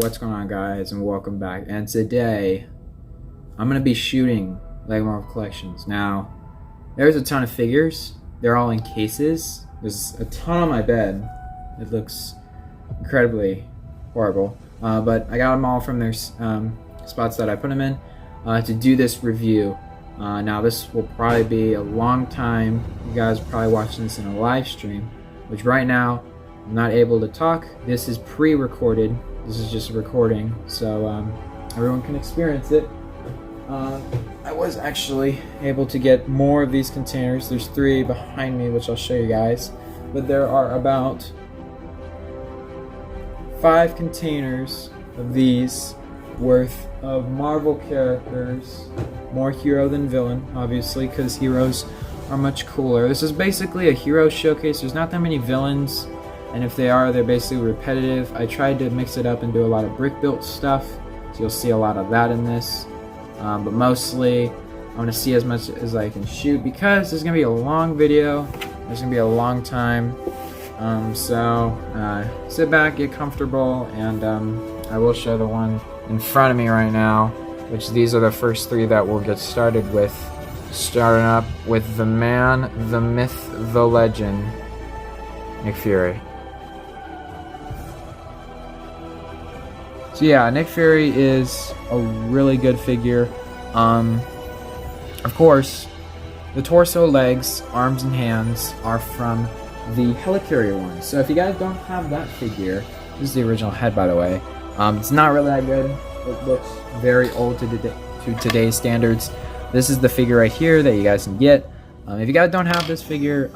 what's going on, guys, and welcome back. And today I'm gonna be shooting LEGO Marvel Collections. Now there's a ton of figures. They're all in cases. There's a ton on my bed. It looks incredibly horrible, but I got them all from their spots that I put them in to do this review. Now this will probably be a long time. You guys are probably watching this in a live stream, which right now I'm not able to talk. This is pre-recorded. This is just a recording, so everyone can experience it. I was actually able to get more of these containers. There's 3 behind me, which I'll show you guys. But there are about 5 containers of these worth of Marvel characters. More hero than villain, obviously, because heroes are much cooler. This is basically a hero showcase. There's not that many villains, and if they are, they're basically repetitive. I tried to mix it up and do a lot of brick built stuff, so you'll see a lot of that in this. But mostly I want to see as much as I can shoot because this is going to be a long video. It's going to be a long time. So sit back, get comfortable, and I will show the one in front of me right now, which these are the first 3 that we'll get started with. Starting up with the man, the myth, the legend, Nick Fury. So yeah, Nick Fury is a really good figure. Of course, the torso, legs, arms, and hands are from the helicarrier one. So if you guys don't have that figure, this is the original head, by the way. It's not really that good. It looks very old to today's standards. This is the figure right here that you guys can get. If you guys don't have this figure,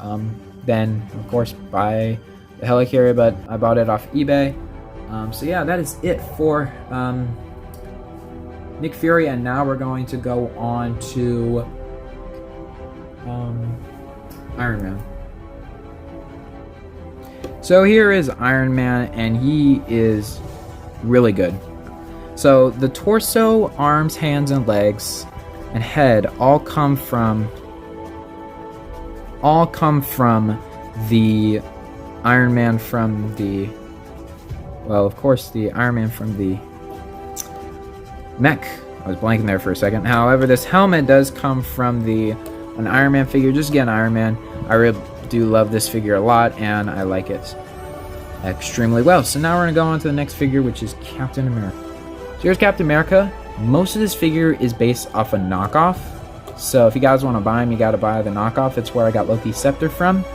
then of course buy the helicarrier, but I bought it off eBay. So yeah, that is it for Nick Fury, and now we're going to go on to Iron Man. So here is Iron Man, and he is really good. So the torso, arms, hands, and legs, and head all come from the Iron Man from the, well, of course, the Iron Man from the mech. I was blanking there for a second. However, this helmet does come from an Iron Man figure. Just get an Iron Man. I really do love this figure a lot, and I like it extremely well. So now we're going to go on to the next figure, which is Captain America. So here's Captain America. Most of this figure is based off a knockoff. So if you guys want to buy him, you got to buy the knockoff. It's where I got Loki's scepter from.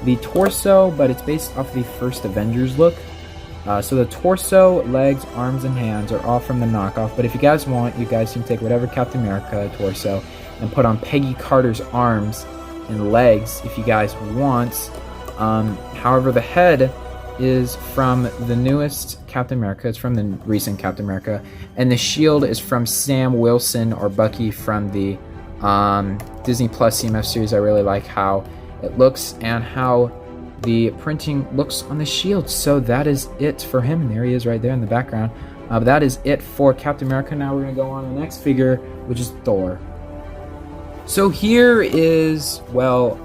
The torso, but it's based off the first Avengers look. So the torso, legs, arms, and hands are all from the knockoff. But if you guys want, you guys can take whatever Captain America torso and put on Peggy Carter's arms and legs if you guys want. However, the head is from the newest Captain America. It's from the recent Captain America. And the shield is from Sam Wilson or Bucky from the Disney Plus CMF series. I really like how it looks and how the printing looks on the shield. So that is it for him. And there he is right there in the background. But that is it for Captain America. Now we're going to go on to the next figure, which is Thor. So here is, well,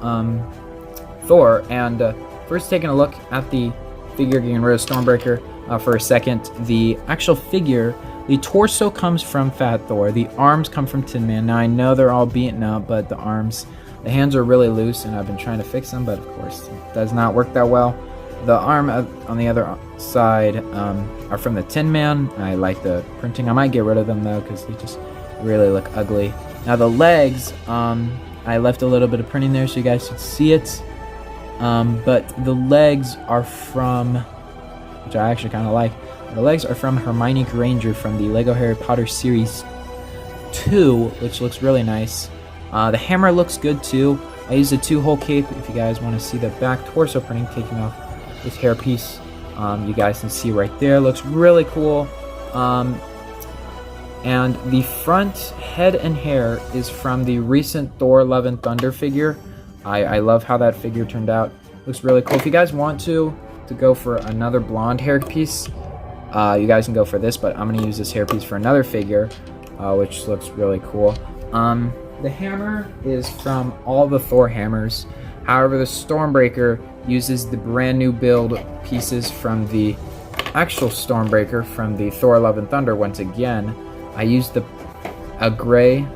Thor. And first taking a look at the figure, getting rid of Stormbreaker for a second. The actual figure, the torso comes from Fat Thor. The arms come from Tin Man. Now I know they're all beaten up, but the hands are really loose, and I've been trying to fix them, but of course it does not work that well. The arm on the other side are from the Tin Man. I like the printing. I might get rid of them though, because they just really look ugly. Now the legs, I left a little bit of printing there so you guys could see it. But the legs are from, which I actually kind of like, the legs are from Hermione Granger from the Lego Harry Potter Series 2, which looks really nice. The hammer looks good too. I used a 2-hole cape. If you guys want to see the back torso printing taking off this hairpiece, you guys can see right there. Looks really cool. And the front head and hair is from the recent Thor Love and Thunder figure. I love how that figure turned out. Looks really cool. If you guys want to go for another blonde hairpiece, you guys can go for this, but I'm going to use this hairpiece for another figure, which looks really cool. The hammer is from all the Thor hammers. However, the Stormbreaker uses the brand new build pieces from the actual Stormbreaker from the Thor Love and Thunder once again, I used a gray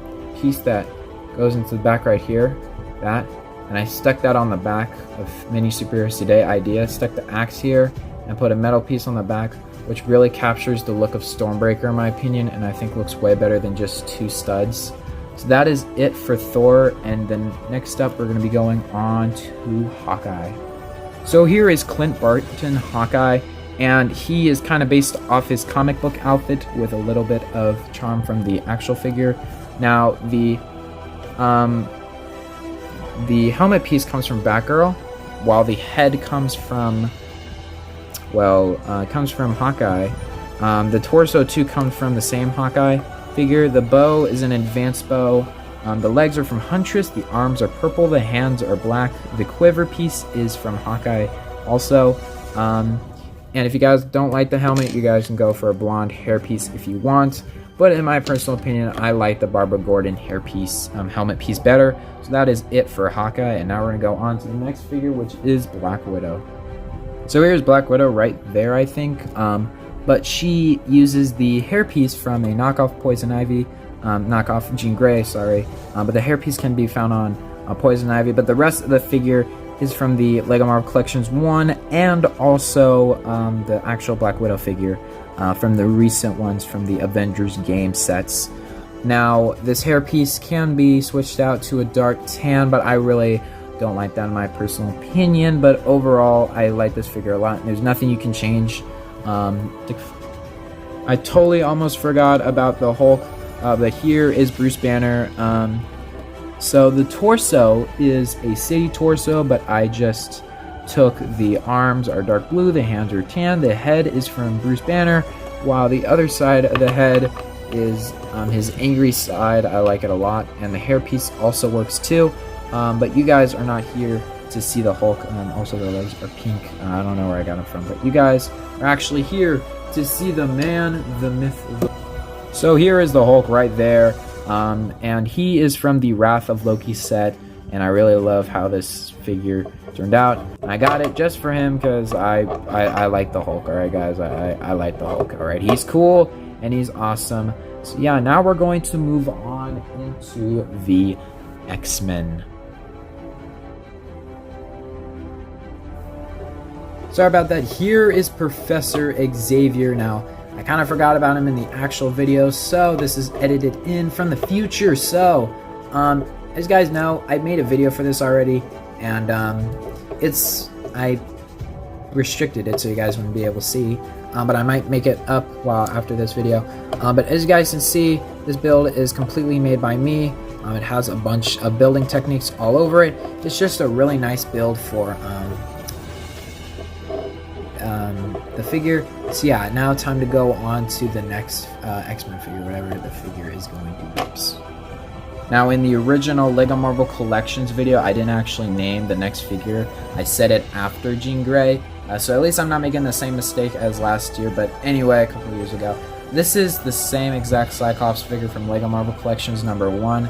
piece that goes into the back right here, and I stuck that on the back of Mini Superheroes Today idea, stuck the axe here, and put a metal piece on the back, which really captures the look of Stormbreaker in my opinion, and I think looks way better than just 2 studs. So that is it for Thor, and then next up we're going to be going on to Hawkeye. So here is Clint Barton Hawkeye, and he is kind of based off his comic book outfit with a little bit of charm from the actual figure. Now the helmet piece comes from Batgirl, while the head comes from, well, comes from Hawkeye. The torso too comes from the same Hawkeye figure. The bow is an advanced bow. The legs are from Huntress. The arms are purple. The hands are black. The quiver piece is from Hawkeye also. And if you guys don't like the helmet, you guys can go for a blonde hairpiece if you want. But in my personal opinion, I like the Barbara Gordon hairpiece, helmet piece better. So that is it for Hawkeye. And now we're going to go on to the next figure, which is Black Widow. So here's Black Widow right there, I think. But she uses the hairpiece from a knockoff Poison Ivy, knockoff Jean Grey, sorry. But the hairpiece can be found on Poison Ivy. But the rest of the figure is from the LEGO Marvel Collections 1 and also the actual Black Widow figure from the recent ones from the Avengers game sets. Now, this hairpiece can be switched out to a dark tan, but I really don't like that in my personal opinion. But overall, I like this figure a lot. There's nothing you can change. I totally almost forgot about the Hulk, but here is Bruce Banner. So the torso is a city torso, but I just took the arms are dark blue, the hands are tan, the head is from Bruce Banner, while the other side of the head is his angry side. I like it a lot, and the hairpiece also works too. But you guys are not here to see the Hulk. Also, the legs are pink. I don't know where I got them from, but you guys are actually here to see the man, the myth. So here is the Hulk right there, and he is from the Wrath of Loki set, and I really love how this figure turned out. I got it just for him because I like the Hulk. All right, guys, I like the Hulk. All right, he's cool and he's awesome. So yeah, now we're going to move on into the X-Men. Sorry about that. Here is Professor Xavier. Now, I kind of forgot about him in the actual video, so this is edited in from the future. So, as you guys know, I made a video for this already, and I restricted it so you guys wouldn't be able to see, but I might make it up after this video. But as you guys can see, this build is completely made by me. It has a bunch of building techniques all over it. It's just a really nice build for the figure. So yeah, now time to go on to the next X-Men figure, whatever the figure is going to be. Now, in the original LEGO Marvel Collections video, I didn't actually name the next figure. I said it after Jean Grey, so at least I'm not making the same mistake as last year. But anyway, a couple of years ago, this is the same exact Cyclops figure from LEGO Marvel Collections number 1,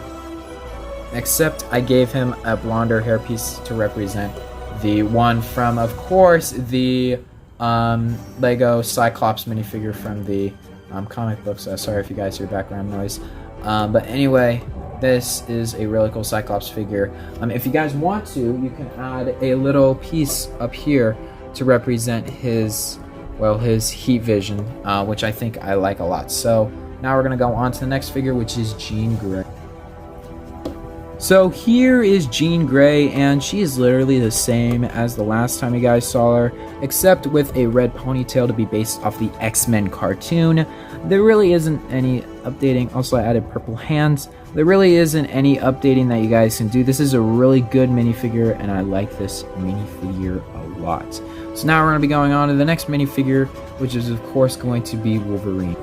except I gave him a blonder hairpiece to represent the one from, of course, the Lego Cyclops minifigure from the comic books. Sorry if you guys hear background noise. But anyway, this is a really cool Cyclops figure. If you guys want to, you can add a little piece up here to represent his heat vision, which I think I like a lot. So now we're going to go on to the next figure, which is Jean Grey. So here is Jean Grey, and she is literally the same as the last time you guys saw her, except with a red ponytail to be based off the X-Men cartoon. There really isn't any updating. Also, I added purple hands. There really isn't any updating that you guys can do. This is a really good minifigure, and I like this minifigure a lot. So now we're going to be going on to the next minifigure, which is, of course, going to be Wolverine.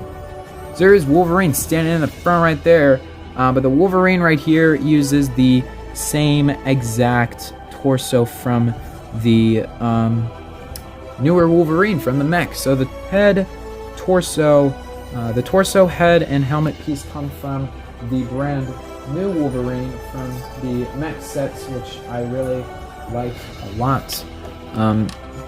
So there is Wolverine standing in the front right there. But the Wolverine right here uses the same exact torso from the newer Wolverine from the mech. So the torso, head, and helmet piece come from the brand new Wolverine from the mech sets, which I really like a lot.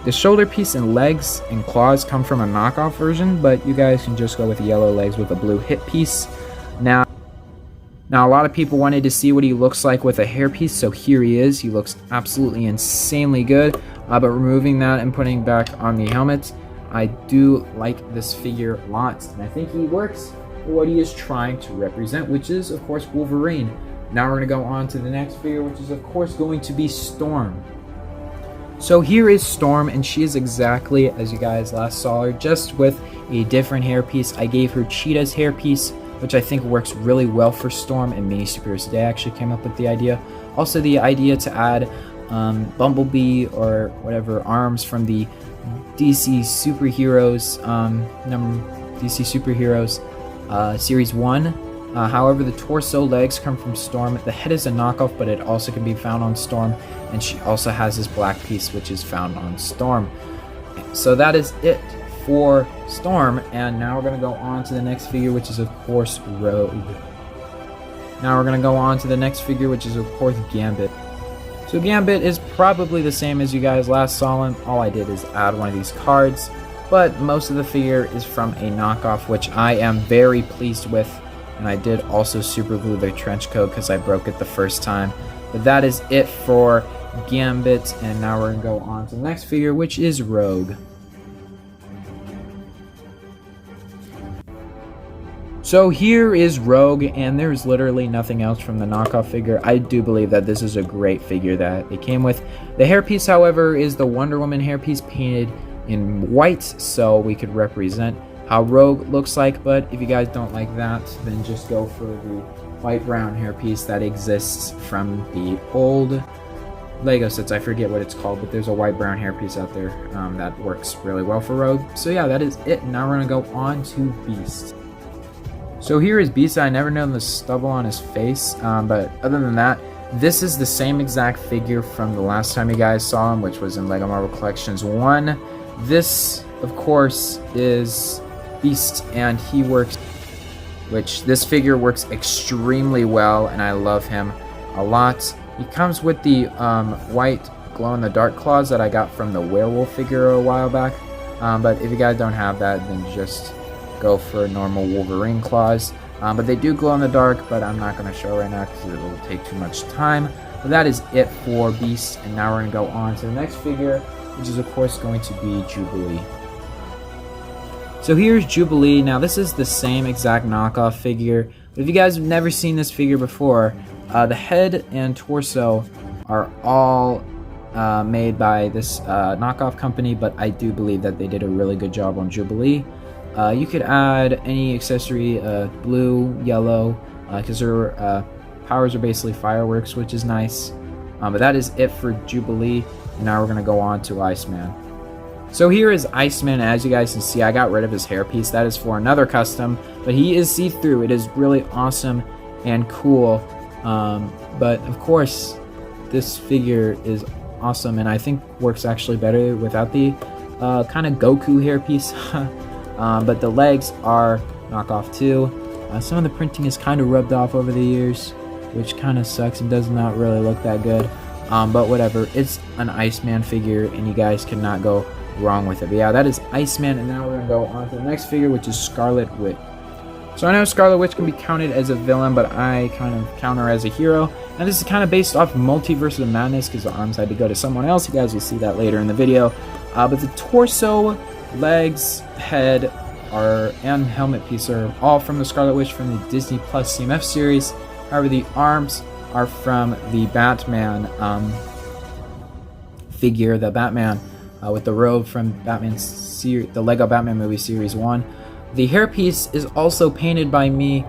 The shoulder piece and legs and claws come from a knockoff version, but you guys can just go with yellow legs with a blue hip piece. Now a lot of people wanted to see what he looks like with a hairpiece, so here he is. He looks absolutely insanely good, but removing that and putting back on the helmet, I do like this figure a lot, and I think he works for what he is trying to represent, which is, of course, Wolverine. Now we're going to go on to the next figure, which is, of course, going to be Storm. So here is Storm, and she is exactly as you guys last saw her, just with a different hairpiece. I gave her Cheetah's hairpiece, which I think works really well for Storm, and Mini Superheroes Today actually came up with the idea. Also the idea to add Bumblebee or whatever arms from the DC Superheroes, Series 1. However, the torso legs come from Storm. The head is a knockoff, but it also can be found on Storm, and she also has this black piece, which is found on Storm. So that is it for Storm, and now we're going to go on to the next figure, which is, of course, Rogue. Now we're going to go on to the next figure, which is, of course, Gambit. So Gambit is probably the same as you guys last saw him. All I did is add one of these cards, but most of the figure is from a knockoff, which I am very pleased with. And I did also super glue the trench coat because I broke it the first time. But that is it for Gambit, and now we're going to go on to the next figure, which is Rogue. So here is Rogue, and there's literally nothing else from the knockoff figure. I do believe that this is a great figure that it came with. The hairpiece, however, is the Wonder Woman hairpiece painted in white, so we could represent how Rogue looks like. But if you guys don't like that, then just go for the white-brown hairpiece that exists from the old Lego sets. I forget what it's called, but there's a white-brown hairpiece out there that works really well for Rogue. So yeah, that is it. Now we're going to go on to Beast. So here is Beast. I never known the stubble on his face, but other than that, this is the same exact figure from the last time you guys saw him, which was in Lego Marvel Collections 1. This, of course, is Beast, and he works, which this figure works extremely well, and I love him a lot. He comes with the white glow-in-the-dark claws that I got from the werewolf figure a while back, but if you guys don't have that, then just go for normal Wolverine claws. But they do glow in the dark, but I'm not going to show right now because it will take too much time. But that is it for Beast, and now we're going to go on to the next figure, which is, of course, going to be Jubilee. So here's Jubilee. Now this is the same exact knockoff figure, but if you guys have never seen this figure before, the head and torso are all made by this knockoff company, but I do believe that they did a really good job on Jubilee. You could add any accessory, blue, yellow, because their powers are basically fireworks, which is nice. But that is it for Jubilee, and now we're going to go on to Iceman. So here is Iceman. As you guys can see, I got rid of his hairpiece. That is for another custom, but he is see-through. It is really awesome and cool. But of course, this figure is awesome, and I think works actually better without the kind of Goku hairpiece. But the legs are knockoff too. Some of the printing is kind of rubbed off over the years, which kind of sucks and does not really look that good. But whatever, it's an Iceman figure, and you guys cannot go wrong with it. But yeah, that is Iceman, and now we're going to go on to the next figure, which is Scarlet Witch. So I know Scarlet Witch can be counted as a villain, but I kind of count her as a hero. And this is kind of based off Multiverse of Madness, because the arms had to go to someone else. You guys will see that later in the video. But the torso, legs, head, and helmet piece are all from the Scarlet Witch from the Disney Plus CMF series. However, the arms are from the Batman figure, the Batman with the robe from the Lego Batman movie series 1. The hairpiece is also painted by me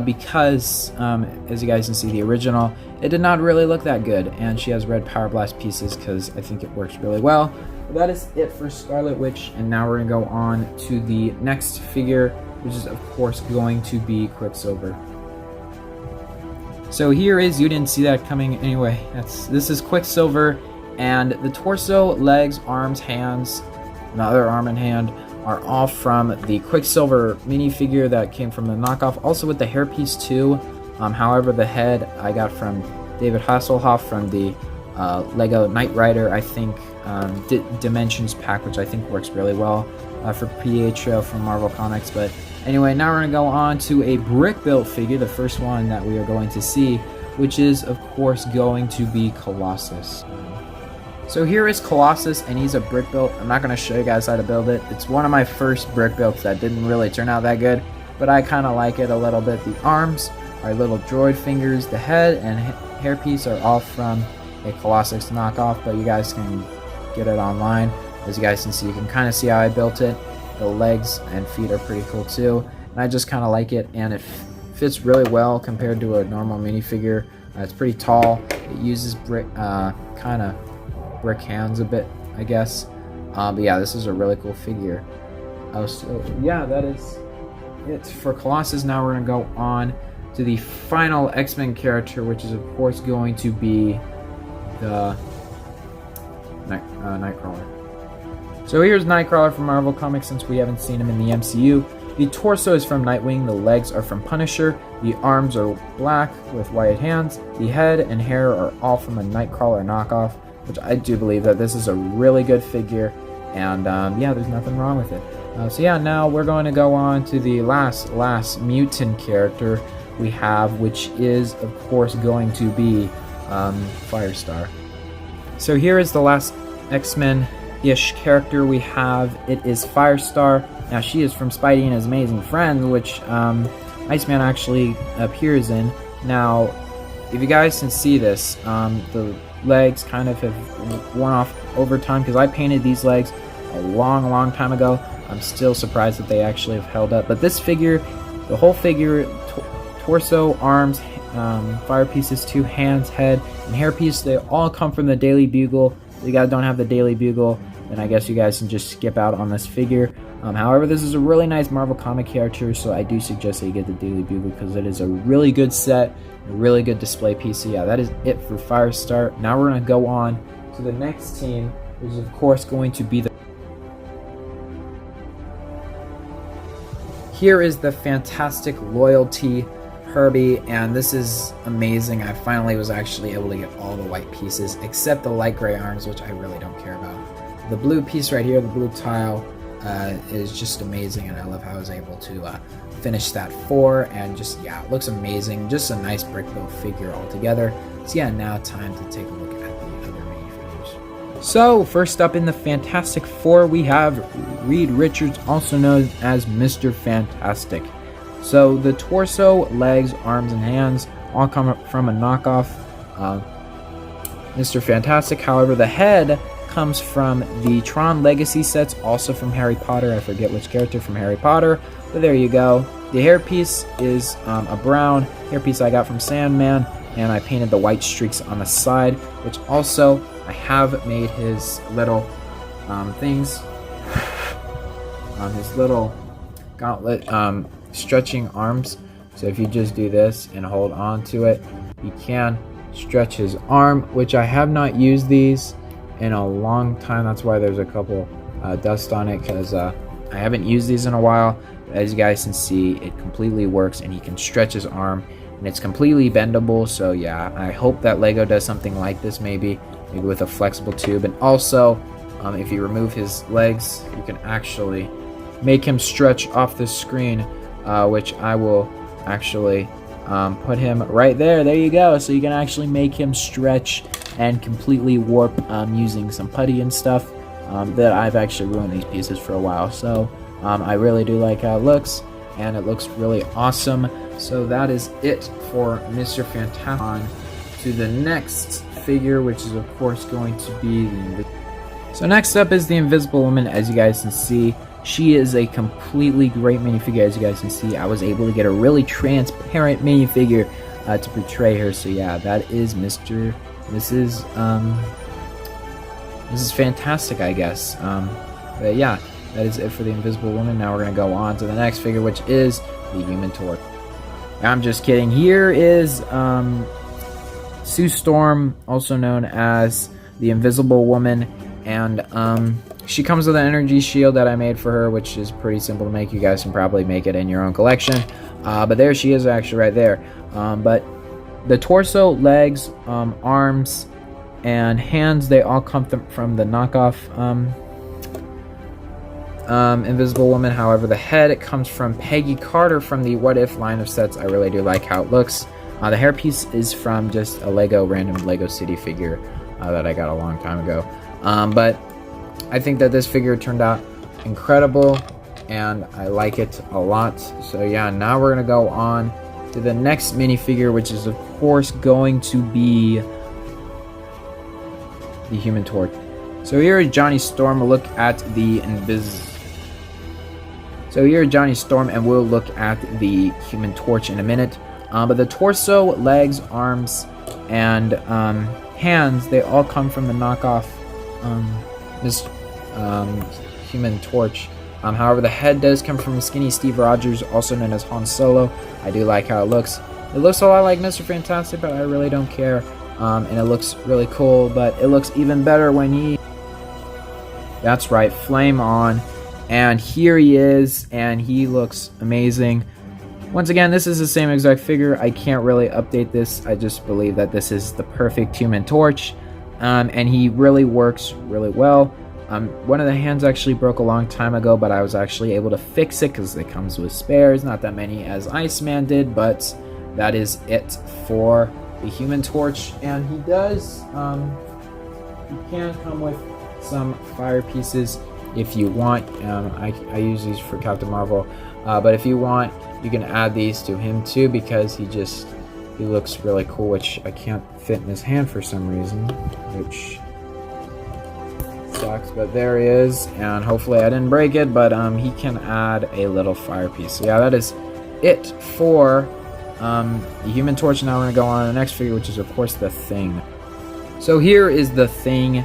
because, as you guys can see, the original, it did not really look that good, and she has red Power Blast pieces because I think it works really well. But that is it for Scarlet Witch, and now we're going to go on to the next figure, which is, of course, going to be Quicksilver. So here is, you didn't see that coming anyway, this is Quicksilver, and the torso, legs, arms, hands, and the other arm and hand are all from the Quicksilver minifigure that came from the knockoff, also with the hairpiece too. However, the head I got from David Hasselhoff from the Lego Knight Rider, I think, Dimensions pack, which I think works really well for Patriot from Marvel Comics. But anyway, now we're going to go on to a brick built figure, the first one that we are going to see, which is of course going to be Colossus. So here is Colossus, and he's a brick built. I'm not going to show you guys how to build it. It's one of my first brick builds that didn't really turn out that good, but I kind of like it a little bit. The arms are little droid fingers. The head and hairpiece are all from a Colossus knockoff, but you guys can get it online. As you guys can see, you can kind of see how I built it. The legs and feet are pretty cool too, and I just kind of like it, and it fits really well compared to a normal minifigure. It's pretty tall. It uses brick, kind of brick hands a bit, I guess. But yeah, this is a really cool figure. So yeah, that is it for Colossus. Now we're gonna go on to the final X-Men character, which is of course going to be the Nightcrawler. So here's Nightcrawler from Marvel Comics, since we haven't seen him in the MCU. The torso is from Nightwing, the legs are from Punisher, the arms are black with white hands, the head and hair are all from a Nightcrawler knockoff, which I do believe that this is a really good figure, and yeah, there's nothing wrong with it. So yeah, now we're going to go on to the last mutant character we have, which is of course going to be Firestar. So here is the last X-Men-ish character we have. It is Firestar. Now she is from Spidey and His Amazing Friends, which Iceman actually appears in. Now, if you guys can see this, the legs kind of have worn off over time, because I painted these legs a long time ago. I'm still surprised that they actually have held up. But this figure, the whole figure, torso, arms, fire pieces, 2 hands, head, and hair piece, they all come from the Daily Bugle. If you guys don't have the Daily Bugle, then I guess you guys can just skip out on this figure. However, this is a really nice Marvel comic character, so I do suggest that you get the Daily Bugle, because it is a really good set, a really good display piece. So yeah, that is it for Firestar. Now we're going to go on to the next team, which is of course going to be the... Here is the Fantastic Loyalty Herbie, and this is amazing. I finally was actually able to get all the white pieces, except the light gray arms, which I really don't care about. The blue piece right here, the blue tile, is just amazing, and I love how I was able to finish that 4, and just, yeah, it looks amazing. Just a nice brick built figure altogether. So yeah, now time to take a look at the other minifigures. So first up in the Fantastic Four, we have Reed Richards, also known as Mr. Fantastic. So the torso, legs, arms, and hands all come from a knockoff Mr. Fantastic. However, the head comes from the Tron Legacy sets, also from Harry Potter. I forget which character from Harry Potter, but there you go. The hairpiece is a brown hairpiece I got from Sandman, and I painted the white streaks on the side, which also I have made his little things, his little gauntlet stretching arms. So if you just do this and hold on to it, you can stretch his arm, which I have not used these in a long time. That's why there's a couple dust on it, because I haven't used these in a while. As you guys can see, it completely works, and he can stretch his arm, and it's completely bendable. So yeah, I hope that Lego does something like this, maybe with a flexible tube. And also, if you remove his legs, you can actually make him stretch off the screen, which I will actually put him right there. There you go. So you can actually make him stretch and completely warp using some putty and stuff. That I've actually ruined these pieces for a while. So I really do like how it looks, and it looks really awesome. So that is it for Mr. Fantastic. On to the next figure, which is of course going to be the... So next up is the Invisible Woman. As you guys can see, she is a completely great minifigure. As you guys can see, I was able to get a really transparent minifigure to portray her. So yeah, that is Mrs. Fantastic, I guess. But yeah, that is it for the Invisible Woman. Now we're going to go on to the next figure, which is the Human Torch. I'm just kidding. Here is Sue Storm, also known as the Invisible Woman, and she comes with an energy shield that I made for her, which is pretty simple to make. You guys can probably make it in your own collection. But there she is, actually right there. But the torso, legs, arms, and hands, they all come from the knockoff Invisible Woman. However, the head, it comes from Peggy Carter from the What If line of sets. I really do like how it looks. The hairpiece is from just a random Lego City figure that I got a long time ago. But I think that this figure turned out incredible, and I like it a lot. So yeah, now we're gonna go on to the next minifigure, which is of course going to be the Human Torch. So here is Johnny Storm. We'll look at the So here is Johnny Storm, and we'll look at the Human Torch in a minute. But the torso, legs, arms, and hands, they all come from the knockoff this Human Torch. However, the head does come from skinny Steve Rogers, also known as Han Solo. I do like how it looks. It looks a lot like Mr. Fantastic, but I really don't care. And it looks really cool, but it looks even better when he... That's right, flame on. And here he is, and he looks amazing. Once again, this is the same exact figure. I can't really update this. I just believe that this is the perfect Human Torch. And he really works really well. One of the hands actually broke a long time ago, but I was actually able to fix it because it comes with spares. Not that many as Iceman did, but that is it for the Human Torch. And he does, he can come with some fire pieces if you want. I use these for Captain Marvel, but if you want, you can add these to him too, because he looks really cool, which I can't fit in his hand for some reason, which sucks, but there he is. And hopefully I didn't break it, but he can add a little fire piece. So yeah, that is it for the Human Torch. Now we're gonna go on to the next figure, which is of course the Thing. So here is the Thing,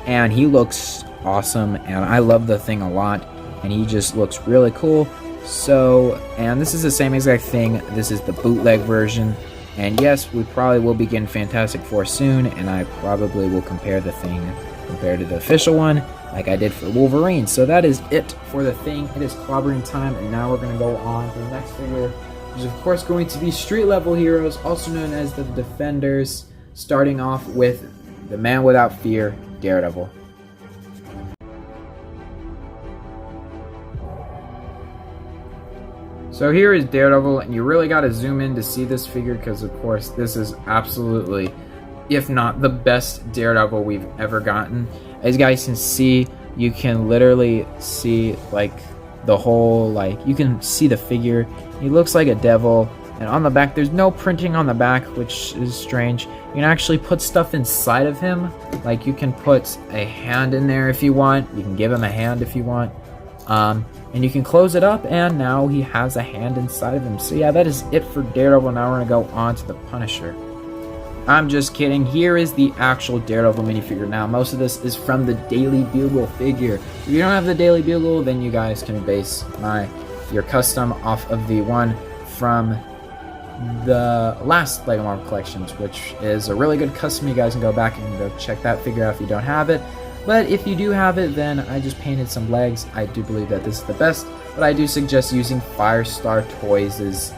and he looks awesome, and I love the Thing a lot, and he just looks really cool. So, and this is the same exact thing. This is the bootleg version, and yes, we probably will be getting Fantastic Four soon, and I probably will compare the Thing compared to the official one like I did for Wolverine. So that is it for the Thing. It is clobbering time, and now we're going to go on to the next figure, which is of course going to be street level heroes, also known as the Defenders, starting off with the Man Without Fear, Daredevil. So here is Daredevil, and you really got to zoom in to see this figure, because of course this is absolutely, if not the best Daredevil we've ever gotten. As you guys can see, you can literally see like the whole, like you can see the figure. He looks like a devil, and on the back there's no printing on the back, which is strange. You can actually put stuff inside of him, like you can put a hand in there if you want. You can give him a hand if you want. And you can close it up, and now he has a hand inside of him. So yeah, that is it for Daredevil. Now we're going to go on to the Punisher. I'm just kidding. Here is the actual Daredevil minifigure. Now, most of this is from the Daily Bugle figure. If you don't have the Daily Bugle, then you guys can base your custom off of the one from the last LEGO Marvel Collections, which is a really good custom. You guys can go back and go check that figure out if you don't have it. But if you do have it, then I just painted some legs. I do believe that this is the best, but I do suggest using Firestar Toys'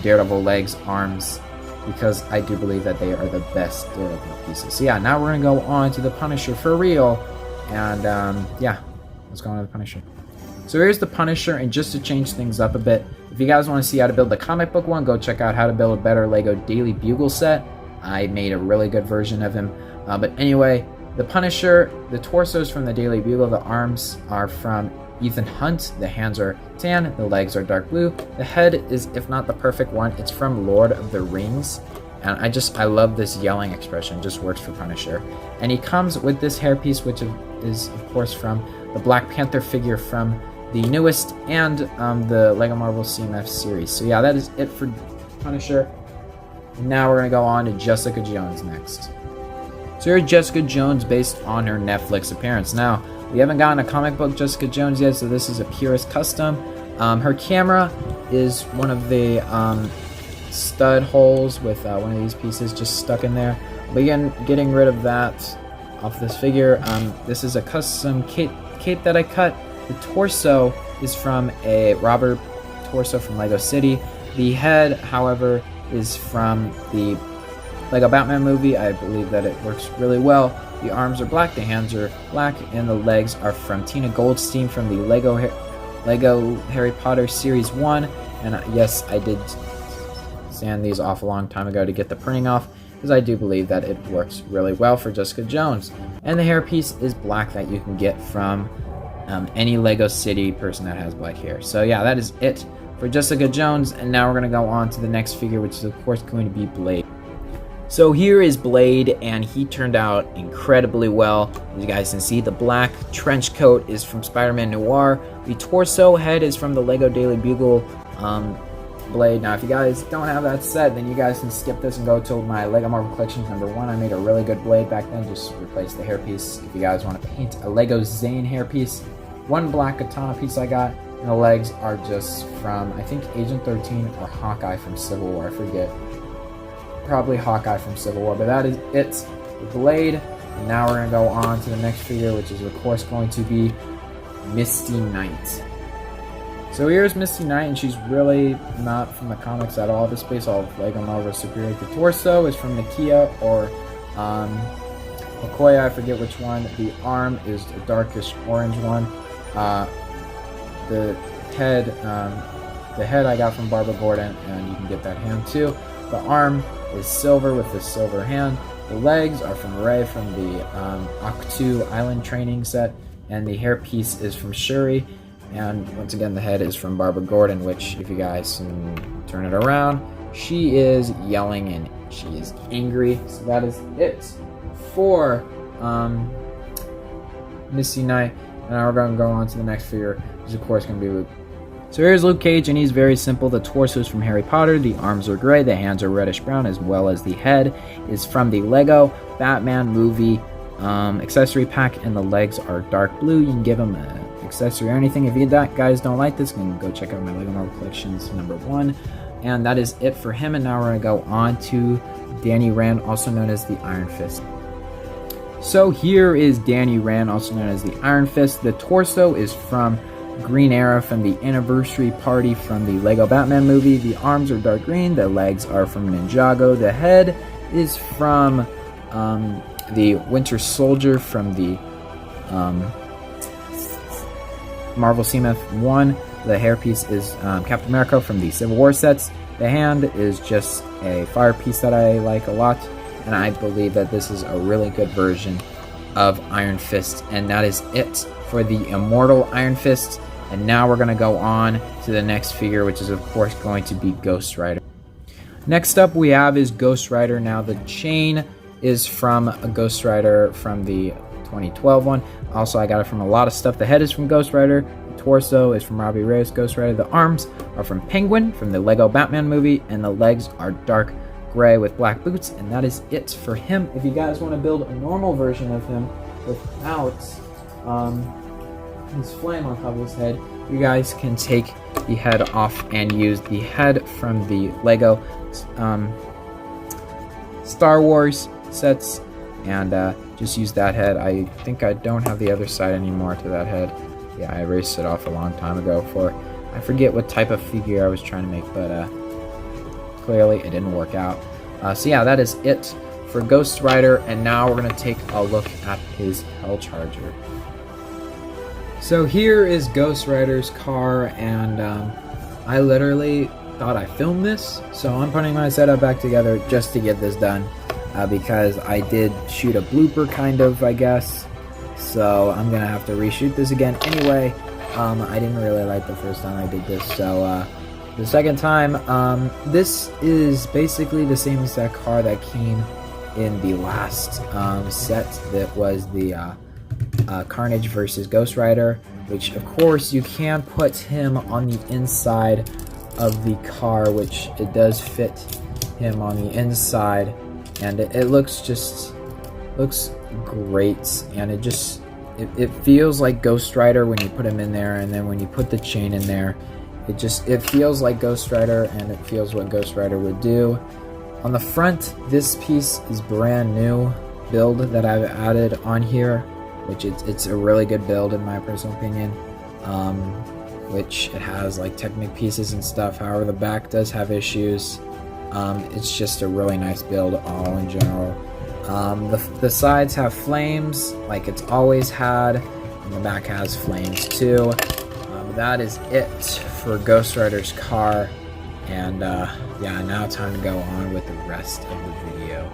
Daredevil legs, arms, because I do believe that they are the best Daredevil pieces. So yeah, now we're going to go on to the Punisher for real, and yeah, let's go on to the Punisher. So here's the Punisher, and just to change things up a bit, if you guys want to see how to build the comic book one, go check out How to Build a Better LEGO Daily Bugle Set. I made a really good version of him, but anyway, the Punisher, the torsos from the Daily Bugle, the arms are from Ethan Hunt, the hands are tan, the legs are dark blue, the head is, if not the perfect one, it's from Lord of the Rings, and I love this yelling expression, it just works for Punisher. And he comes with this hairpiece, which is of course from the Black Panther figure from the newest and the LEGO Marvel CMF series. So yeah, that is it for Punisher. Now we're going to go on to Jessica Jones next. So here's Jessica Jones based on her Netflix appearance. Now, we haven't gotten a comic book Jessica Jones yet, so this is a purist custom. Her camera is one of the stud holes with one of these pieces just stuck in there. But again, getting rid of that off this figure. This is a custom cape that I cut. The torso is from a Robert torso from LEGO City. The head, however, is from the Lego Batman movie, I believe that it works really well. The arms are black, the hands are black, and the legs are from Tina Goldstein from the Lego Harry Potter Series 1. And yes, I did sand these off a long time ago to get the printing off, because I do believe that it works really well for Jessica Jones. And the hairpiece is black that you can get from any Lego City person that has black hair. So yeah, that is it for Jessica Jones, and now we're going to go on to the next figure, which is of course going to be Blade. So here is Blade, and he turned out incredibly well. As you guys can see, the black trench coat is from Spider-Man Noir. The torso head is from the Lego Daily Bugle Blade. Now, if you guys don't have that set, then you guys can skip this and go to my Lego Marvel Collections #1. I made a really good Blade back then. Just replace the hairpiece. If you guys want to paint a Lego Zane hairpiece, one black katana piece I got, and the legs are just from, I think, Agent 13 or Hawkeye from Civil War. I forget. Probably Hawkeye from Civil War, but that is it. The Blade. And now we're going to go on to the next figure, which is, of course, going to be Misty Knight. So here's Misty Knight, and she's really not from the comics at all. This is based off Lego Marvel Superior. The torso is from Nakia or Okoye, I forget which one. The arm is a darkish orange one. The head I got from Barbara Gordon, and you can get that hand too. The arm is silver with the silver hand. The legs are from Ray from the Ahch-To Island training set, and the hairpiece is from Shuri. And once again, the head is from Barbara Gordon, which, if you guys can turn it around, she is yelling and she is angry. So that is it for Misty Knight. And now we're going to go on to the next figure, which is, of course, going to be Luke. So here's Luke Cage, and he's very simple. The torso is from Harry Potter, the arms are gray, the hands are reddish-brown, as well as the head is from the Lego Batman movie accessory pack, and the legs are dark blue. You can give him an accessory or anything. If you guys don't like this, you can go check out my Lego Marvel Collections #1. And that is it for him, and now we're going to go on to Danny Rand, also known as the Iron Fist. So here is Danny Rand, also known as the Iron Fist. The torso is from Green Arrow from the Anniversary Party from the Lego Batman movie. The arms are dark green, the legs are from Ninjago. The head is from the Winter Soldier from the Marvel CMF 1. The hairpiece is Captain America from the Civil War sets. The hand is just a fire piece that I like a lot, and I believe that this is a really good version of Iron Fist. And that is it for the Immortal Iron Fist. And now we're going to go on to the next figure, which is, of course, going to be Ghost Rider. Next up we have is Ghost Rider. Now the chain is from a Ghost Rider from the 2012 one. Also, I got it from a lot of stuff. The head is from Ghost Rider. The torso is from Robbie Reyes Ghost Rider. The arms are from Penguin from the Lego Batman movie. And the legs are dark gray with black boots. And that is it for him. If you guys want to build a normal version of him without his flame on top of his head, you guys can take the head off and use the head from the Lego Star Wars sets, and just use that head. I think I don't have the other side anymore to that head. Yeah, I erased it off a long time ago for, I forget what type of figure I was trying to make, but clearly it didn't work out. So yeah, that is it for Ghost Rider, and now we're going to take a look at his Hell Charger. So here is Ghost Rider's car, and I literally thought I filmed this, so I'm putting my setup back together just to get this done, because I did shoot a blooper kind of, I guess, so I'm gonna have to reshoot this again anyway. I didn't really like the first time I did this, so the second time, this is basically the same exact car that came in the last set that was the Carnage versus Ghost Rider, which of course you can put him on the inside of the car, which it does fit him on the inside, and it looks great, and it feels like Ghost Rider when you put him in there, and then when you put the chain in there, it feels like Ghost Rider, and it feels what Ghost Rider would do. On the front, this piece is brand new build that I've added on here, which it's a really good build in my personal opinion, which it has like Technic pieces and stuff. However, the back does have issues. It's just a really nice build all in general. The sides have flames like it's always had, and the back has flames too. That is it for Ghost Rider's car, and yeah, now time to go on with the rest of the video.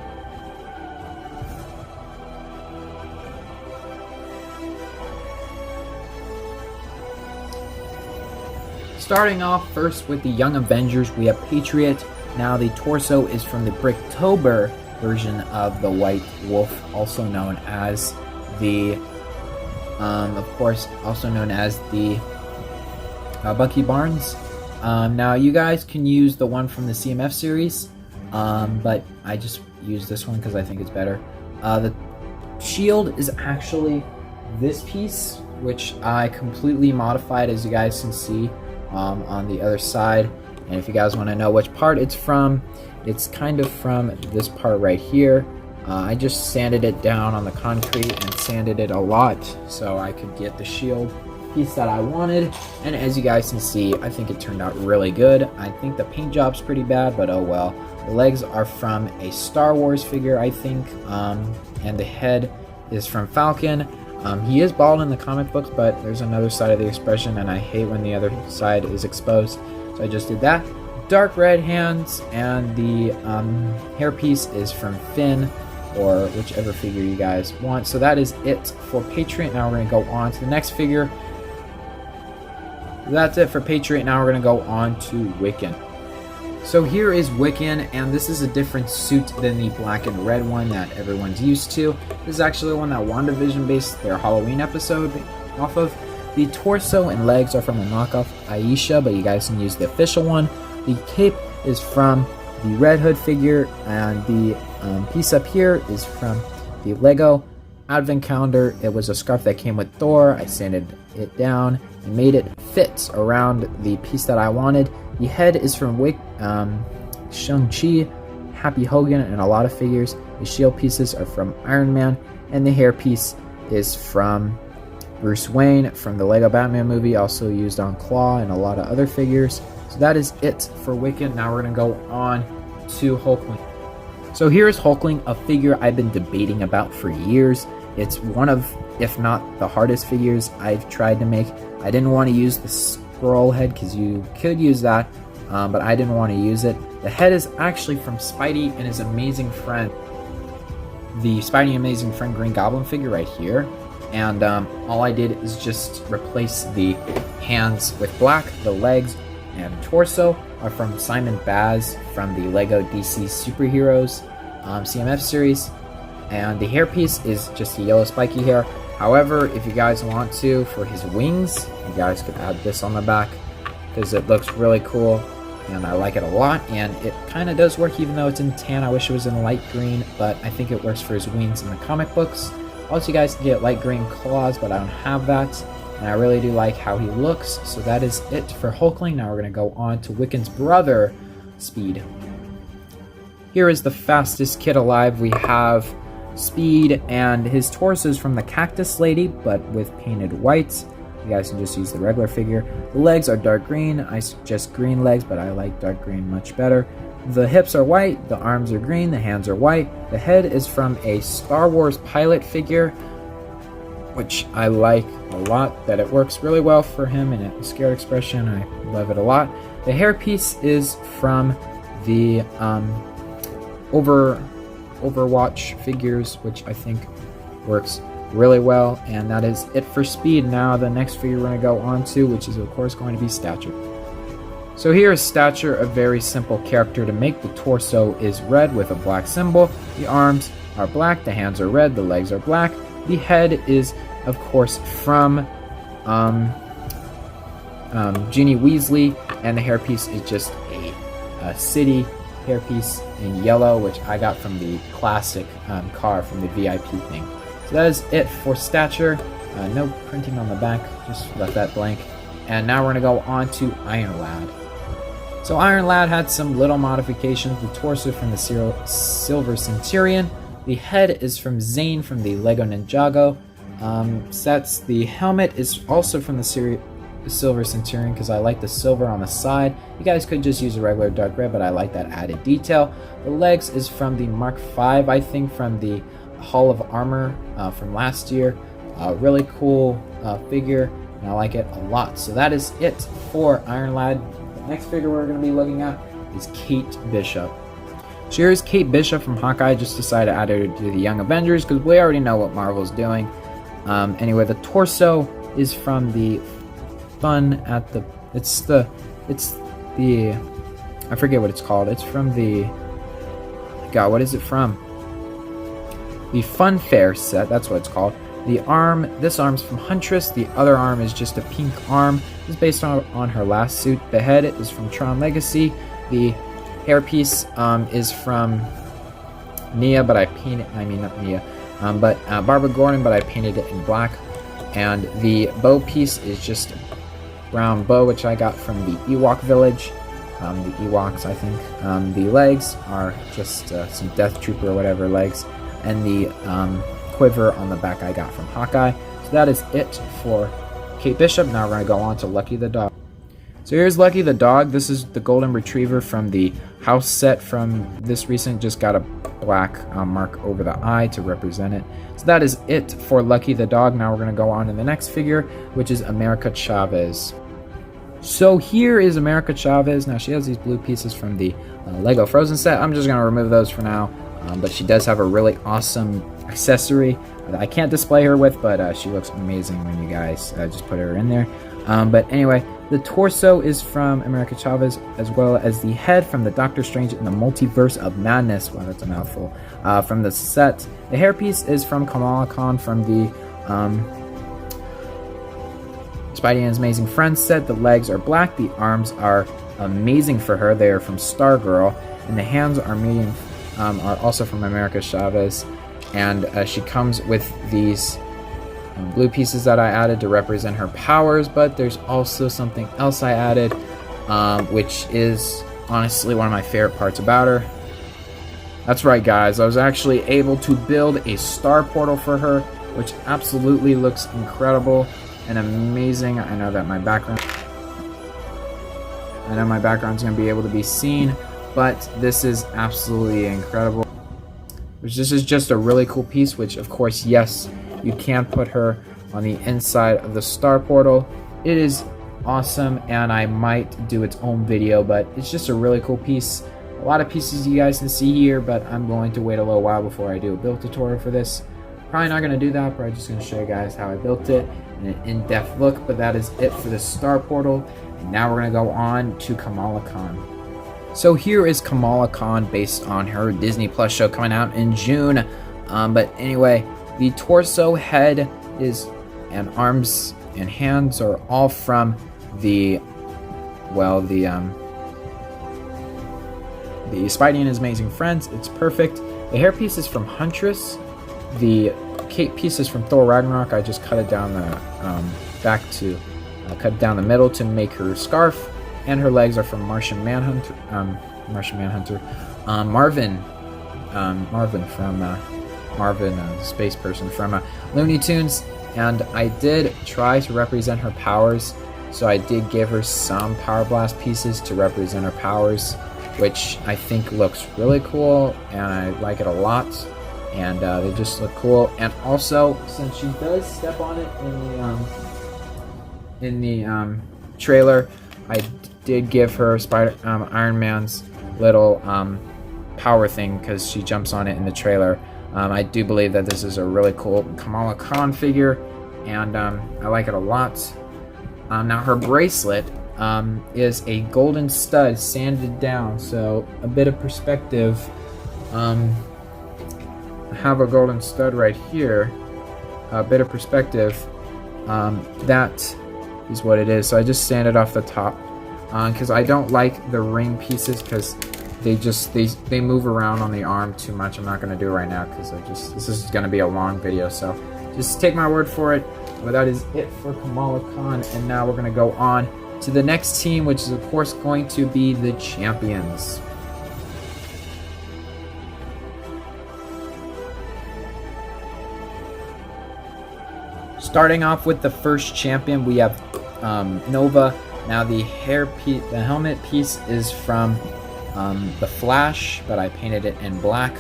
Starting off first with the Young Avengers, we have Patriot. Now the torso is from the Bricktober version of the White Wolf, also known as the, of course, also known as the Bucky Barnes. Now you guys can use the one from the CMF series, but I just use this one because I think it's better. The shield is actually this piece, which I completely modified, as you guys can see on the other side. And if you guys want to know which part it's from, it's kind of from this part right here. I just sanded it down on the concrete and sanded it a lot so I could get the shield piece that I wanted. And as you guys can see, I think it turned out really good. I think the paint job's pretty bad, but oh well. The legs are from a Star Wars figure, I think, and the head is from Falcon. He is bald in the comic books, but there's another side of the expression, and I hate when the other side is exposed. So I just did that. Dark red hands, and the hairpiece is from Finn, or whichever figure you guys want. So that is it for Patriot. Now we're going to go on to the next figure. That's it for Patriot. Now we're going to go on to Wiccan. So here is Wiccan, and this is a different suit than the black and red one that everyone's used to. This is actually the one that WandaVision based their Halloween episode off of. The torso and legs are from the knockoff Aisha, but you guys can use the official one. The cape is from the Red Hood figure, and the piece up here is from the Lego Advent Calendar. It was a scarf that came with Thor. I sanded it down and made it fit around the piece that I wanted. The head is from Shang-Chi, Happy Hogan, and a lot of figures. The shield pieces are from Iron Man, and the hair piece is from Bruce Wayne from the Lego Batman movie, also used on Claw and a lot of other figures. So that is it for Wiccan. Now we're going to go on to Hulkling. So here's Hulkling, a figure I've been debating about for years. It's one of, if not the hardest figures I've tried to make. I didn't want to use the scroll head because you could use that, but I didn't want to use it. The head is actually from Spidey and his amazing friend, the Spidey Amazing Friend Green Goblin figure right here. And all I did is just replace the hands with black. The legs and torso are from Simon Baz from the Lego DC Superheroes CMF series. And the hairpiece is just a yellow spiky hair. However, if you guys want to, for his wings, you guys could add this on the back because it looks really cool and I like it a lot. And it kind of does work even though it's in tan. I wish it was in light green, but I think it works for his wings in the comic books. Also, you guys can get light green claws, but I don't have that. And I really do like how he looks. So that is it for Hulkling. Now we're going to go on to Wiccan's brother, Speed. Here is the fastest kid alive. We have Speed, and his torso is from the Cactus Lady, but with painted white. You guys can just use the regular figure. The legs are dark green. I suggest green legs, but I like dark green much better. The hips are white, the arms are green, the hands are white. The head is from a Star Wars pilot figure, which I like a lot, that it works really well for him and a scared expression. I love it a lot. The hairpiece is from the Overwatch figures, which I think works really well. And that is it for Speed. Now the next figure we're going to go on to, which is of course going to be Stature. So here is Stature, a very simple character to make. The torso is red with a black symbol. The arms are black, the hands are red, the legs are black. The head is, of course, from Ginny Weasley, and the hairpiece is just a city hairpiece in yellow, which I got from the classic car from the VIP thing. So that is it for Stature. No printing on the back, just left that blank. And now we're going to go on to Iron Lad. So Iron Lad had some little modifications. The torso from the Silver Centurion. The head is from Zane from the Lego Ninjago sets. The helmet is also from the the Silver Centurion because I like the silver on the side. You guys could just use a regular dark red, but I like that added detail. The legs is from the Mark V, I think, from the Hall of Armor from last year. Really cool figure, and I like it a lot. So that is it for Iron Lad. The next figure we're going to be looking at is Kate Bishop. So here's Kate Bishop from Hawkeye. Just decided to add her to the Young Avengers because we already know what Marvel's doing. Anyway, the torso is from the fun at the it's the I forget what it's called. It's from the God, what is it from? The Fun Fair set, that's what it's called. The arm, this arm's from Huntress. The other arm is just a pink arm. It's based on her last suit. The head is from Tron Legacy. The hairpiece is from Nia, but I painted, I mean not Nia, but Barbara Gordon, but I painted it in black. And the bow piece is just a brown bow, which I got from the Ewok village. The Ewoks, I think. The legs are just some Death Trooper or whatever legs. And the quiver on the back I got from Hawkeye. So that is it for Kate Bishop. Now we're going to go on to Lucky the Dog. So here's Lucky the Dog. This is the golden retriever from the house set from this recent. Just got a black mark over the eye to represent it. So that is it for Lucky the Dog. Now we're going to go on to the next figure, which is America Chavez. So here is America Chavez. Now she has these blue pieces from the Lego Frozen set. I'm just going to remove those for now. But she does have a really awesome accessory that I can't display her with, but she looks amazing when you guys just put her in there. But anyway, the torso is from America Chavez, as well as the head from the Doctor Strange in the Multiverse of Madness. Wow, that's a mouthful. From the set. The hairpiece is from Kamala Khan from the Spidey and His Amazing Friends set. The legs are black. The arms are amazing for her. They are from Stargirl. And the hands are medium, are also from America Chavez. And she comes with these blue pieces that I added to represent her powers, but there's also something else I added, which is honestly one of my favorite parts about her. That's right, guys, I was actually able to build a star portal for her, which absolutely looks incredible and amazing. I know my background's going to be able to be seen, but this is absolutely incredible. This is just a really cool piece, which of course, yes, you can put her on the inside of the star portal. It is awesome, and I might do its own video, but it's just a really cool piece. A lot of pieces you guys can see here, but I'm going to wait a little while before I do a build tutorial for this. Probably not going to do that, but I'm just going to show you guys how I built it in an in-depth look. But that is it for the star portal. And now we're going to go on to Kamala Khan. So here is Kamala Khan based on her Disney Plus show coming out in June. But anyway, the torso, head is, and arms and hands are all from the, well, the Spidey and His Amazing Friends. It's perfect. The hairpiece is from Huntress. The cape piece is from Thor Ragnarok. I just cut it down the back to cut down the middle to make her scarf. And her legs are from Martian Manhunter. Marvin from Marvin, space person from Looney Tunes. And I did try to represent her powers, so I did give her some Power Blast pieces to represent her powers, which I think looks really cool, and I like it a lot. And they just look cool. And also, since she does step on it in the trailer, I did give her Iron Man's little power thing because she jumps on it in the trailer. I do believe that this is a really cool Kamala Khan figure, and I like it a lot. Now her bracelet is a golden stud sanded down, so a bit of perspective. I have a golden stud right here. A bit of perspective. That is what it is. So I just sanded off the top because I don't like the ring pieces because they move around on the arm too much. I'm not going to do it right now because this is going to be a long video, so just take my word for it. But that is it for Kamala Khan, and now we're going to go on to the next team, which is of course going to be the champions. Starting off with the first champion, we have Nova. Now the helmet piece is from the Flash, but I painted it in black.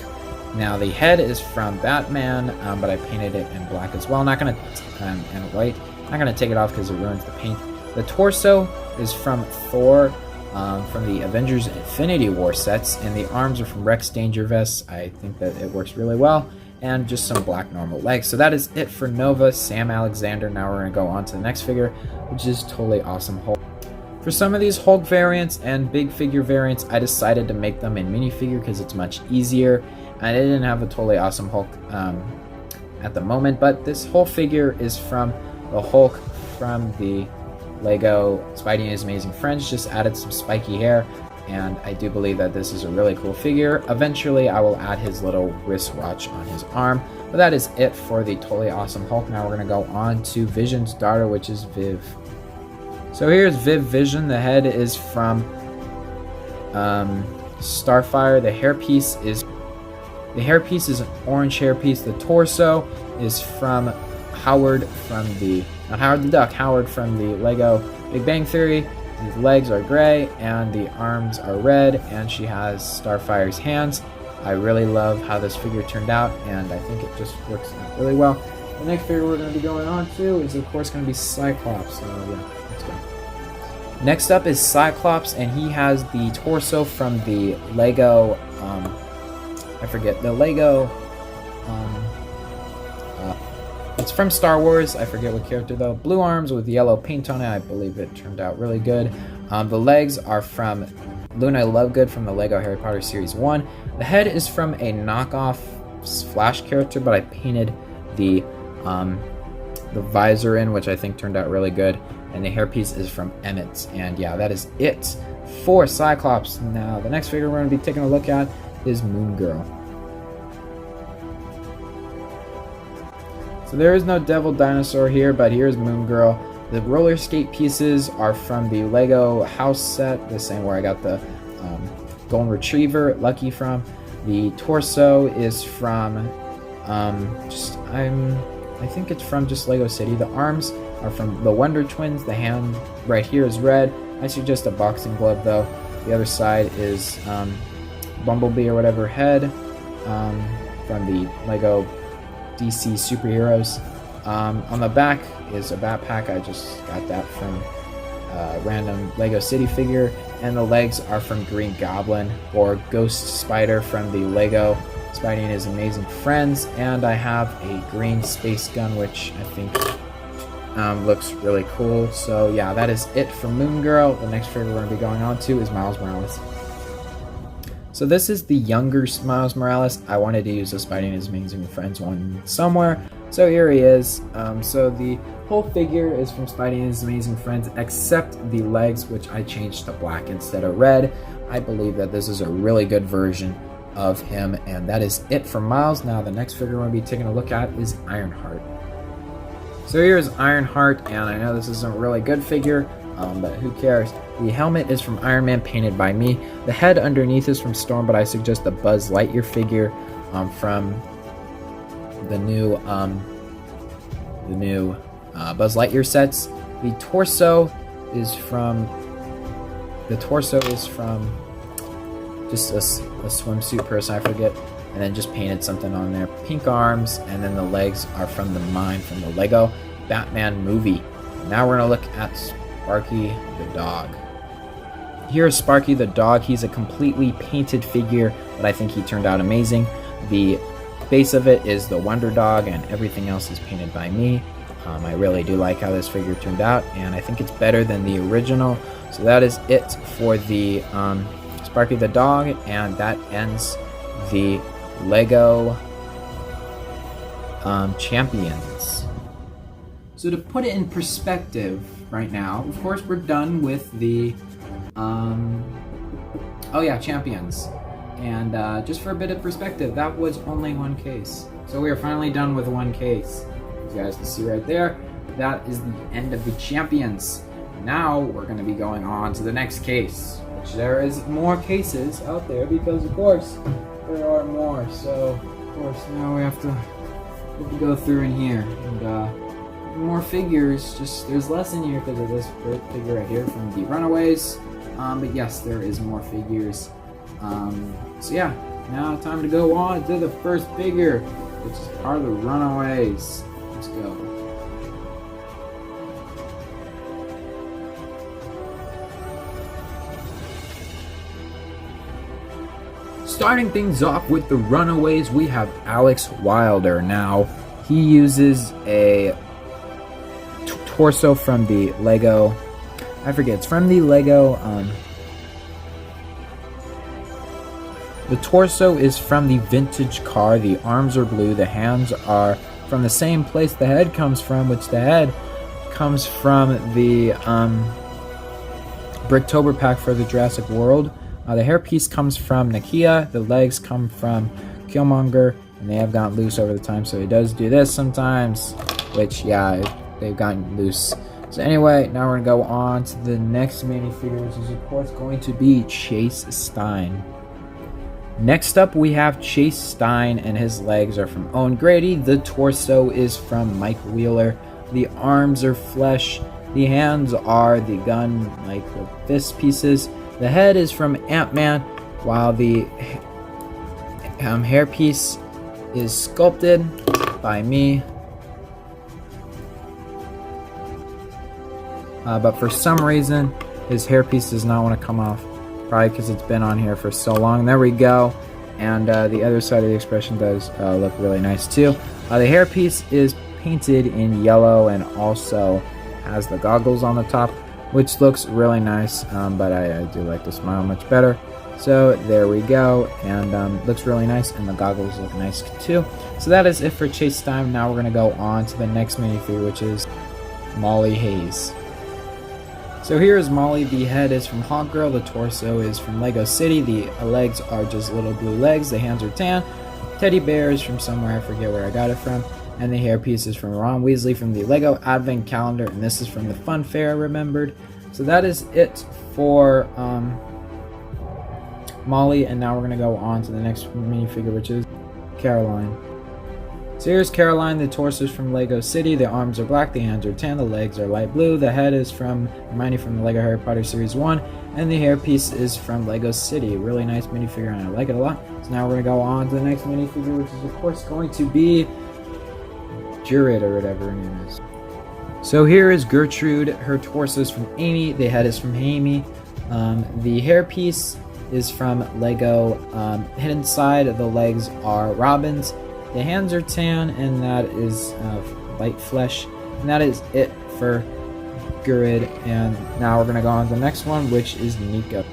Now the head is from Batman, but I painted it in black as well. Not gonna and white. Not gonna take it off because it ruins the paint. The torso is from Thor, from the Avengers Infinity War sets, and the arms are from Rex Dangervest. I think that it works really well, and just some black normal legs. So that is it for Nova, Sam Alexander. Now we're gonna go on to the next figure, which is Totally Awesome Hulk. For some of these Hulk variants and big figure variants, I decided to make them in minifigure because it's much easier. I didn't have a Totally Awesome Hulk at the moment, but this whole figure is from the Hulk from the Lego Spidey and His Amazing Friends. Just added some spiky hair, and I do believe that this is a really cool figure. Eventually, I will add his little wristwatch on his arm, but that is it for the Totally Awesome Hulk. Now we're going to go on to Vision's daughter, which is Viv. So here's Viv Vision. The head is from Starfire. The hairpiece is an orange hairpiece. The torso is from Howard from the not Howard the Duck, Howard from the Lego Big Bang Theory. His legs are gray and the arms are red, and she has Starfire's hands. I really love how this figure turned out, and I think it just works out really well. The next figure we're going to be going on to is, of course, going to be Cyclops. So yeah, let's go. Next up is Cyclops, and he has the torso from the Lego, I forget, the Lego, it's from Star Wars, I forget what character though. Blue arms with yellow paint on it. I believe it turned out really good. The legs are from Luna Lovegood from the Lego Harry Potter Series 1. The head is from a knockoff Flash character, but I painted the visor in, which I think turned out really good. And the hairpiece is from Emmett's. And yeah, that is it for Cyclops. Now, the next figure we're going to be taking a look at is Moon Girl. So there is no Devil Dinosaur here, but here's Moon Girl. The roller skate pieces are from the Lego house set, the same where I got the Golden Retriever Lucky from. The torso is from I think it's from just Lego City. The arms are from the Wonder Twins. The hand right here is red. I suggest a boxing glove though. The other side is Bumblebee or whatever head from the Lego DC superheroes. On the back is a backpack. I just got that from a random Lego City figure. And the legs are from Green Goblin or Ghost Spider from the Lego Spidey and His Amazing Friends. And I have a green space gun, which I think looks really cool. So yeah, that is it for Moon Girl. The next figure we're going to be going on to is Miles Morales. So this is the younger Miles Morales. I wanted to use the Spidey and His Amazing Friends one somewhere. So here he is. So the whole figure is from Spidey and His Amazing Friends, except the legs, which I changed to black instead of red. I believe that this is a really good version of him, and that is it for Miles. Now the next figure we're going to be taking a look at is Ironheart. So here's Ironheart, and I know this isn't a really good figure, but who cares? The helmet is from Iron Man, painted by me. The head underneath is from Storm, but I suggest the Buzz Lightyear figure from the new Buzz Lightyear sets. The torso is from just a swimsuit person, I forget, and then just painted something on there. Pink arms, and then the legs are from the mine from the Lego Batman movie. Now we're gonna look at Sparky the dog. Here's Sparky the dog. He's a completely painted figure, but I think he turned out amazing. The base of it is the Wonder Dog, and everything else is painted by me. I really do like how this figure turned out, and I think it's better than the original. So that is it for the Sparky the dog, and that ends the Lego Champions. So to put it in perspective right now, of course we're done with the Champions. And just for a bit of perspective, that was only one case. So we are finally done with one case. As you guys can see right there, that is the end of the Champions. Now we're going to be going on to the next case, which there is more cases out there because of course there are more. So of course now we have to go through in here, and more figures. Just there's less in here because of this figure right here from the Runaways. But yes, there is more figures. So yeah, now time to go on to the first figure, which is part of the Runaways. Let's go. Starting things off with the Runaways, we have Alex Wilder. Now, he uses a torso from the Lego. I forget, it's from the Lego. The torso is from the vintage car. The arms are blue. The hands are from the same place the head comes from, which the head comes from the Bricktober pack for the Jurassic World. The hairpiece comes from Nakia. The legs come from Killmonger, and they have gotten loose over the time, so he does do this sometimes, which, yeah, they've gotten loose. So anyway, now we're going to go on to the next minifigure, which is, of course, going to be Chase Stein. Next up, we have Chase Stein, and his legs are from Owen Grady. The torso is from Mike Wheeler. The arms are flesh. The hands are the gun, like the fist pieces. The head is from Ant-Man, while the hairpiece is sculpted by me. But for some reason, his hairpiece does not want to come off. Probably because it's been on here for so long. There we go. And the other side of the expression does look really nice too. The hairpiece is painted in yellow and also has the goggles on the top, which looks really nice, but I do like the smile much better. So there we go, and looks really nice, and the goggles look nice too. So that is it for Chase Stein. Now we're going to go on to the next minifigure, which is Molly Hayes. So here is Molly. The head is from Hawkgirl. The torso is from Lego City. The legs are just little blue legs. The hands are tan. Teddy bear is from somewhere, I forget where I got it from. And the hairpiece is from Ron Weasley from the Lego Advent Calendar, and this is from the Fun Fair I remembered. So that is it for Molly, and now we're going to go on to the next minifigure, which is Caroline. So here's Caroline. The torso is from Lego City. The arms are black, the hands are tan, the legs are light blue. The head is from Hermione from the Lego Harry Potter Series 1, and the hairpiece is from Lego City. Really nice minifigure, and I like it a lot. So now we're going to go on to the next minifigure, which is of course going to be Jurid, or whatever her name is. So here is Gertrude. Her torso is from Amy. The head is from Amy. The hairpiece is from Lego Hidden Side. The legs are Robin's. The hands are tan, and that is light flesh. And that is it for Gertrude. And now we're going to go on to the next one, which is Nico.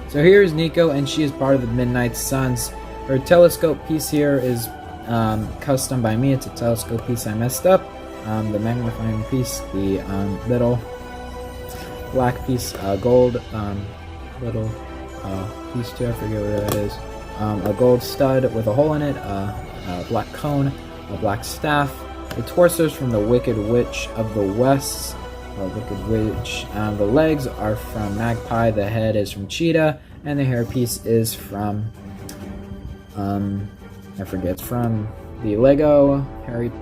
So here is Nico, and she is part of the Midnight Suns. Her telescope piece here is custom by me. It's a telescope piece I messed up. The magnifying piece, the little black piece, gold little piece too, I forget what that is. A gold stud with a hole in it, a black cone, a black staff. The torso is from the Wicked Witch of the West, Wicked Witch. The legs are from Magpie, the head is from Cheetah, and the hairpiece is from I forget, it's from the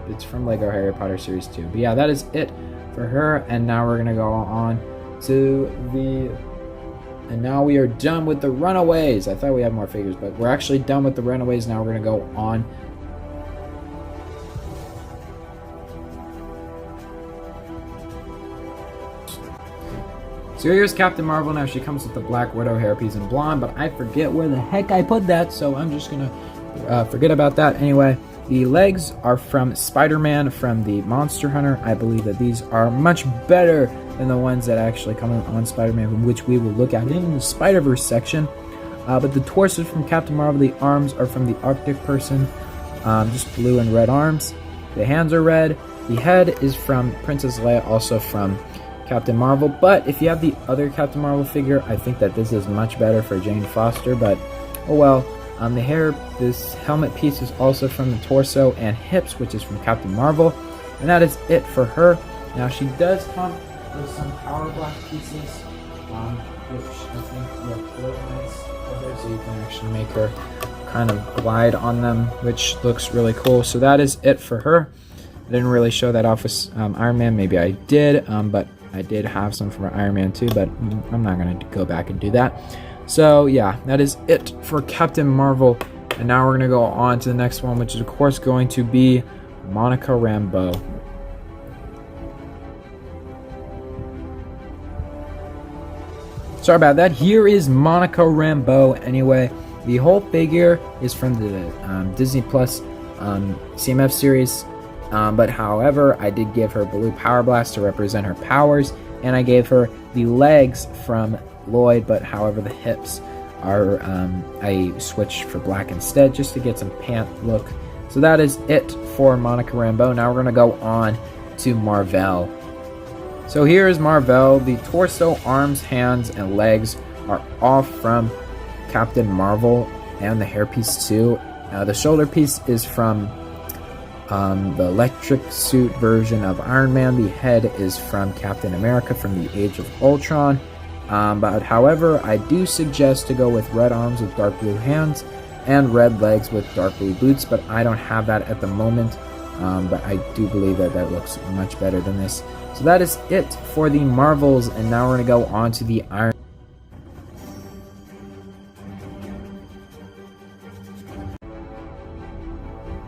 it's from Lego Harry Potter Series 2. But yeah, that is it for her, and now we're gonna go on to and now we are done with the Runaways. I thought we had more figures, but we're actually done with the Runaways. Now we're gonna go on so here's Captain Marvel. Now she comes with the Black Widow hairpiece and blonde, but I forget where the heck I put that, so I'm just gonna forget about that. Anyway, the legs are from Spider-Man from the Monster Hunter. I believe that these are much better than the ones that actually come on Spider-Man, which we will look at in the Spider-Verse section. But the torso is from Captain Marvel. The arms are from the Arctic person, just blue and red arms. The hands are red. The head is from Princess Leia, also from Captain Marvel. But if you have the other Captain Marvel figure, I think that this is much better for Jane Foster, but oh well. This helmet piece is also from the torso and hips, which is from Captain Marvel. And that is it for her. Now she does come with some power black pieces, which I think look really nice. So you can actually make her kind of glide on them, which looks really cool. So that is it for her. I didn't really show that off with Iron Man. Maybe I did, but I did have some from Iron Man too, but I'm not going to go back and do that. So yeah, that is it for Captain Marvel. And now we're going to go on to the next one, which is of course going to be Monica Rambeau. Sorry about that. Here is Monica Rambeau. Anyway, the whole figure is from the Disney Plus CMF series. But however, I did give her Blue Power Blast to represent her powers, and I gave her the legs from Lloyd, but however the hips are, I switched for black instead just to get some pant look. So that is it for Monica Rambeau. Now we're going to go on to Marvel. So here is Marvel. The torso, arms, hands, and legs are all from Captain Marvel, and the hairpiece too. The shoulder piece is from the electric suit version of Iron Man. The head is from Captain America from the Age of Ultron. But however, I do suggest to go with red arms with dark blue hands and red legs with dark blue boots, but I don't have that at the moment. But I do believe that that looks much better than this. So that is it for the Marvels, and now we're going to go on to the Iron.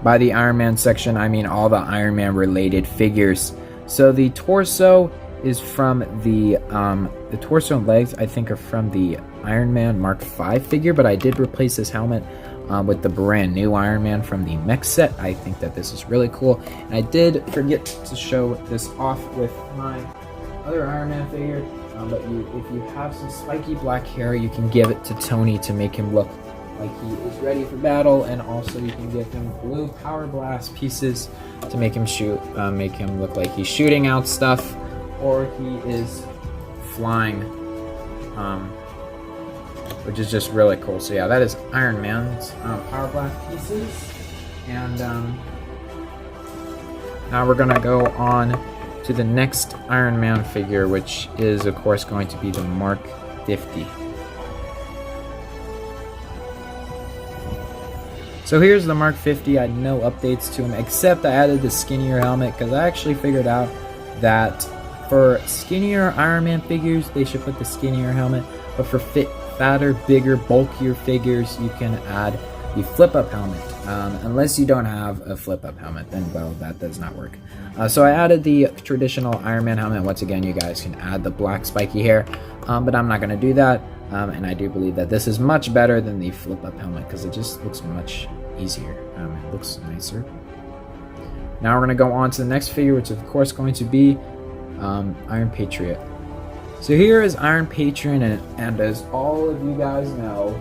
By the Iron Man section, I mean all the Iron Man related figures. So the torso is from the torso and legs, I think, are from the Iron Man Mark V figure, but I did replace his helmet with the brand new Iron Man from the mech set. I think that this is really cool. And I did forget to show this off with my other Iron Man figure, but if you have some spiky black hair, you can give it to Tony to make him look like he is ready for battle, and also you can give him blue power blast pieces to make him shoot, make him look like he's shooting out stuff, or he is flying, which is just really cool. So yeah, that is Iron Man's power blast pieces, and now we're gonna go on to the next Iron Man figure, which is of course going to be the Mark 50. So here's the Mark 50. I had no updates to him, except I added the skinnier helmet, because I actually figured out that for skinnier Iron Man figures, they should put the skinnier helmet, but for fatter, bigger, bulkier figures, you can add the flip-up helmet. Unless you don't have a flip-up helmet, then, well, that does not work. So I added the traditional Iron Man helmet. Once again, you guys can add the black spiky hair, but I'm not going to do that. And I do believe that this is much better than the flip-up helmet, because it just looks much easier. It looks nicer. Now we're going to go on to the next figure, which is of course going to be Iron Patriot. So here is Iron Patriot, and as all of you guys know,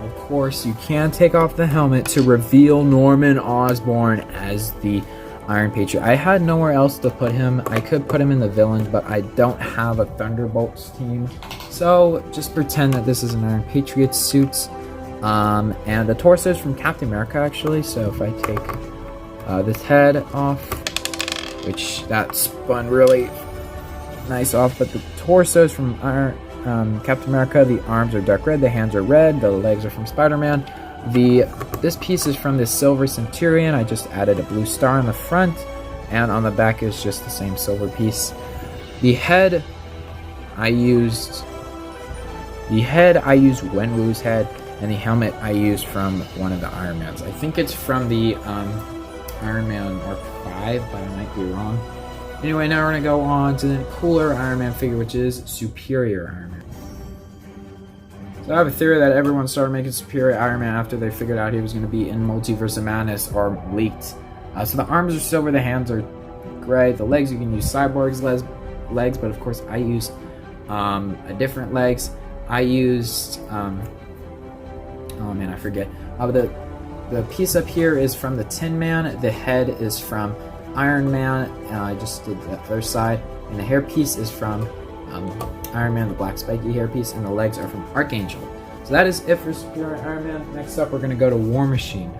of course you can take off the helmet to reveal Norman Osborn as the Iron Patriot. I had nowhere else to put him. I could put him in the villains, but I don't have a Thunderbolts team. So just pretend that this is an Iron Patriot suit. And the torso is from Captain America, actually. So if I take this head off, which that spun really nice off, but the torso is from Captain America. The arms are dark red, the hands are red, the legs are from Spider-Man. This piece is from the Silver Centurion. I just added a blue star on the front, and on the back is just the same silver piece. The head I used Wenwu's head, and the helmet I used from one of the Iron Mans. I think it's from the Iron Man Mark V, but I might be wrong. Anyway, now we're going to go on to the cooler Iron Man figure, which is Superior Iron Man. So I have a theory that everyone started making Superior Iron Man after they figured out he was going to be in Multiverse of Madness or leaked. So the arms are silver, the hands are gray, the legs you can use Cyborg's legs, but of course I used a different legs. I used, oh man, I forget. The piece up here is from the Tin Man, the head is from Iron Man, I just did the other side, and the hairpiece is from Iron Man, the black spiky hairpiece, and the legs are from Archangel. So that is it for Superior Iron Man. Next up, we're going to go to War Machine.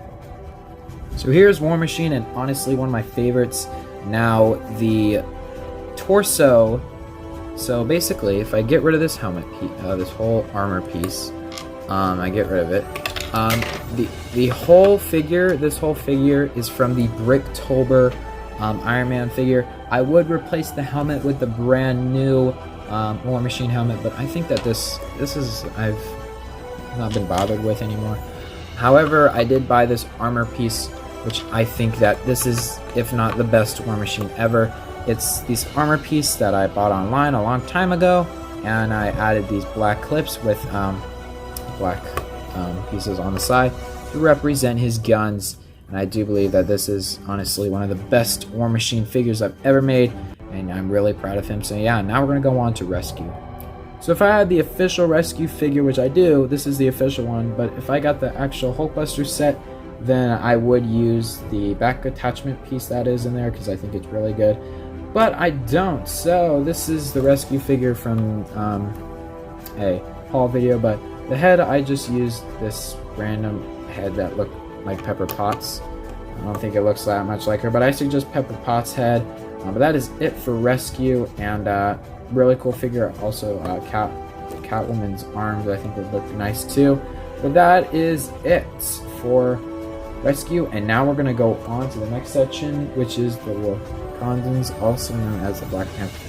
So here's War Machine, and honestly one of my favorites. Now, the torso, so basically, if I get rid of this helmet piece, this whole armor piece, I get rid of it. This whole figure is from the Bricktober Iron Man figure. I would replace the helmet with the brand new War Machine helmet, but I think that this is I've not been bothered with anymore. However, I did buy this armor piece, which I think that this is, if not the best War Machine ever. It's this armor piece that I bought online a long time ago, and I added these black clips with black pieces on the side to represent his guns. And I do believe that this is honestly one of the best War Machine figures I've ever made, and I'm really proud of him. So yeah, now we're going to go on to Rescue. So if I had the official Rescue figure, which I do, this is the official one, but if I got the actual Hulkbuster set, then I would use the back attachment piece that is in there, because I think it's really good. But I don't, so this is the Rescue figure from a haul video, but the head, I just used this random head that looked like Pepper Potts. I don't think it looks that much like her, but I suggest Pepper Potts head. But that is it for Rescue, and really cool figure. Also, Catwoman's arms I think would look nice too. But that is it for Rescue, and now we're gonna go on to the next section, which is the Wakandans, also known as the Black Panther.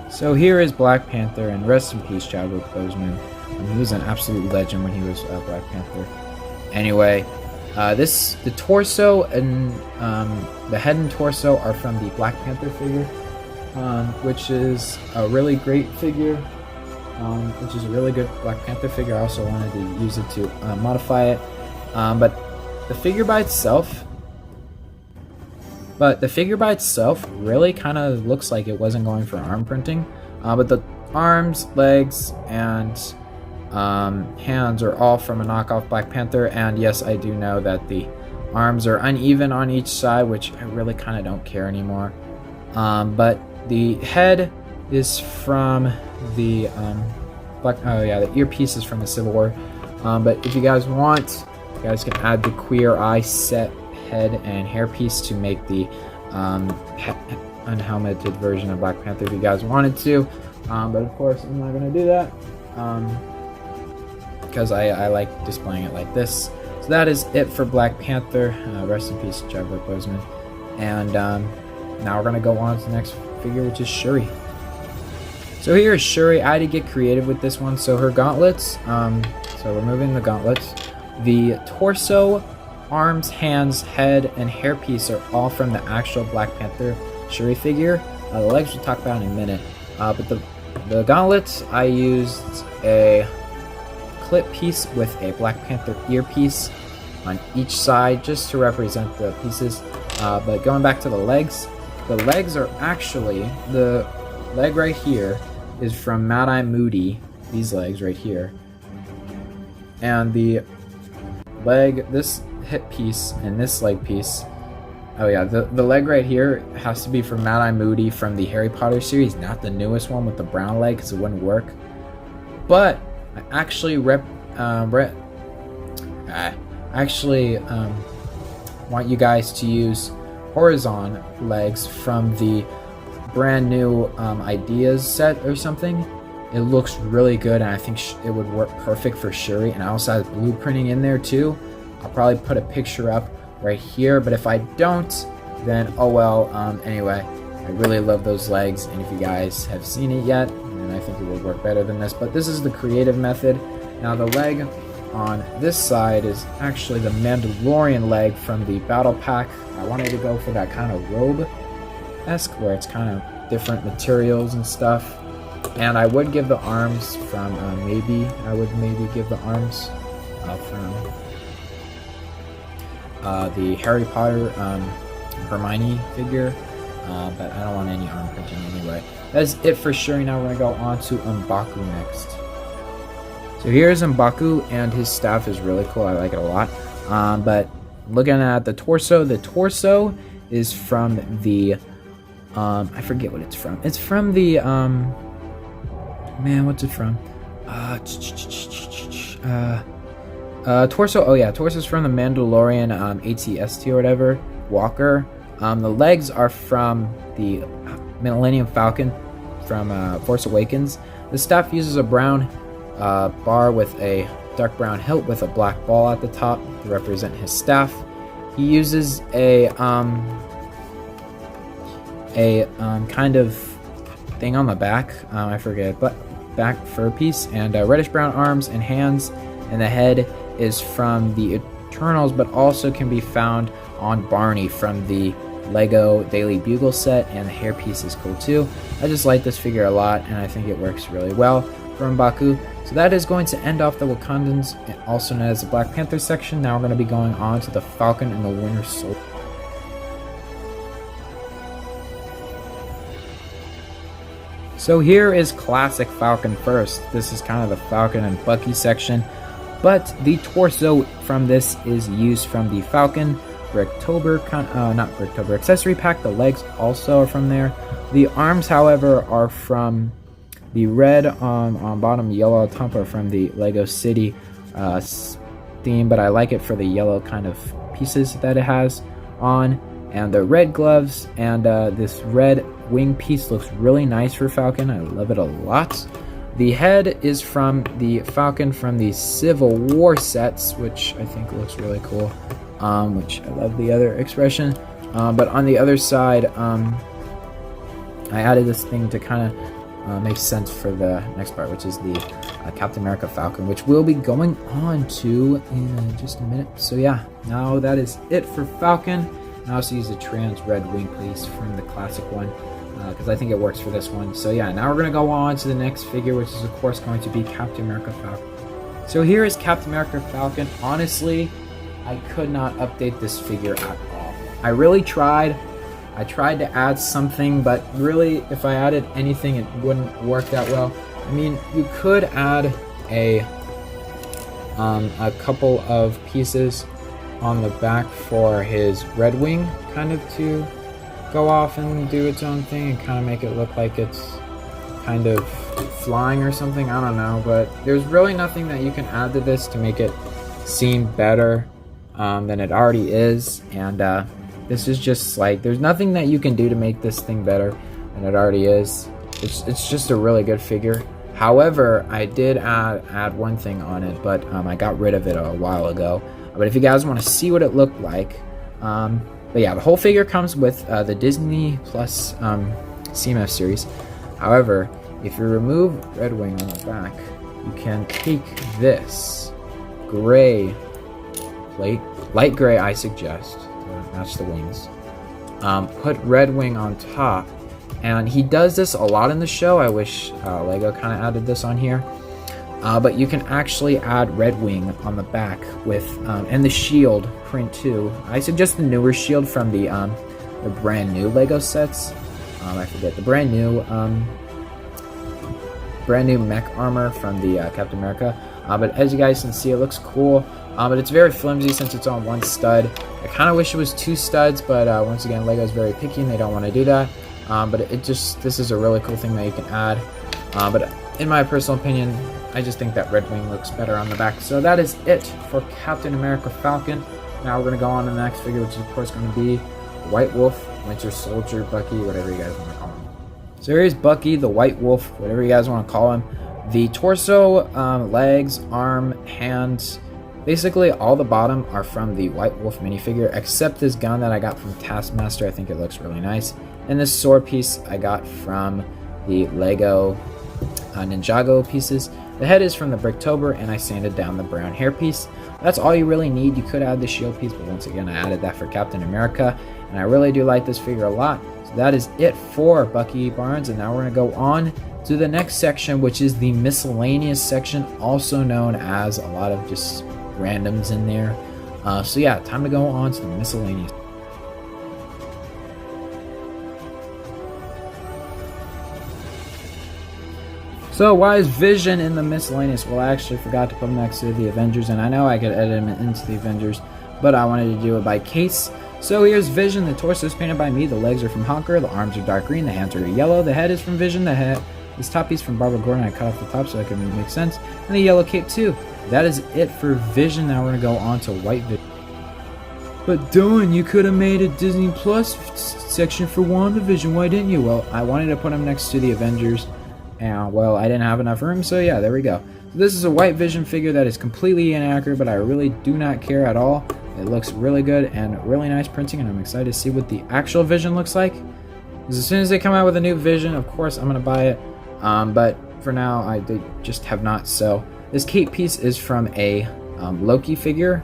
So here is Black Panther, and rest in peace, Chadwick Boseman. He was an absolute legend when he was Black Panther. Anyway, the torso and the head and torso are from the Black Panther figure, which is a really great figure, which is a really good Black Panther figure. I also wanted to use it to modify it, but the figure by itself really kind of looks like it wasn't going for arm printing, but the arms, legs, and hands are all from a knockoff Black Panther. And yes, I do know that the arms are uneven on each side, which I really kind of don't care anymore. But the head is from the the earpiece is from the Civil War. But if you guys want, you guys can add the Queer Eye set head and hairpiece to make the unhelmeted version of Black Panther if you guys wanted to, but of course I'm not going to do that because I like displaying it like this. So that is it for Black Panther. Rest in peace, Chadwick Boseman. And now we're going to go on to the next figure, which is Shuri. So here is Shuri. I had to get creative with this one. So her gauntlets, so removing the gauntlets, the torso, arms, hands, head, and hairpiece are all from the actual Black Panther Shuri figure. The legs we'll talk about in a minute. But the gauntlets, I used a clip piece with a Black Panther earpiece on each side just to represent the pieces. But going back to the legs are actually, the leg right here is from Mad Eye Moody, these legs right here. And the leg, this hip piece and this leg piece, oh yeah, the leg right here has to be from Mad Eye Moody from the Harry Potter series, not the newest one with the brown leg because it wouldn't work. But I actually want you guys to use horizontal legs from the brand new Ideas set or something. It looks really good, and I think it would work perfect for Shuri. And I also have blueprinting in there too. I'll probably put a picture up right here, but if I don't, then oh well. Anyway, I really love those legs, and if you guys have seen it yet, then I think it will work better than this. But this is the creative method. Now the leg on this side is actually the Mandalorian leg from the Battle Pack. I wanted to go for that kind of robe-esque, where it's kind of different materials and stuff. And I would give the arms from maybe give the arms from the Harry Potter Hermione figure, but I don't want any arm printing anyway. That's it for Shuri. Now we're gonna go on to M'Baku next. So here's M'Baku, and his staff is really cool. I like it a lot. But looking at the torso is from the I forget what it's from. It's from the man, what's it from? Torso. Oh yeah, torso's from the Mandalorian ATST or whatever. Walker. The legs are from the Millennium Falcon from Force Awakens. The staff uses a brown bar with a dark brown hilt with a black ball at the top to represent his staff. He uses a kind of thing on the back, I forget, but back fur piece, and reddish brown arms and hands, and the head is from the Eternals, but also can be found on Barney from the Lego Daily Bugle set, and the hairpiece is cool too. I just like this figure a lot, and I think it works really well from Baku. So that is going to end off the Wakandans, also known as the Black Panther section. Now we're going to be going on to the Falcon and the Winter Soldier. So here is classic Falcon first. This is kind of the Falcon and Bucky section, but the torso from this is used from the Falcon Bricktober accessory pack. The legs also are from there. The arms, however, are from the red on bottom, yellow on top, are from the Lego City theme, but I like it for the yellow kind of pieces that it has on. And the red gloves and this red wing piece looks really nice for Falcon. I love it a lot. The head is from the Falcon from the Civil War sets, which I think looks really cool. Which I love the other expression. But on the other side, I added this thing to kind of make sense for the next part, which is the Captain America Falcon, which we'll be going on to in just a minute. So yeah, now that is it for Falcon. I also use the trans red wing piece from the classic one because I think it works for this one. So yeah, now we're going to go on to the next figure, which is of course going to be Captain America Falcon. So here is Captain America Falcon. Honestly, I could not update this figure at all. I really tried. I tried to add something, but really if I added anything it wouldn't work that well. I mean, you could add a couple of pieces on the back for his red wing kind of to go off and do its own thing and kind of make it look like it's kind of flying or something. I don't know, but there's really nothing that you can add to this to make it seem better than it already is. And this is just like, there's nothing that you can do to make this thing better than it already is. It's just a really good figure. However, I did add one thing on it, but I got rid of it a while ago. But if you guys want to see what it looked like, but yeah, the whole figure comes with the Disney Plus CMF series. However, if you remove Red Wing on the back, you can take this gray plate, light gray I suggest, to match the wings, put Red Wing on top, and he does this a lot in the show. I wish Lego kind of added this on here. But you can actually add Red Wing on the back with, and the shield print too. I suggest the newer shield from the brand new Lego sets. I forget the brand new mech armor from the Captain America. But as you guys can see, it looks cool. But it's very flimsy since it's on one stud. I kind of wish it was two studs, but once again, Lego's very picky and they don't want to do that. But this is a really cool thing that you can add. But in my personal opinion, I just think that Red Wing looks better on the back. So that is it for Captain America Falcon. Now we're going to go on to the next figure, which is of course going to be White Wolf, Winter Soldier, Bucky, whatever you guys want to call him. So here's Bucky, the White Wolf, whatever you guys want to call him. The torso, legs, arm, hands, basically all the bottom are from the White Wolf minifigure, except this gun that I got from Taskmaster. I think it looks really nice. And this sword piece I got from the Lego Ninjago pieces. The head is from the Bricktober, and I sanded down the brown hair piece. That's all you really need. You could add the shield piece, but once again, I added that for Captain America, and I really do like this figure a lot. So that is it for Bucky Barnes, and now we're going to go on to the next section, which is the miscellaneous section, also known as a lot of just randoms in there. So yeah, time to go on to the miscellaneous. So why is Vision in the miscellaneous? Well, I actually forgot to put him next to the Avengers, and I know I could edit him into the Avengers, but I wanted to do it by case. So here's Vision. The torso is painted by me. The legs are from Honker. The arms are dark green. The hands are yellow. The head is from Vision. This top piece from Barbara Gordon. I cut off the top so it can make sense. And the yellow cape too. That is it for Vision. Now we're going to go on to White Vision. But Dylan, you could have made a Disney Plus section for WandaVision. Why didn't you? Well, I wanted to put him next to the Avengers. And, well, I didn't have enough room, so yeah, there we go. This is a White Vision figure that is completely inaccurate, but I really do not care at all. It looks really good and really nice printing, and I'm excited to see what the actual Vision looks like. Because as soon as they come out with a new Vision, of course I'm going to buy it. But for now, they just have not. So this cape piece is from a Loki figure,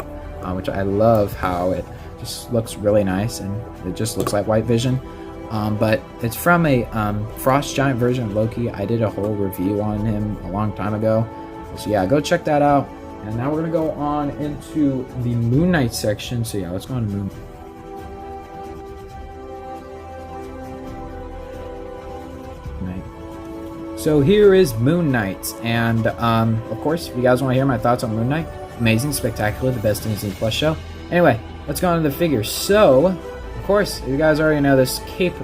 which I love how it just looks really nice, and it just looks like White Vision. But it's from a Frost Giant version of Loki. I did a whole review on him a long time ago. So yeah, go check that out. And now we're going to go on into the Moon Knight section. So yeah, let's go on to Moon. Knight. So here is Moon Knight. And of course, if you guys want to hear my thoughts on Moon Knight, amazing, spectacular, the best Disney Plus show. Anyway, let's go on to the figure. So, of course, you guys already know this cape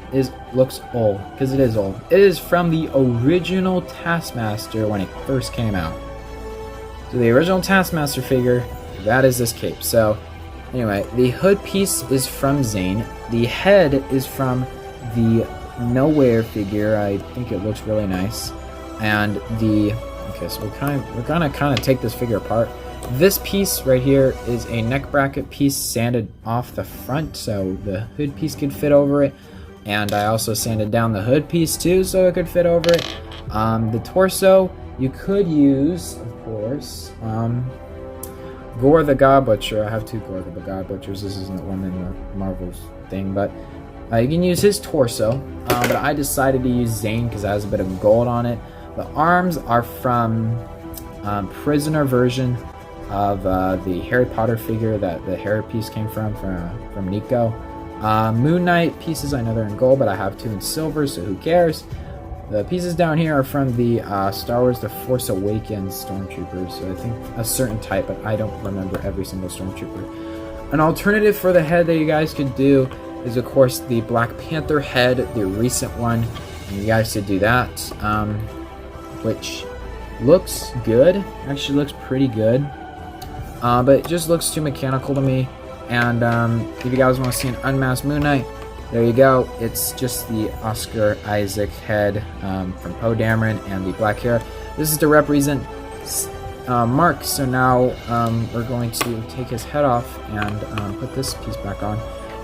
looks old, because it is old. It is from the original Taskmaster when it first came out. So the original Taskmaster figure, that is this cape. So anyway, the hood piece is from Zane. The head is from the Nowhere figure. I think it looks really nice. And okay, so we're gonna kind of take this figure apart. This piece right here is a neck bracket piece sanded off the front, so the hood piece could fit over it. And I also sanded down the hood piece too, so it could fit over it. The torso, you could use, of course, Gore the God Butcher. I have two Gore the God Butchers. This isn't one in the Marvel's thing, but you can use his torso. But I decided to use Zane because it has a bit of gold on it. The arms are from Prisoner version of the Harry Potter figure that the hair piece came from Nico. Moon Knight pieces, I know they're in gold, but I have two in silver, so who cares? The pieces down here are from the Star Wars The Force Awakens Stormtroopers, so I think a certain type, but I don't remember every single Stormtrooper. An alternative for the head that you guys could do is, of course, the Black Panther head, the recent one, and you guys should do that, which looks good, actually looks pretty good, but it just looks too mechanical to me. And if you guys want to see an unmasked Moon Knight, there you go. It's just the Oscar Isaac head from Poe Dameron and the black hair. This is to represent Mark. So now we're going to take his head off and put this piece back on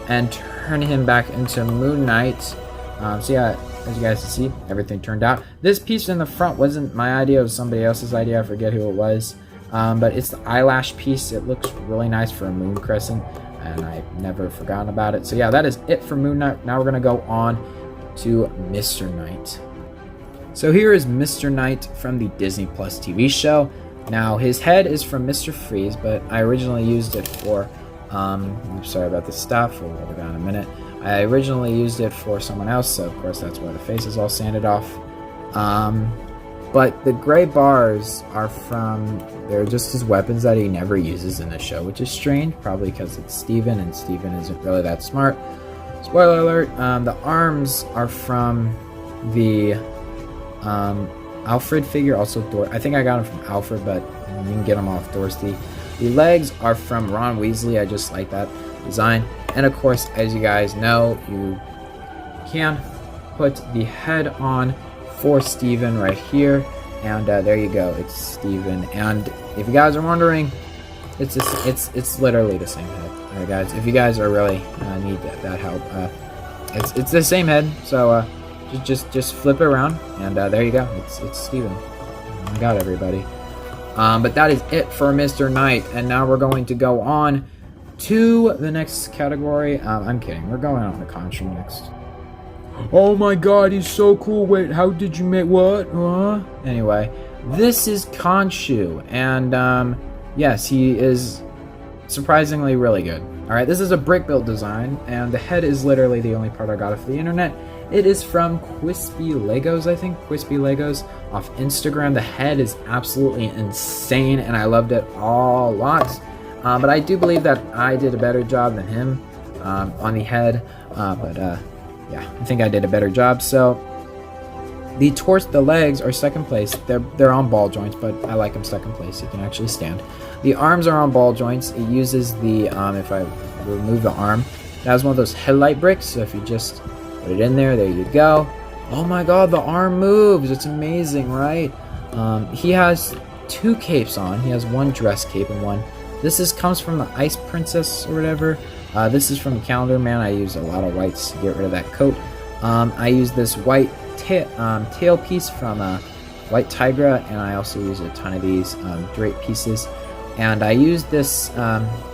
and turn him back into Moon Knight. So yeah, as you guys can see, everything turned out. This piece in the front wasn't my idea. It was somebody else's idea. I forget who it was. But it's the eyelash piece. It looks really nice for a moon crescent, and I've never forgotten about it. So yeah, that is it for Moon Knight. Now we're going to go on to Mr. Knight. So here is Mr. Knight from the Disney Plus TV show. Now his head is from Mr. Freeze, but I originally used it for, I'm sorry about the stuff, we'll go down in a minute. I originally used it for someone else, so of course that's why the face is all sanded off. But the gray bars are they're just his weapons that he never uses in the show, which is strange, probably because it's Steven, and Steven isn't really that smart. Spoiler alert, the arms are from the Alfred figure, also I think I got them from Alfred, but you can get them off Dorothy. The legs are from Ron Weasley, I just like that design. And of course, as you guys know, you can put the head on for Steven right here, and there you go, it's Steven. And if you guys are wondering, it's literally the same head. Alright guys, if you guys are really need that help, it's the same head, so just flip it around, and there you go, it's Steven. Oh my god, everybody. But that is it for Mr. Knight, and now we're going to go on to the next category. I'm kidding, we're going on to Contra next. Oh my god, he's so cool. Wait, how did you make what? Anyway, this is Khonshu, and yes, he is surprisingly really good. Alright, this is a brick build design, and the head is literally the only part I got off the internet. It is from Quispy Legos, I think. Quispy Legos off Instagram. The head is absolutely insane, and I loved it a lot. But I do believe that I did a better job than him on the head. Yeah, I think I did a better job. So the legs are second place. They're on ball joints, but I like them second place. You can actually stand. The arms are on ball joints. It uses the if I remove the arm, it has one of those headlight bricks. So if you just put it in there you go. Oh my god, the arm moves. It's amazing, right? He has 2 capes on. He has 1 dress cape and 1. Comes from the Ice Princess or whatever. This is from the Calendar Man. I use a lot of whites to get rid of that coat. I use this white tail piece from White Tigra, and I also use a ton of these drape pieces. And I use this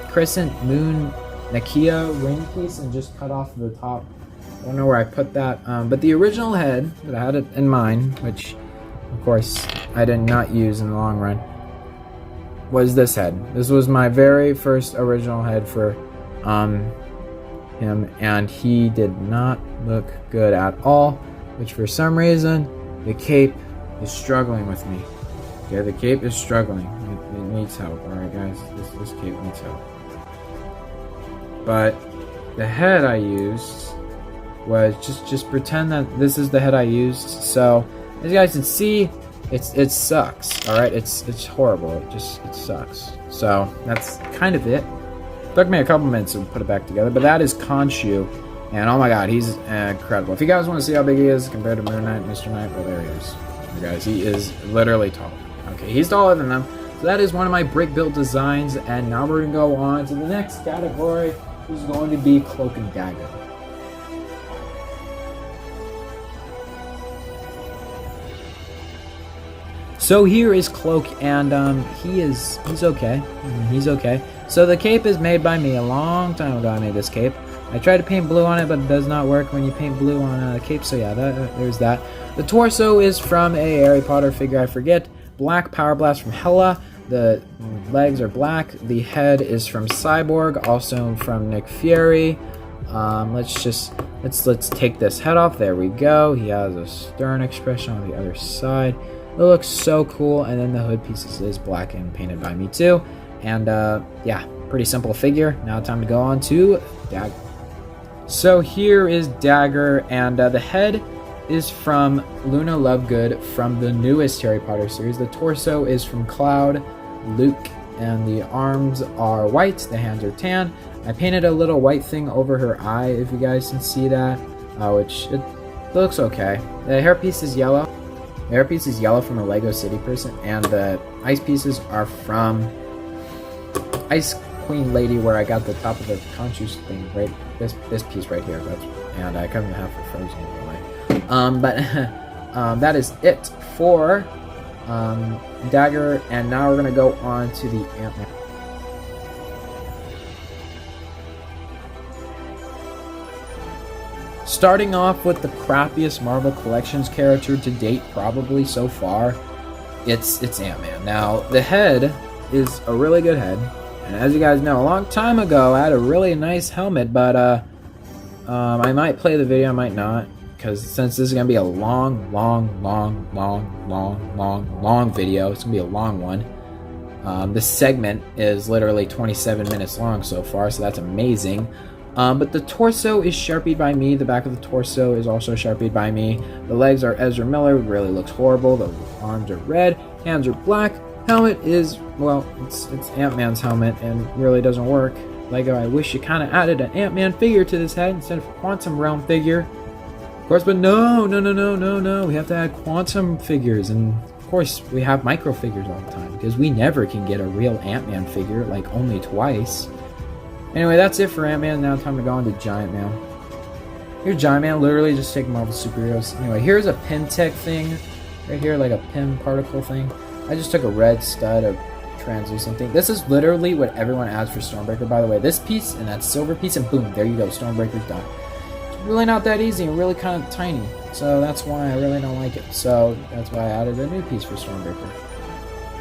Crescent Moon Nakia ring piece and just cut off the top. I don't know where I put that, but the original head that I had it in mind, which of course I did not use in the long run, was this head. This was my very first original head for him, and he did not look good at all, which for some reason the cape is struggling with me. Okay, the cape is struggling. It needs help. Alright guys, this cape needs help. But the head I used was just pretend that this is the head I used. So as you guys can see, it sucks. Alright, it's horrible. It sucks. So that's kind of it. Took me a couple minutes to put it back together, but that is Khonshu, and oh my god, he's incredible. If you guys want to see how big he is compared to Moon Knight, Mr. Knight, well there he is. You guys, he is literally tall. Okay, he's taller than them. So that is one of my brick build designs, and now we're gonna go on to the next category, which is going to be Cloak and Dagger. So here is Cloak, and he's okay. He's okay. So the cape is made by me a long time ago. I made this cape. I tried to paint blue on it, but it does not work when you paint blue on a cape. So yeah, there's that. The torso is from a Harry Potter figure. I forget. Black Power Blast from Hela. The legs are black. The head is from Cyborg, also from Nick Fury. Let's take this head off. There we go. He has a stern expression on the other side. It looks so cool. And then the hood pieces is black and painted by me too. And yeah, pretty simple figure. Now time to go on to Dagger. So here is Dagger, and the head is from Luna Lovegood from the newest Harry Potter series. The torso is from Cloud, Luke, and the arms are white, the hands are tan. I painted a little white thing over her eye, if you guys can see that, which it looks okay. The hairpiece is yellow. The hairpiece is yellow from a Lego City person, and the ice pieces are from Ice Queen Lady, where I got the top of the Khonshu thing, right? This piece right here, and I cut it in half for Frozen anyway. But that is it for Dagger, and now we're gonna go on to the Ant-Man. Starting off with the crappiest Marvel Collections character to date, probably so far, it's Ant-Man. Now the head is a really good head. And as you guys know, a long time ago, I had a really nice helmet, but I might play the video, I might not, because since this is going to be a long video, it's going to be a long one. This segment is literally 27 minutes long so far, so that's amazing. But the torso is sharpied by me, the back of the torso is also sharpied by me, the legs are Ezra Miller, really looks horrible, the arms are red, hands are black. Helmet is, well, it's Ant-Man's helmet and really doesn't work. Lego, I wish you kind of added an Ant-Man figure to this head instead of a Quantum Realm figure. Of course, but no. We have to add Quantum figures, and of course we have micro figures all the time because we never can get a real Ant-Man figure, like only twice. Anyway, that's it for Ant-Man. Now time to go on to Giant Man. Here's Giant Man, literally just take Marvel superheroes. Anyway, here's a pin tech thing right here, like a pin particle thing. I just took a red stud, a translucent thing. This is literally what everyone adds for Stormbreaker, by the way. This piece and that silver piece, and boom, there you go, Stormbreaker's done. It's really not that easy and really kind of tiny, so that's why I really don't like it. So that's why I added a new piece for Stormbreaker.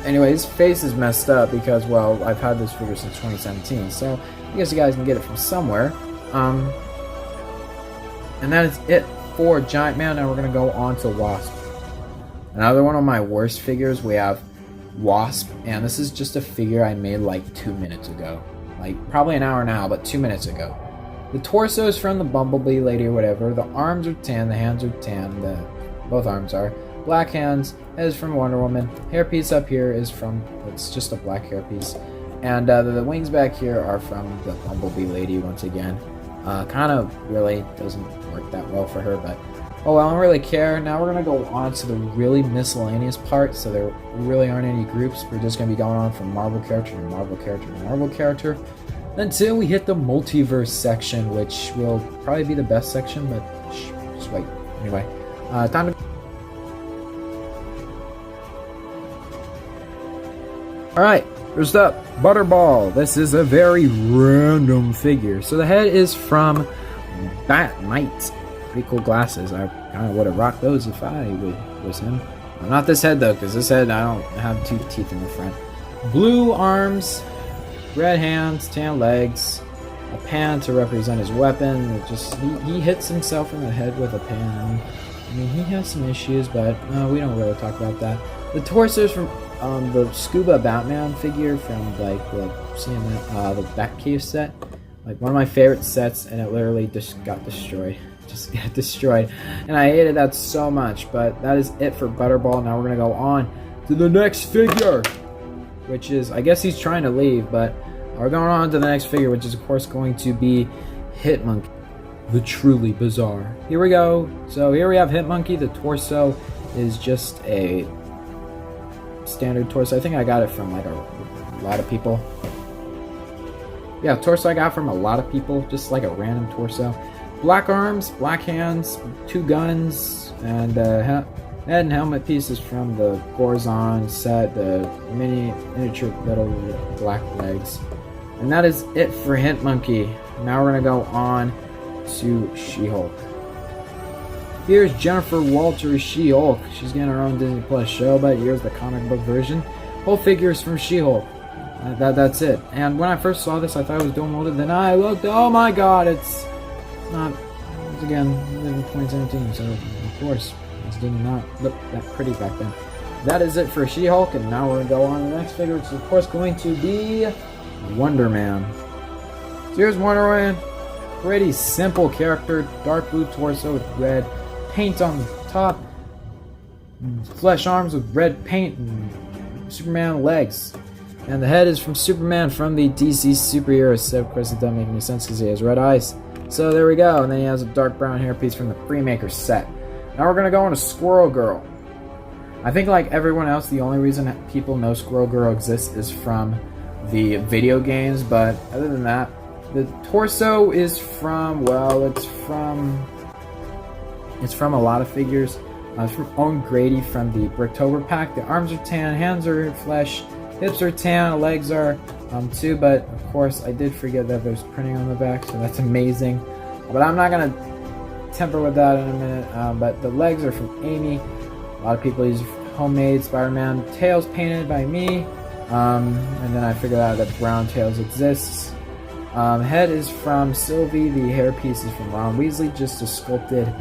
Anyway, his face is messed up because, well, I've had this figure since 2017, so I guess you guys can get it from somewhere. And that is it for Giant Man. Now we're going to go on to Wasp. Another one of my worst figures, we have Wasp, and this is just a figure I made like 2 minutes ago. Like, probably an hour now, but 2 minutes ago. The torso is from the Bumblebee Lady or whatever. The arms are tan, the hands are tan, both arms are. Black hands, head is from Wonder Woman. Hairpiece up here is from, it's just a black hairpiece. And the wings back here are from the Bumblebee Lady once again. Kind of really doesn't work that well for her, but Oh, well, I don't really care. Now we're going to go on to the really miscellaneous part. So there really aren't any groups. We're just going to be going on from Marvel character to Marvel character to Marvel character until we hit the multiverse section, which will probably be the best section, but just wait. Anyway, time to... Alright, first up, Butterball. This is a very random figure. So the head is from Batmite. Pretty cool glasses. I kind of would have rocked those if I was him. Not this head though, because this head I don't have 2 teeth in the front. Blue arms, red hands, tan legs, a pan to represent his weapon. It just he hits himself in the head with a pan. I mean, he has some issues, but we don't really talk about that. The torso is from the Scuba Batman figure from like the CMN, the Batcave set. Like one of my favorite sets, and it literally just got destroyed. Just got destroyed, and I hated that so much. But that is it for Butterball. Now we're gonna go on to the next figure, which is, I guess he's trying to leave, but we're going on to the next figure, which is of course going to be Hitmonkey, the truly bizarre. Here we go. So here we have Hitmonkey. The torso is just a standard torso. I think I got it from like a lot of people. Yeah, torso I got from a lot of people, just like a random torso. Black arms, black hands, 2 guns, and head and helmet pieces from the Gorzon set, the miniature little black legs. And that is it for Hitmonkey. Now we're going to go on to She-Hulk. Here's Jennifer Walters She-Hulk. She's getting her own Disney Plus show, but here's the comic book version. Whole figures from She-Hulk. That's it. And when I first saw this, I thought it was dual molded. Then I looked, oh my god, it's not, once again, in 2017, so of course, it did not look that pretty back then. That is it for She-Hulk, and now we're going to go on to the next figure, which is of course going to be Wonder Man. So here's Wonder Man. Pretty simple character, dark blue torso with red paint on the top, flesh arms with red paint, and Superman legs. And the head is from Superman from the DC superhero set. Of course, it doesn't make any sense because he has red eyes. So there we go. And then he has a dark brown hairpiece from the Freemaker set. Now we're going to go on to Squirrel Girl. I think like everyone else, the only reason that people know Squirrel Girl exists is from the video games. But other than that, the torso is from, well, it's from a lot of figures. It's from Owen Grady from the Bricktober pack. The arms are tan, hands are flesh, hips are tan, legs are too, but of course I did forget that there's printing on the back, so that's amazing. But I'm not going to temper with that in a minute. But the legs are from Amy. A lot of people use homemade Spider-Man. Tails painted by me. And then I figured out that brown tails exists. Head is from Sylvie. The hair piece is from Ron Weasley, just a sculpted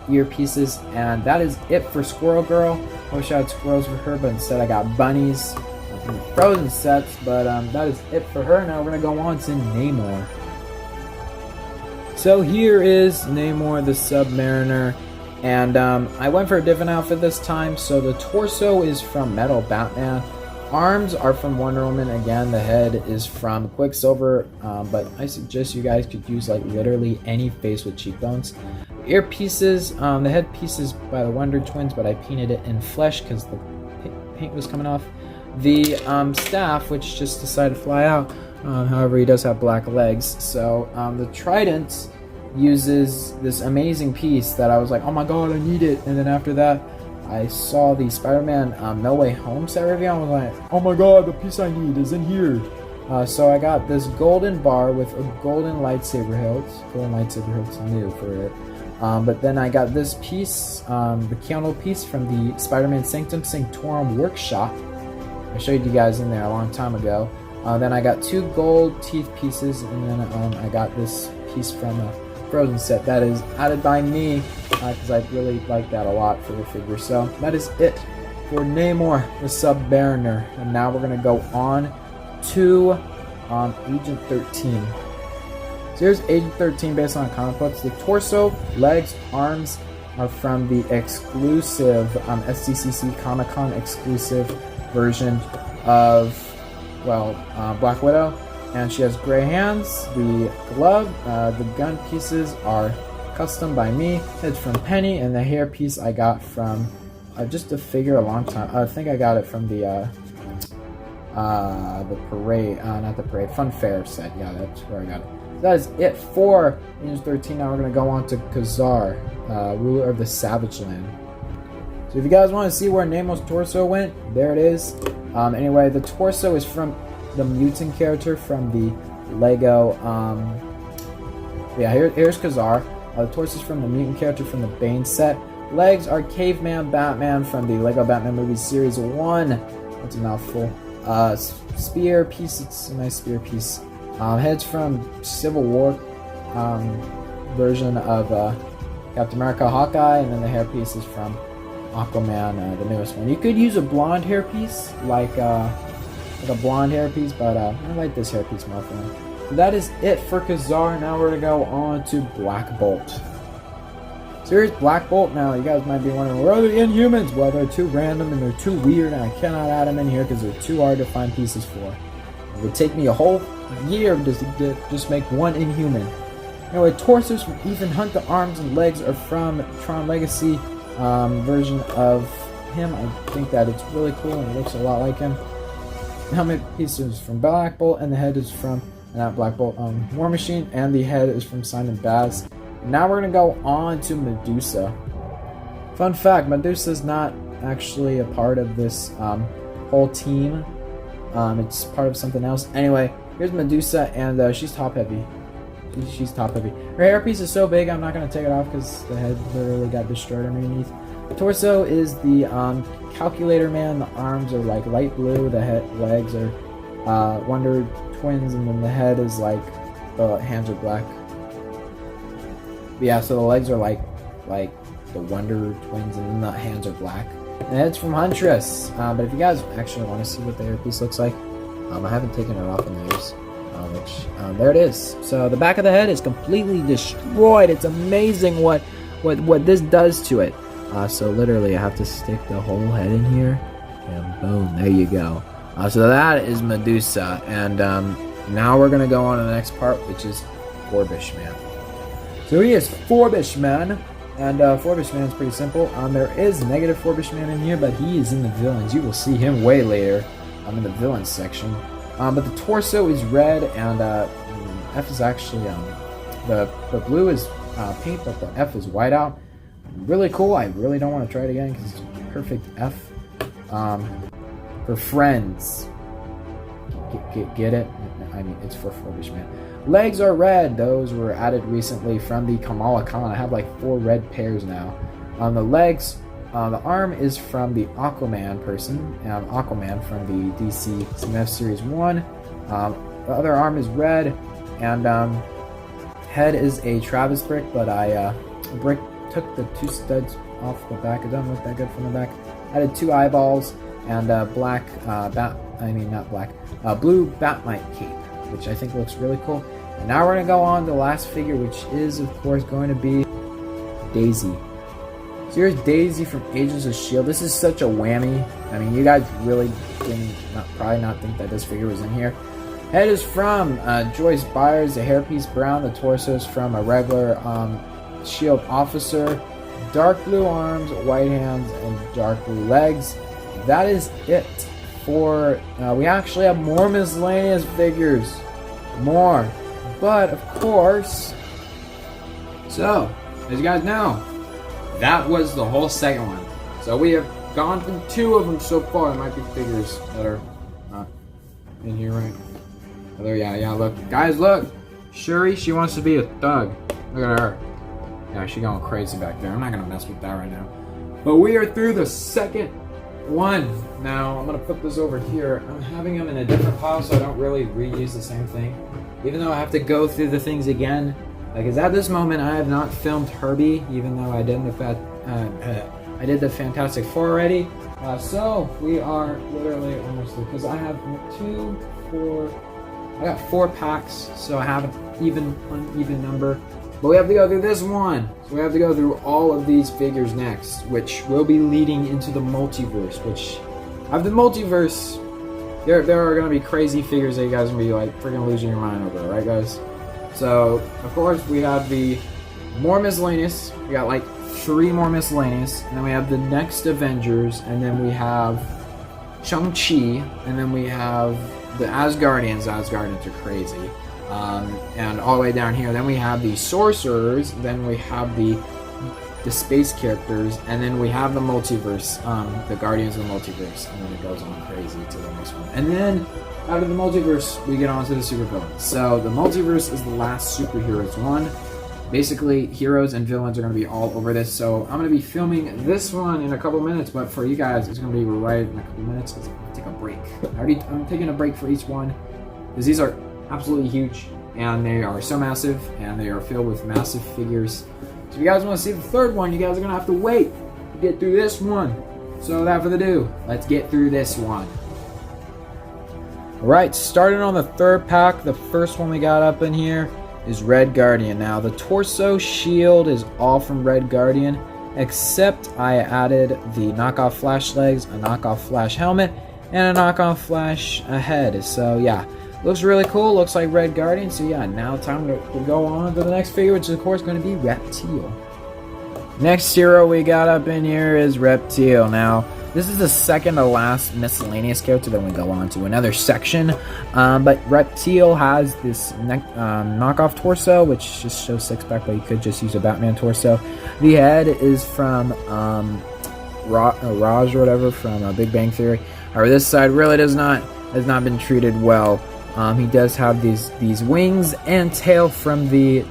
ear pieces. And that is it for Squirrel Girl. I wish I had squirrels for her, but instead I got bunnies from the Frozen sets. But that is it for her. Now we're going to go on to Namor. So here is Namor the Submariner. And I went for a different outfit this time. So the torso is from Metal Batman. Arms are from Wonder Woman. Again, the head is from Quicksilver, but I suggest you guys could use like literally any face with cheekbones. Ear pieces, the head piece is by the Wonder Twins, but I painted it in flesh because the paint was coming off. The staff, which just decided to fly out, however, he does have black legs. So the trident uses this amazing piece that I was like, oh my god, I need it. And then after that, I saw the Spider-Man No Way Home set review. I was like, oh my god, the piece I need is in here. So I got this golden bar with a golden lightsaber hilt. Golden lightsaber hilt's new for it. But then I got this piece, the Keanu piece from the Spider-Man Sanctum Sanctorum Workshop. I showed you guys in there a long time ago. Then I got 2 gold teeth pieces, and then I got this piece from a Frozen set that is added by me, because I really like that a lot for the figure. So that is it for Namor the Submariner. And now we're going to go on to Agent 13. So here's Agent 13 based on comic books. The torso, legs, arms are from the exclusive SDCC Comic-Con exclusive version of, well, Black Widow. And she has gray hands. The glove, the gun pieces are custom by me. It's from Penny, and the hairpiece I got from just a figure a long time. I think I got it from the parade, not the parade, Fun Fair set. Yeah, that's where I got it. That is it for News 13. Now we're gonna go on to Khazar, ruler of the Savage Land. So if you guys want to see where Nemo's torso went, there it is. Anyway, the torso is from the mutant character from the Lego. Here's Khazar. The torso is from the mutant character from the Bane set. Legs are Caveman Batman from the Lego Batman movie series 1. That's a mouthful. Spear piece. It's a nice spear piece. Heads from Civil War version of Captain America, Hawkeye, and then the hairpiece is from Aquaman, the newest one. You could use a blonde hairpiece, like a blonde hairpiece, but I like this hairpiece more for me. So that is it for Khazar. Now we're gonna go on to Black Bolt. So here's Black Bolt. Now you guys might be wondering, where are the Inhumans? Well, they're too random and they're too weird, and I cannot add them in here because they're too hard to find pieces for. It would take me a whole year to just make one Inhuman. Anyway, torsos from Ethan Hunt. The arms and legs are from Tron Legacy version of him. I think that it's really cool and it looks a lot like him. Helmet pieces from Black Bolt, and the head is from not Black Bolt, War Machine, and the head is from Simon Baz. Now we're gonna go on to Medusa. Fun fact: Medusa is not actually a part of this whole team. It's part of something else. Anyway, here's Medusa, and she's top heavy. She's top heavy. Her hairpiece is so big, I'm not gonna take it off because the head literally got destroyed underneath. The torso is the Calculator Man. The arms are like light blue. The legs are Wonder Twins, and then the head is like the hands are black. But yeah, so the legs are like the Wonder Twins, and then the hands are black. And the head's from Huntress. But if you guys actually want to see what the hairpiece looks like, I haven't taken it off in the ears. There it is. So the back of the head is completely destroyed. It's amazing what this does to it. So literally I have to stick the whole head in here, and boom, there you go. So that is Medusa, and now we're gonna go on to the next part, which is Forbish Man. So he is Forbish Man, and Forbish Man is pretty simple. There is negative Forbish Man in here, but he is in the villains. You will see him way later. I'm in the villains section. But the torso is red, and F is actually the blue is pink, but the F is white out. Really cool. I really don't want to try it again because it's a perfect F. For friends, get it? I mean, it's for Forbish Man. Legs are red. Those were added recently from the Kamala Khan. I have like 4 red pairs now. On the legs, the arm is from the Aquaman person, Aquaman from the DC CMF Series 1. The other arm is red, and head is a Travis brick, but I took the 2 studs off the back. It doesn't look that good from the back. Added 2 eyeballs and black blue Batmite cape, which I think looks really cool. And now we're gonna go on to the last figure, which is of course going to be Daisy. So here's Daisy from Agents of S.H.I.E.L.D. This is such a whammy. I mean, you guys really probably not think that this figure was in here. Head is from Joyce Byers, the hairpiece brown. The torso is from a regular S.H.I.E.L.D. officer. Dark blue arms, white hands, and dark blue legs. That is it for... we actually have more miscellaneous figures. More. But, of course... So, as you guys know, that was the whole second one. So we have gone through 2 of them so far. There might be figures that are not in here, right? Oh, there, yeah, look. Guys, look! Shuri, she wants to be a thug. Look at her. Yeah, she's going crazy back there. I'm not going to mess with that right now. But we are through the second one. Now, I'm going to put this over here. I'm having them in a different pile so I don't really reuse the same thing. Even though I have to go through the things again. Because at this moment, I have not filmed Herbie, even though I did the Fantastic Four already. So we are literally almost there. Because I have 2, 4... I got 4 packs, so I have an uneven number. But we have to go through this one. So we have to go through all of these figures next, which will be leading into the multiverse, which... Of the multiverse, there are going to be crazy figures that you guys are going to be like freaking losing your mind over, right guys? So, of course, we have the more miscellaneous. We got like 3 more miscellaneous, and then we have the next Avengers, and then we have Shang-Chi, and then we have the Asgardians. Asgardians are crazy. And all the way down here, then we have the sorcerers, then we have the space characters, and then we have the multiverse, the Guardians of the Multiverse, and then it goes on crazy to the next one. And then out of the multiverse, we get on to the supervillains. So the multiverse is the last superheroes one. Basically, heroes and villains are going to be all over this. So I'm going to be filming this one in a couple minutes, but for you guys, it's going to be right in a couple minutes because I'm going to take a break. I'm taking a break for each one because these are absolutely huge, and they are so massive, and they are filled with massive figures. So if you guys want to see the third one, you guys are going to have to wait to get through this one. So without further ado, let's get through this one. Alright, starting on the third pack, the first one we got up in here is Red Guardian. Now, the torso shield is all from Red Guardian, except I added the knockoff Flash legs, a knockoff Flash helmet, and a knockoff Flash head. So yeah, looks really cool, looks like Red Guardian. So yeah, now time to go on to the next figure, which is of course going to be Reptile. Next hero we got up in here is Reptile. Now, this is the second to last miscellaneous character, then we go on to another section. But Reptile has this knockoff torso, which just shows 6-pack, but you could just use a Batman torso. The head is from Raj or whatever from Big Bang Theory. However, this side really has not been treated well. He does have these wings and tail from the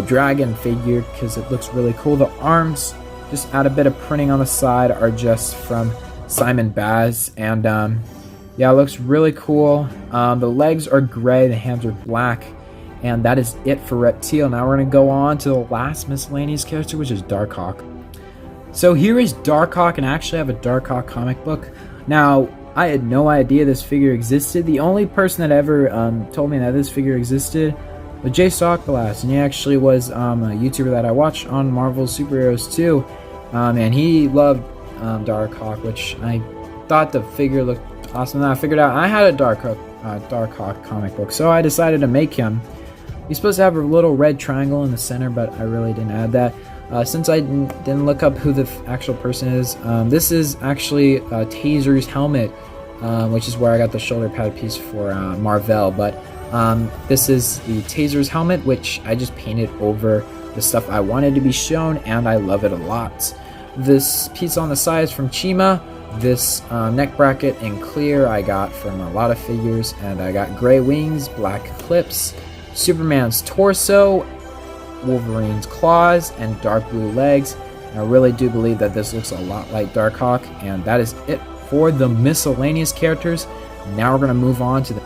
dragon figure, because it looks really cool. The arms, just add a bit of printing on the side, are just from Simon Baz, and yeah, it looks really cool. The legs are gray, the hands are black, and that is it for Reptile. Now we're going to go on to the last miscellaneous character, which is Darkhawk. So here is Darkhawk, and I actually have a Darkhawk comic book. Now, I had no idea this figure existed. The only person that ever told me that this figure existed was Jay Sockglass, and he actually was a YouTuber that I watched on Marvel's Superheroes too, and he loved Darkhawk, which I thought the figure looked awesome. And I figured out I had a Darkhawk comic book, so I decided to make him. He's supposed to have a little red triangle in the center, but I really didn't add that. Since I didn't look up who the actual person is, this is actually Taser's helmet, which is where I got the shoulder pad piece for Marvel, but this is the Taser's helmet, which I just painted over the stuff I wanted to be shown, and I love it a lot. This piece on the side is from Chima. This neck bracket in clear I got from a lot of figures, and I got gray wings, black clips, Superman's torso, Wolverine's claws, and dark blue legs. And I really do believe that this looks a lot like Darkhawk, and that is it for the miscellaneous characters. Now we're going to move on to the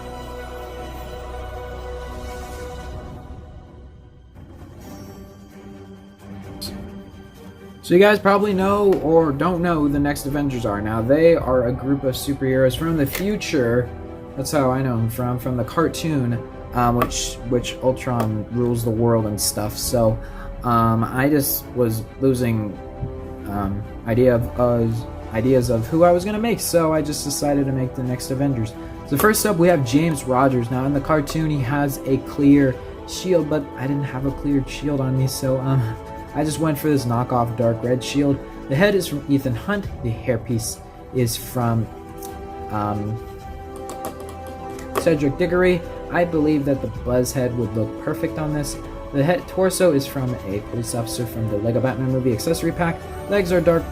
So you guys probably know or don't know who the next Avengers are. Now, they are a group of superheroes from the future. That's how I know them from the cartoon, which Ultron rules the world and stuff. So I just was losing ideas of who I was going to make, so I just decided to make the next Avengers. So first up, we have James Rogers. Now, in the cartoon, he has a clear shield, but I didn't have a cleared shield on me, so I just went for this knockoff dark red shield. The head is from Ethan Hunt. The hairpiece is from Cedric Diggory. I believe that the Buzz head would look perfect on this. The head torso is from a police officer from the Lego Batman movie accessory pack. Legs are dark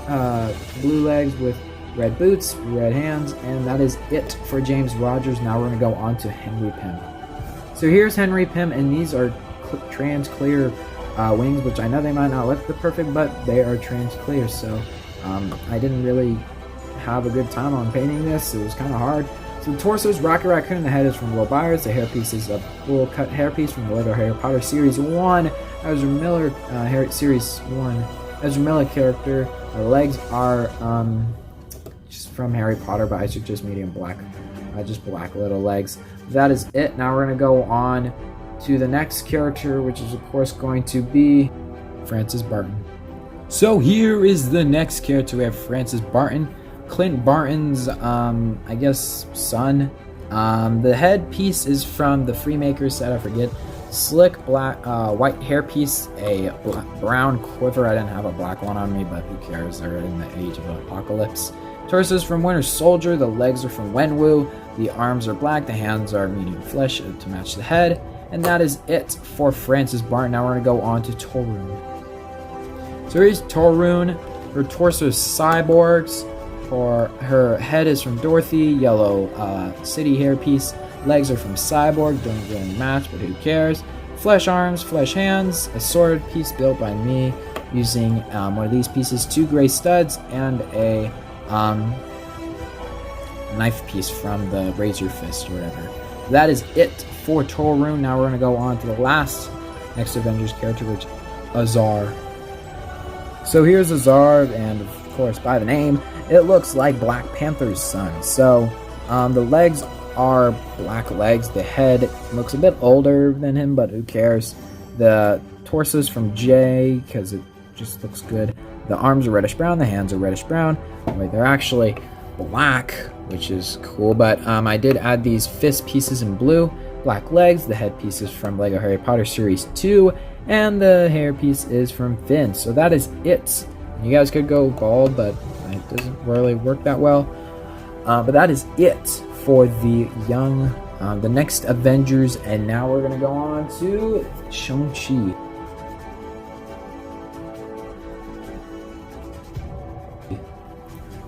blue legs with red boots, red hands, and that is it for James Rogers. Now we're going to go on to Henry Pym. So here's Henry Pym, and these are trans clear wings, which I know they might not look the perfect, but they are trans clear, so I didn't really have a good time on painting this. It was kind of hard. So the torso is Rocket Raccoon, the head is from Will Byers, the hairpiece is a full cut hairpiece from the Lego Harry Potter Series 1, Ezra Miller Series 1, Ezra Miller character. The legs are just from Harry Potter, but I suggest medium black, just black little legs. That is it. Now we're going to go on to the next character, which is of course going to be Francis Barton. So here is the next character. We have Francis Barton, Clint Barton's I guess son. The head piece is from the Freemaker set. I forget. slick black white hairpiece, a brown quiver. I didn't have a black one on me, but who cares? They're in the age of apocalypse. Torso is from Winter Soldier. The legs are from Wenwu. The arms are black. The hands are medium flesh to match the head. And that is it for Frances Barton. Now we're going to go on to Torun. So here's Torun. Her torso is cyborgs. Her head is from Dorothy. Yellow city hairpiece. Legs are from Cyborg. Don't really match, but who cares? Flesh arms, flesh hands. A sword piece built by me using one of these pieces. 2 gray studs and a knife piece from the Razor Fist or whatever. That is it for Torun. Now we're going to go on to the last Next Avengers character, which is Azar. So here's Azar, and of course by the name, it looks like Black Panther's son. So the legs are black legs. The head looks a bit older than him, but who cares? The torso's from Jay because it just looks good. The arms are reddish brown. The hands are reddish brown. Wait, they're actually black, which is cool. But I did add these fist pieces in blue. Black legs. The head piece is from Lego Harry Potter Series 2, and the hair piece is from Finn. So that is it. You guys could go bald, but it doesn't really work that well. But that is it for the the next Avengers, and now we're gonna go on to Shang-Chi.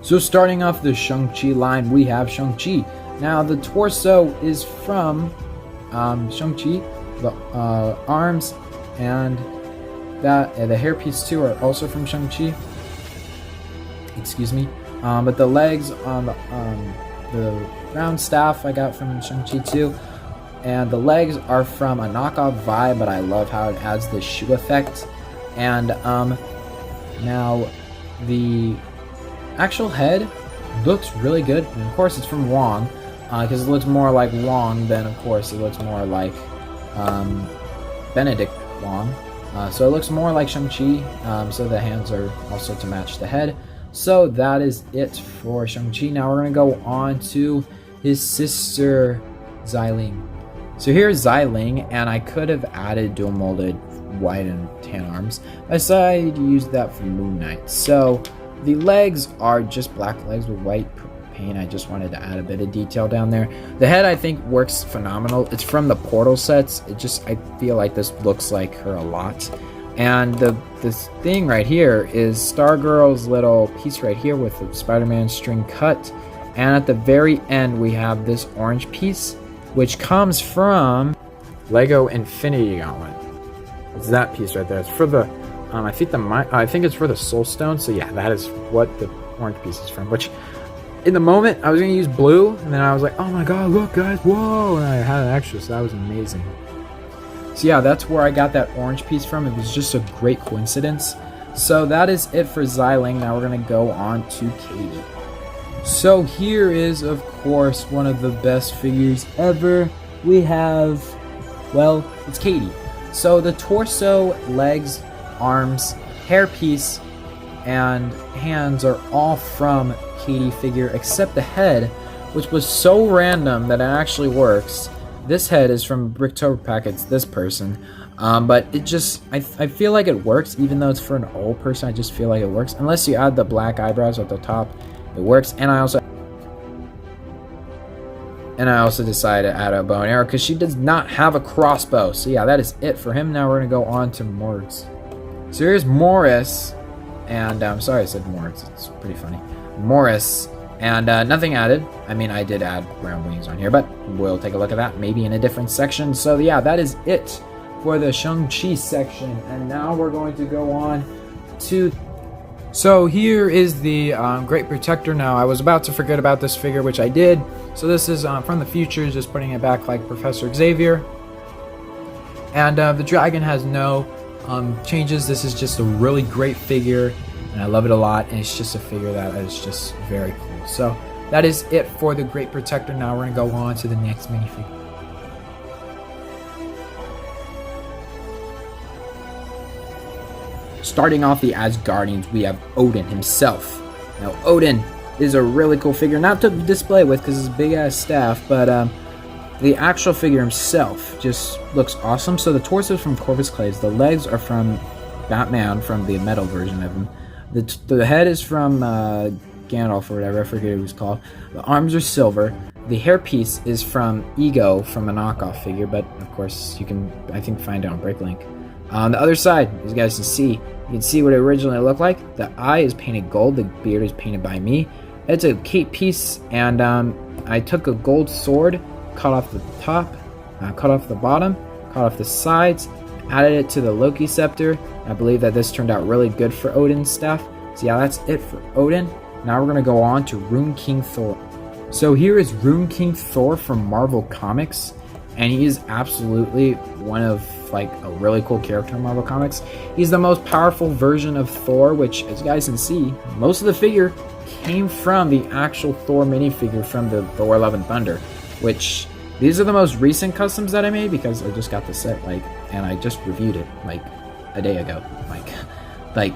So starting off the Shang-Chi line, we have Shang-Chi. Now the torso is from Shang-Chi, the arms and the hairpiece too are also from Shang-Chi. Excuse me. But the legs on the round staff I got from Shang-Chi too. And the legs are from a knockoff vibe, but I love how it adds the shoe effect. And now the actual head looks really good. And of course it's from Wong, because it looks more like Wong than, of course, it looks more like Benedict Wong. So it looks more like Shang-Chi, so the hands are also to match the head. So that is it for Shang-Chi. Now we're going to go on to his sister, Xiling. So here's Xiling, and I could have added dual molded white and tan arms. I decided to use that for Moon Knight. So the legs are just black legs with white paint. I just wanted to add a bit of detail down there. The head I think works phenomenal. It's from the Portal sets. I feel like this looks like her a lot. And this thing right here is Stargirl's little piece right here with the Spider-Man string cut. And at the very end we have this orange piece, which comes from Lego Infinity Gauntlet. It's that piece right there. It's for the I think it's for the Soul Stone. So yeah, that is what the orange piece is from. Which, in the moment, I was gonna use blue, and then I was like, oh my god, look guys, whoa! And I had an extra, so that was amazing. So yeah, that's where I got that orange piece from. It was just a great coincidence. So that is it for Xiling. Now we're gonna go on to Katie. So here is, of course, one of the best figures ever. We have, well, it's Katie. So the torso, legs, arms, hairpiece, and hands are all from Katie figure, except the head, which was so random that it actually works. This head is from Bricktober Packets, this person, but it just, I feel like it works, even though it's for an old person. I just feel like it works, unless you add the black eyebrows at the top. It works. And I also decided to add a bow and arrow because she does not have a crossbow. So yeah, that is it for him. Now we're gonna go on to Morgs. So here's Morris, and I'm sorry I said Morgs, it's pretty funny. Morris, and nothing added. I mean, I did add brown wings on here, but we'll take a look at that maybe in a different section. So yeah, that is it for the Shang-Chi section, and now we're going to go on to... So here is the Great Protector. Now I was about to forget about this figure, which I did. So this is from the future, just putting it back like Professor Xavier. And the dragon has no changes. This is just a really great figure, and I love it a lot, and it's just a figure that is just very cool. So that is it for the Great Protector. Now we're going to go on to the next minifigure. Starting off the Asgardians, we have Odin himself. Now Odin is a really cool figure, not to display with because it's a big ass staff, but the actual figure himself just looks awesome. So the torso is from Corvus Clays, the legs are from Batman from the metal version of him, the head is from Gandalf or whatever, I forget what it was called. The arms are silver. The hairpiece is from Ego from a knockoff figure, but of course you can, I think, find it on Breaklink. On the other side, as you guys can see what it originally looked like. The eye is painted gold, the beard is painted by me. It's a cape piece, and I took a gold sword, cut off the top, cut off the bottom, cut off the sides, added it to the Loki scepter. I believe that this turned out really good for Odin's stuff. So yeah, that's it for Odin. Now we're going to go on to Rune King Thor. So here is Rune King Thor from Marvel Comics, and he is absolutely one of like a really cool character in Marvel Comics. He's the most powerful version of Thor, which, as you guys can see, most of the figure came from the actual Thor minifigure from the Thor Love and Thunder, which these are the most recent customs that I made because I just got the set, and I just reviewed it like a day ago, like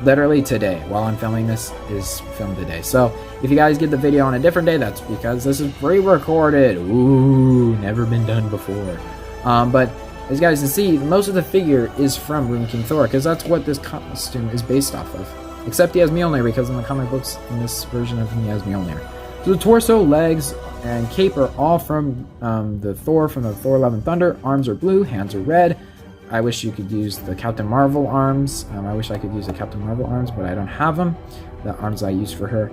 literally today. While I'm filming this is filmed today. So if you guys get the video on a different day, that's because this is pre-recorded. Ooh, never been done before. But as you guys can see, most of the figure is from Rune King Thor because that's what this costume is based off of. Except he has Mjolnir, because in the comic books, in this version of him, he has Mjolnir. So the torso, legs, and cape are all from the Thor from the Thor Love and Thunder. Arms are blue, hands are red. I wish you could use the Captain Marvel arms. I wish I could use the Captain Marvel arms, but I don't have them. The arms I use for her.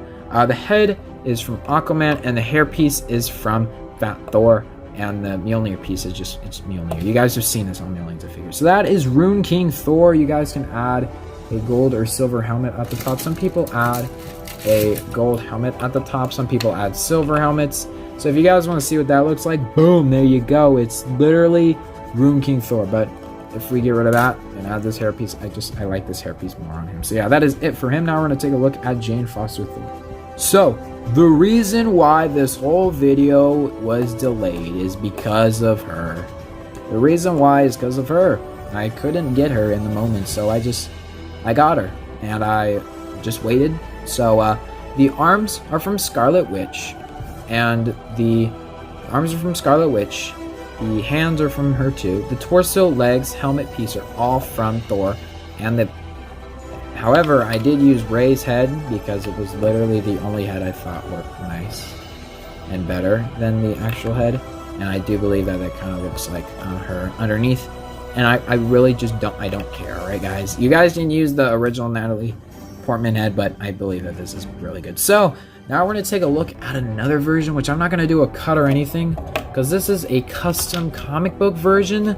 The head is from Aquaman, and the hairpiece is from Fat Thor. And the Mjolnir piece is just, it's Mjolnir. You guys have seen this on millions of figures. So that is Rune King Thor. You guys can add a gold or silver helmet at the top. Some people add a gold helmet at the top. Some people add silver helmets. So if you guys want to see what that looks like, boom, there you go. It's literally Rune King Thor. But if we get rid of that and add this hairpiece, I like this hairpiece more on him. So yeah, that is it for him. Now we're going to take a look at Jane Foster Thor. So the reason why this whole video was delayed is because of her. The reason why is because of her. I couldn't get her in the moment, so I got her, and I just waited. So the arms are from Scarlet Witch, and the arms are from Scarlet Witch. The hands are from her too. The torso, legs, helmet piece are all from Thor, and however, I did use Ray's head because it was literally the only head I thought worked nice and better than the actual head, and I do believe that kind of looks like her underneath. And I really just don't care, right guys? You guys didn't use the original Natalie Portman head, but I believe that this is really good. So now we're going to take a look at another version, which I'm not going to do a cut or anything, because this is a custom comic book version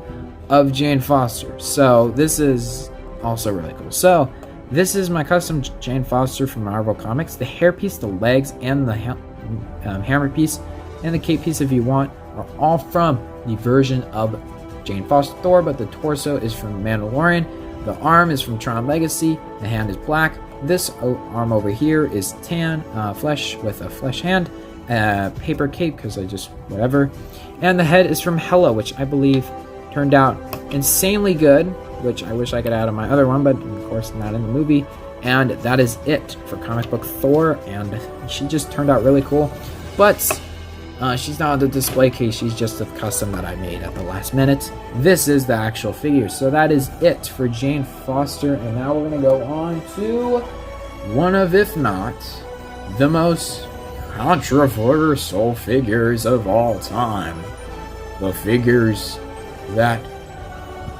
of Jane Foster. So this is also really cool. So this is my custom Jane Foster from Marvel Comics. The hairpiece, the legs, and the hammer piece, and the cape piece if you want, are all from the version of Jane Foster Thor, but the torso is from Mandalorian. The arm is from Tron Legacy. The hand is black. This arm over here is tan, flesh with a flesh hand, paper cape because I just whatever. And the head is from Hela, which I believe turned out insanely good, which I wish I could add on my other one, but of course not in the movie. And that is it for comic book Thor, and she just turned out really cool. But she's not the display case, she's just a custom that I made at the last minute. This is the actual figure. So that is it for Jane Foster, and now we're going to go on to one of, if not, the most controversial figures of all time. The figures that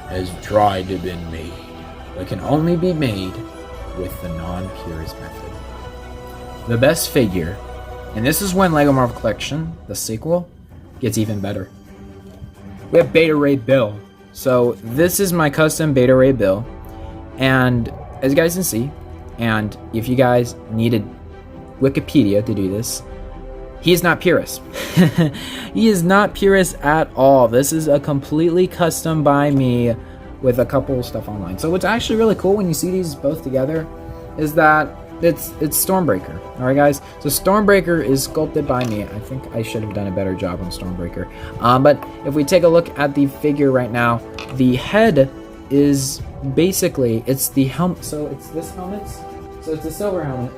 has tried to be made, but can only be made with the non-purist method. The best figure, and this is when LEGO Marvel Collection, the sequel, gets even better. We have Beta Ray Bill. So this is my custom Beta Ray Bill, and as you guys can see, and if you guys needed Wikipedia to do this, he is not purist. He is not purist at all. This is a completely custom by me with a couple stuff online. So what's actually really cool when you see these both together is that it's Stormbreaker. Alright guys, so Stormbreaker is sculpted by me. I think I should have done a better job on Stormbreaker. But if we take a look at the figure right now, the head is basically, it's the helmet. So it's this helmet. So it's a silver helmet.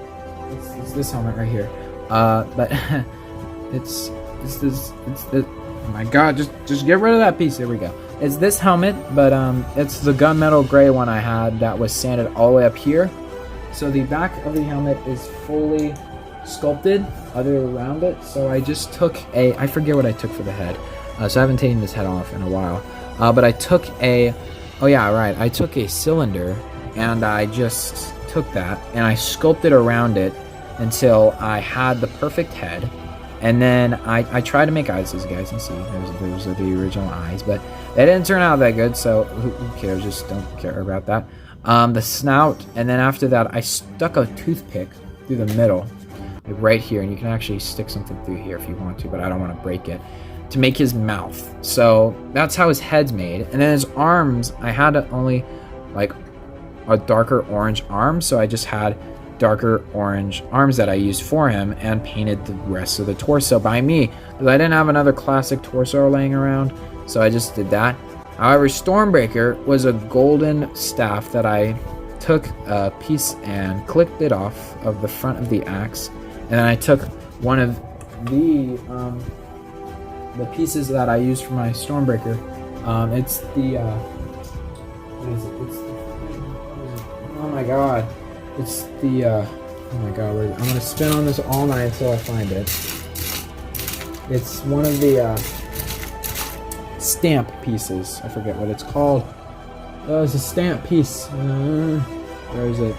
It's this helmet right here. But it's this. Oh my god, just get rid of that piece. There we go. It's this helmet, but it's the gunmetal gray one I had that was sanded all the way up here. So the back of the helmet is fully sculpted other around it. So I just took I forget what I took for the head. So I haven't taken this head off in a while. But I took I took a cylinder and I just took that and I sculpted around it until I had the perfect head. And then I tried to make eyes, as you guys can see. Those are the original eyes, but they didn't turn out that good, so who cares? Just don't care about that. The snout, and then after that, I stuck a toothpick through the middle, like right here, and you can actually stick something through here if you want to, but I don't want to break it, to make his mouth. So that's how his head's made. And then his arms, I had only like a darker orange arm, so I just had darker orange arms that I used for him and painted the rest of the torso by me, because I didn't have another classic torso laying around, so I just did that. However, Stormbreaker was a golden staff that I took a piece and clipped it off of the front of the axe, and then I took one of the pieces that I used for my Stormbreaker. It's the what is it? Oh my god. It's the, oh my god, I'm going to spin on this all night until I find it. It's one of the stamp pieces. I forget what it's called. Oh, it's a stamp piece. Where is it?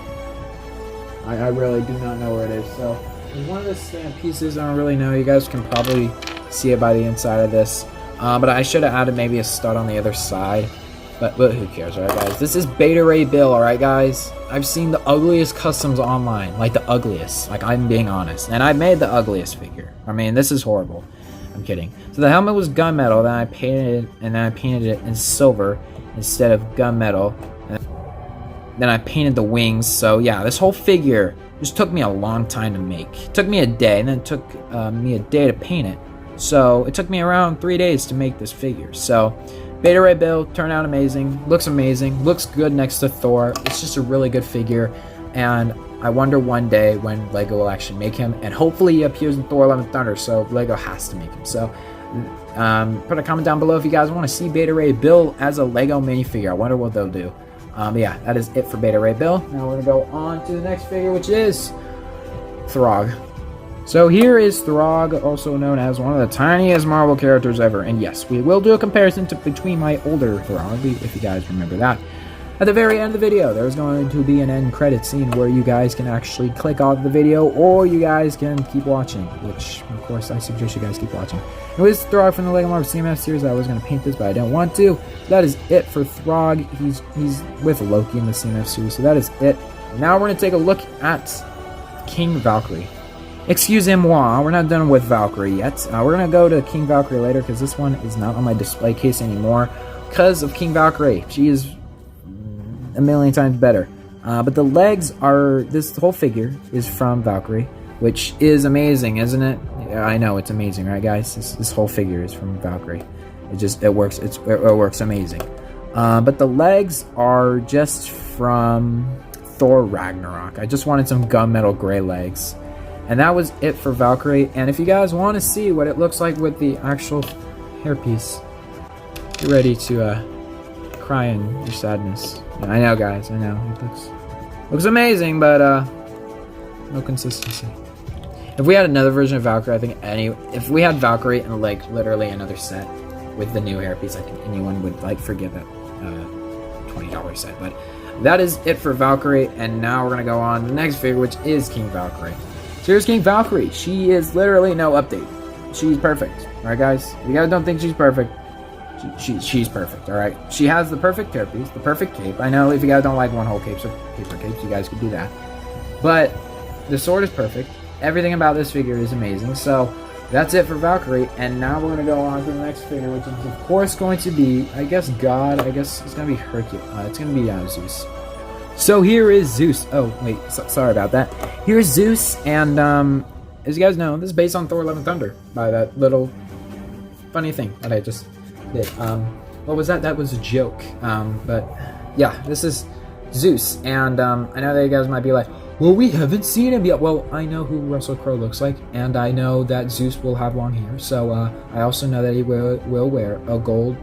I really do not know where it is. So, it's one of the stamp pieces. I don't really know. You guys can probably see it by the inside of this. But I should have added maybe a stud on the other side. But who cares, alright guys? This is Beta Ray Bill, alright guys? I've seen the ugliest customs online. Like the ugliest. Like, I'm being honest. And I made the ugliest figure. I mean, this is horrible. I'm kidding. So the helmet was gunmetal, then I painted it in silver instead of gunmetal. Then I painted the wings. So yeah, this whole figure just took me a long time to make. It took me a day, and then it took me a day to paint it. So it took me around 3 days to make this figure. So Beta Ray Bill turned out amazing, looks good next to Thor. It's just a really good figure, and I wonder one day when LEGO will actually make him, and hopefully he appears in Thor: Love and Thunder, so LEGO has to make him. So put a comment down below if you guys want to see Beta Ray Bill as a LEGO minifigure. I wonder what they'll do. Yeah, that is it for Beta Ray Bill. Now we're going to go on to the next figure, which is Throg. So here is Throg, also known as one of the tiniest Marvel characters ever. And yes, we will do a comparison between my older Throg, if you guys remember that. At the very end of the video, there's going to be an end credit scene where you guys can actually click off the video, or you guys can keep watching, which, of course, I suggest you guys keep watching. It was Throg from the LEGO Marvel CMF series. I was going to paint this, but I didn't want to. That is it for Throg. He's with Loki in the CMF series, so that is it. Now we're going to take a look at King Valkyrie. Excusez-moi, we're not done with Valkyrie yet. We're going to go to King Valkyrie later, because this one is not on my display case anymore because of King Valkyrie. She is a million times better. But the legs are, this whole figure is from Valkyrie, which is amazing, isn't it? Yeah, I know, it's amazing, right guys? This whole figure is from Valkyrie. It works amazing. But the legs are just from Thor Ragnarok. I just wanted some gunmetal gray legs. And that was it for Valkyrie. And if you guys want to see what it looks like with the actual hairpiece, get ready to cry in your sadness. I know, guys, I know. It looks amazing, but no consistency. If we had another version of Valkyrie, I think if we had Valkyrie and like literally another set with the new hairpiece, I think anyone would like forgive that $20 set. But that is it for Valkyrie, and now we're gonna go on to the next figure, which is King Valkyrie. So here's King Valkyrie. She is literally no update. She's perfect. Alright guys? If you guys don't think she's perfect, she's perfect, alright? She has the perfect hairpiece, the perfect cape. I know if you guys don't like one whole cape, so paper capes, you guys could do that. But the sword is perfect. Everything about this figure is amazing. So that's it for Valkyrie. And now we're going to go on to the next figure, which is of course going to be, I guess, God. I guess it's going to be Hercules. It's going to be Zeus. So here is Zeus. Oh, wait. Sorry about that. Here's Zeus. And as you guys know, this is based on Thor: Love and Thunder by that little funny thing that I just did. What was that? That was a joke. But yeah, this is Zeus. And I know that you guys might be like, Well, we haven't seen him yet. Well, I know who Russell Crowe looks like, and I know that Zeus will have long hair. So I also know that he will wear a gold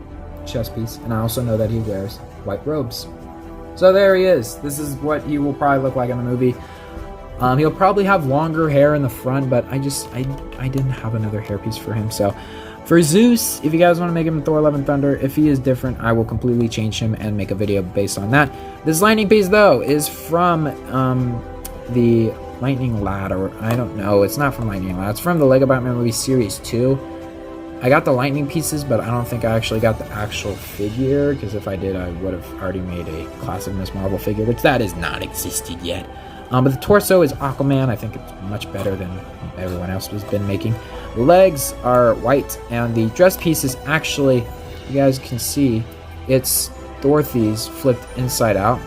chest piece, and I also know that he wears white robes. So there he is. This is what he will probably look like in the movie. He'll probably have longer hair in the front, but I didn't have another hairpiece for him. So for Zeus, if you guys want to make him Thor Love and Thunder, if he is different, I will completely change him and make a video based on that. This lightning piece, though, is from the Lightning Lad, or I don't know. It's not from Lightning Lad. It's from the Lego Batman movie Series 2. I got the lightning pieces, but I don't think I actually got the actual figure, because if I did, I would have already made a classic Miss Marvel figure, which that has not existed yet. But the torso is Aquaman. I think it's much better than everyone else has been making. The legs are white, and the dress piece is actually, you guys can see, it's Dorothy's flipped inside out.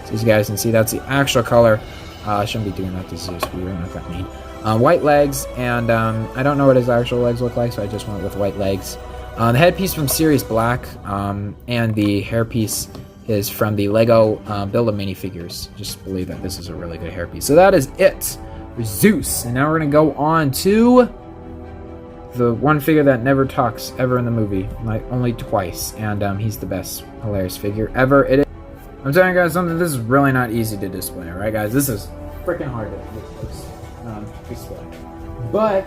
So as you guys can see, that's the actual color. I shouldn't be doing that to Zeus. We were not that mean. White legs, and I don't know what his actual legs look like, so I just went with white legs. The headpiece from Series Black, and the hairpiece is from the Lego Build-A minifigures. Just believe that this is a really good hairpiece. So that is it for Zeus. And now we're going to go on to the one figure that never talks ever in the movie. Like, only twice. And he's the best hilarious figure ever. It is. I'm telling you guys something, this is really not easy to display, alright guys? This is freaking hard to display. But,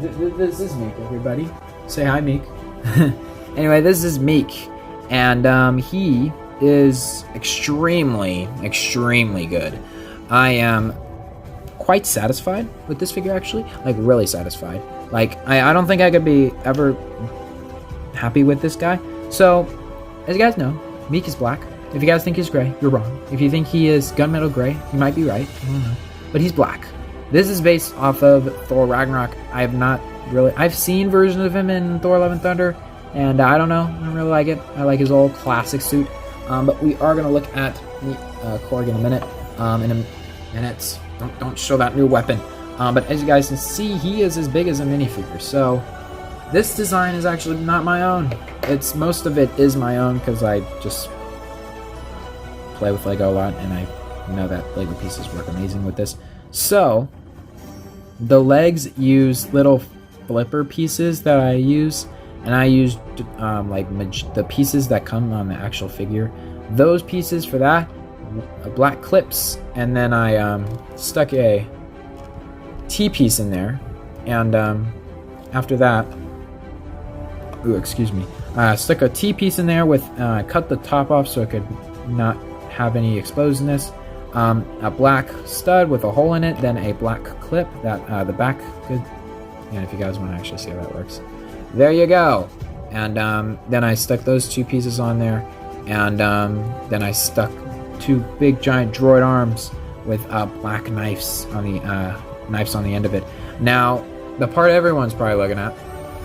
this is Meek, everybody. Say hi, Meek. Anyway, this is Meek. And he is extremely, extremely good. I am quite satisfied with this figure, actually. Like, really satisfied. Like, I don't think I could be ever happy with this guy. So, as you guys know, Meek is black. If you guys think he's gray, you're wrong. If you think he is gunmetal gray, you might be right. I don't know. But he's black. This is based off of Thor Ragnarok. I have not really... I've seen versions of him in Thor Love and Thunder, and I don't know. I don't really like it. I like his old classic suit. But we are going to look at Korg in a minute. In a minute. Don't show that new weapon. But as you guys can see, he is as big as a minifigure. So this design is actually not my own. Most of it is my own because I just play with Lego a lot, and I know that Lego pieces work amazing with this. So the legs use little flipper pieces that I use, and I used the pieces that come on the actual figure. Those pieces for that, black clips, and then I stuck a T-piece in there, and after that, excuse me, I stuck a T-piece in there with cut the top off so it could not have any exposedness. A black stud with a hole in it, then a black clip that the back could, and if you guys want to actually see how that works, there you go. And then I stuck those two pieces on there, and then I stuck two big giant droid arms with black knives on the end of it. Now, the part everyone's probably looking at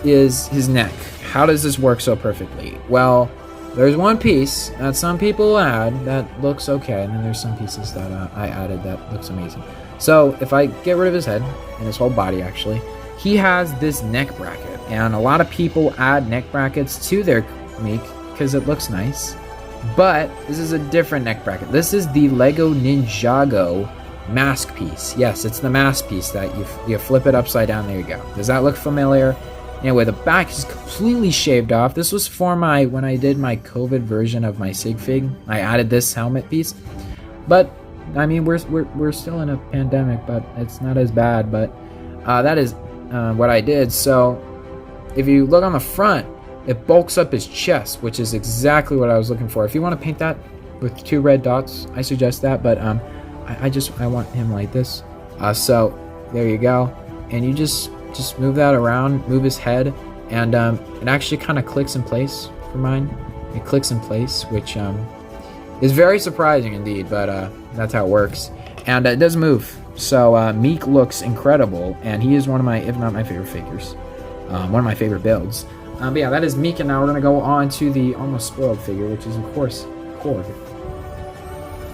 is his neck. How does this work so perfectly? Well, there's one piece that some people add that looks okay, and then there's some pieces that I added that looks amazing. So if I get rid of his head and his whole body, actually, he has this neck bracket, and a lot of people add neck brackets to their Meek because it looks nice. But this is a different neck bracket. This is the Lego Ninjago mask piece. Yes, it's the mask piece that you flip it upside down. There you go. Does that look familiar? Anyway, the back is completely shaved off. This was for when I did my COVID version of my Sig Fig. I added this helmet piece. But I mean, we're still in a pandemic, but it's not as bad. But that is what I did. So if you look on the front, it bulks up his chest, which is exactly what I was looking for. If you want to paint that with 2 red dots, I suggest that. But I want him like this. So there you go. And you just move that around, move his head, and it actually kind of clicks in place for mine. It clicks in place, which is very surprising indeed, but that's how it works. And it does move. So Meek looks incredible, and he is one of my, if not my favorite figures. One of my favorite builds. But yeah, that is Meek, and now we're going to go on to the almost spoiled figure, which is, of course, Korg.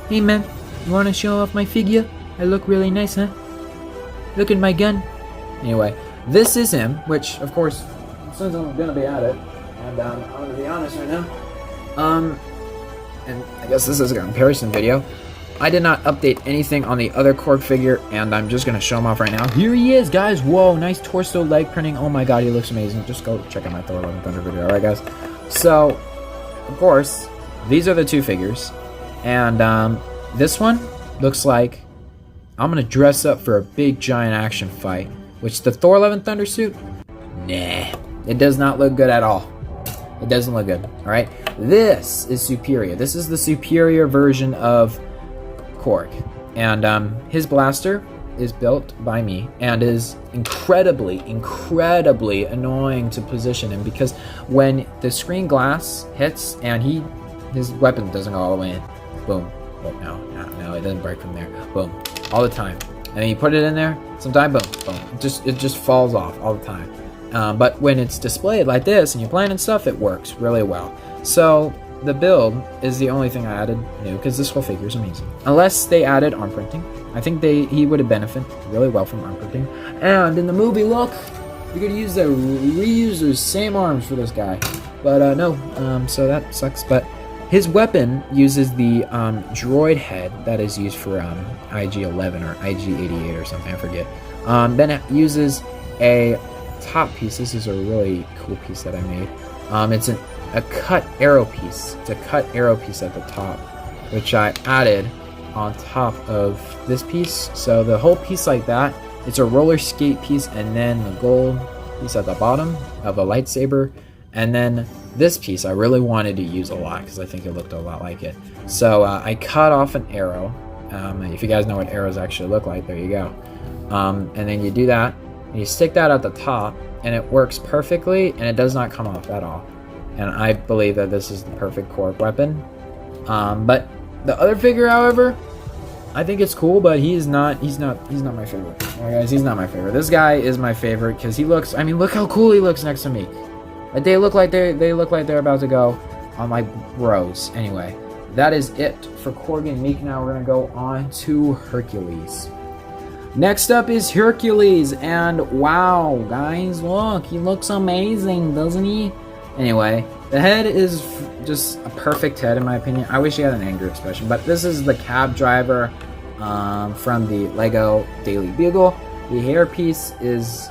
Hey man, you want to show off my figure? I look really nice, huh? Look at my gun. Anyway, this is him, which, of course, since I'm going to be at it, and I'm going to be honest right now, and I guess this is a comparison video, I did not update anything on the other Korg figure, and I'm just going to show him off right now. Here he is, guys. Whoa, nice torso leg printing. Oh my god, he looks amazing. Just go check out my Thor: Love and Thunder video. Alright, guys. So, of course, these are the two figures. And this one looks like I'm going to dress up for a big, giant action fight. Which, the Thor: Love and Thunder suit? Nah. It does not look good at all. It doesn't look good. Alright? This is superior. This is the superior version of Korg, and his blaster is built by me and is incredibly annoying to position him, because when the screen glass hits and his weapon doesn't go all the way in, boom. Oh, no, it doesn't break from there. Boom, all the time. And then you put it in there, sometime, boom. It just falls off all the time. But when it's displayed like this and you're playing and stuff, it works really well. So the build is the only thing I added new, because this whole figure is amazing. Unless they added arm printing. I think he would have benefited really well from arm printing. And in the movie, look, you could reuse those same arms for this guy. But no, so that sucks. But his weapon uses the droid head that is used for IG-11 or IG-88 or something, I forget. Then it uses a top piece. This is a really cool piece that I made. It's a cut arrow piece. It's a cut arrow piece at the top, which I added on top of this piece. So the whole piece like that, it's a roller skate piece, and then the gold piece at the bottom of a lightsaber, and then this piece I really wanted to use a lot because I think it looked a lot like it. So I cut off an arrow. If you guys know what arrows actually look like, there you go. And then you do that, and you stick that at the top, and it works perfectly, and it does not come off at all. And I believe that this is the perfect Korg weapon. But the other figure, however, I think it's cool, but he's not my favorite. Alright, guys, he's not my favorite. This guy is my favorite because he looks, I mean, look how cool he looks next to me. Like, they look like they're about to go on my bros. Anyway, that is it for Korg and Meek. Now we're gonna go on to Hercules. Next up is Hercules, and wow, guys, look, he looks amazing, doesn't he? Anyway, the head is just a perfect head in my opinion. I wish he had an anger expression, but this is the cab driver from the Lego Daily Bugle. The hairpiece is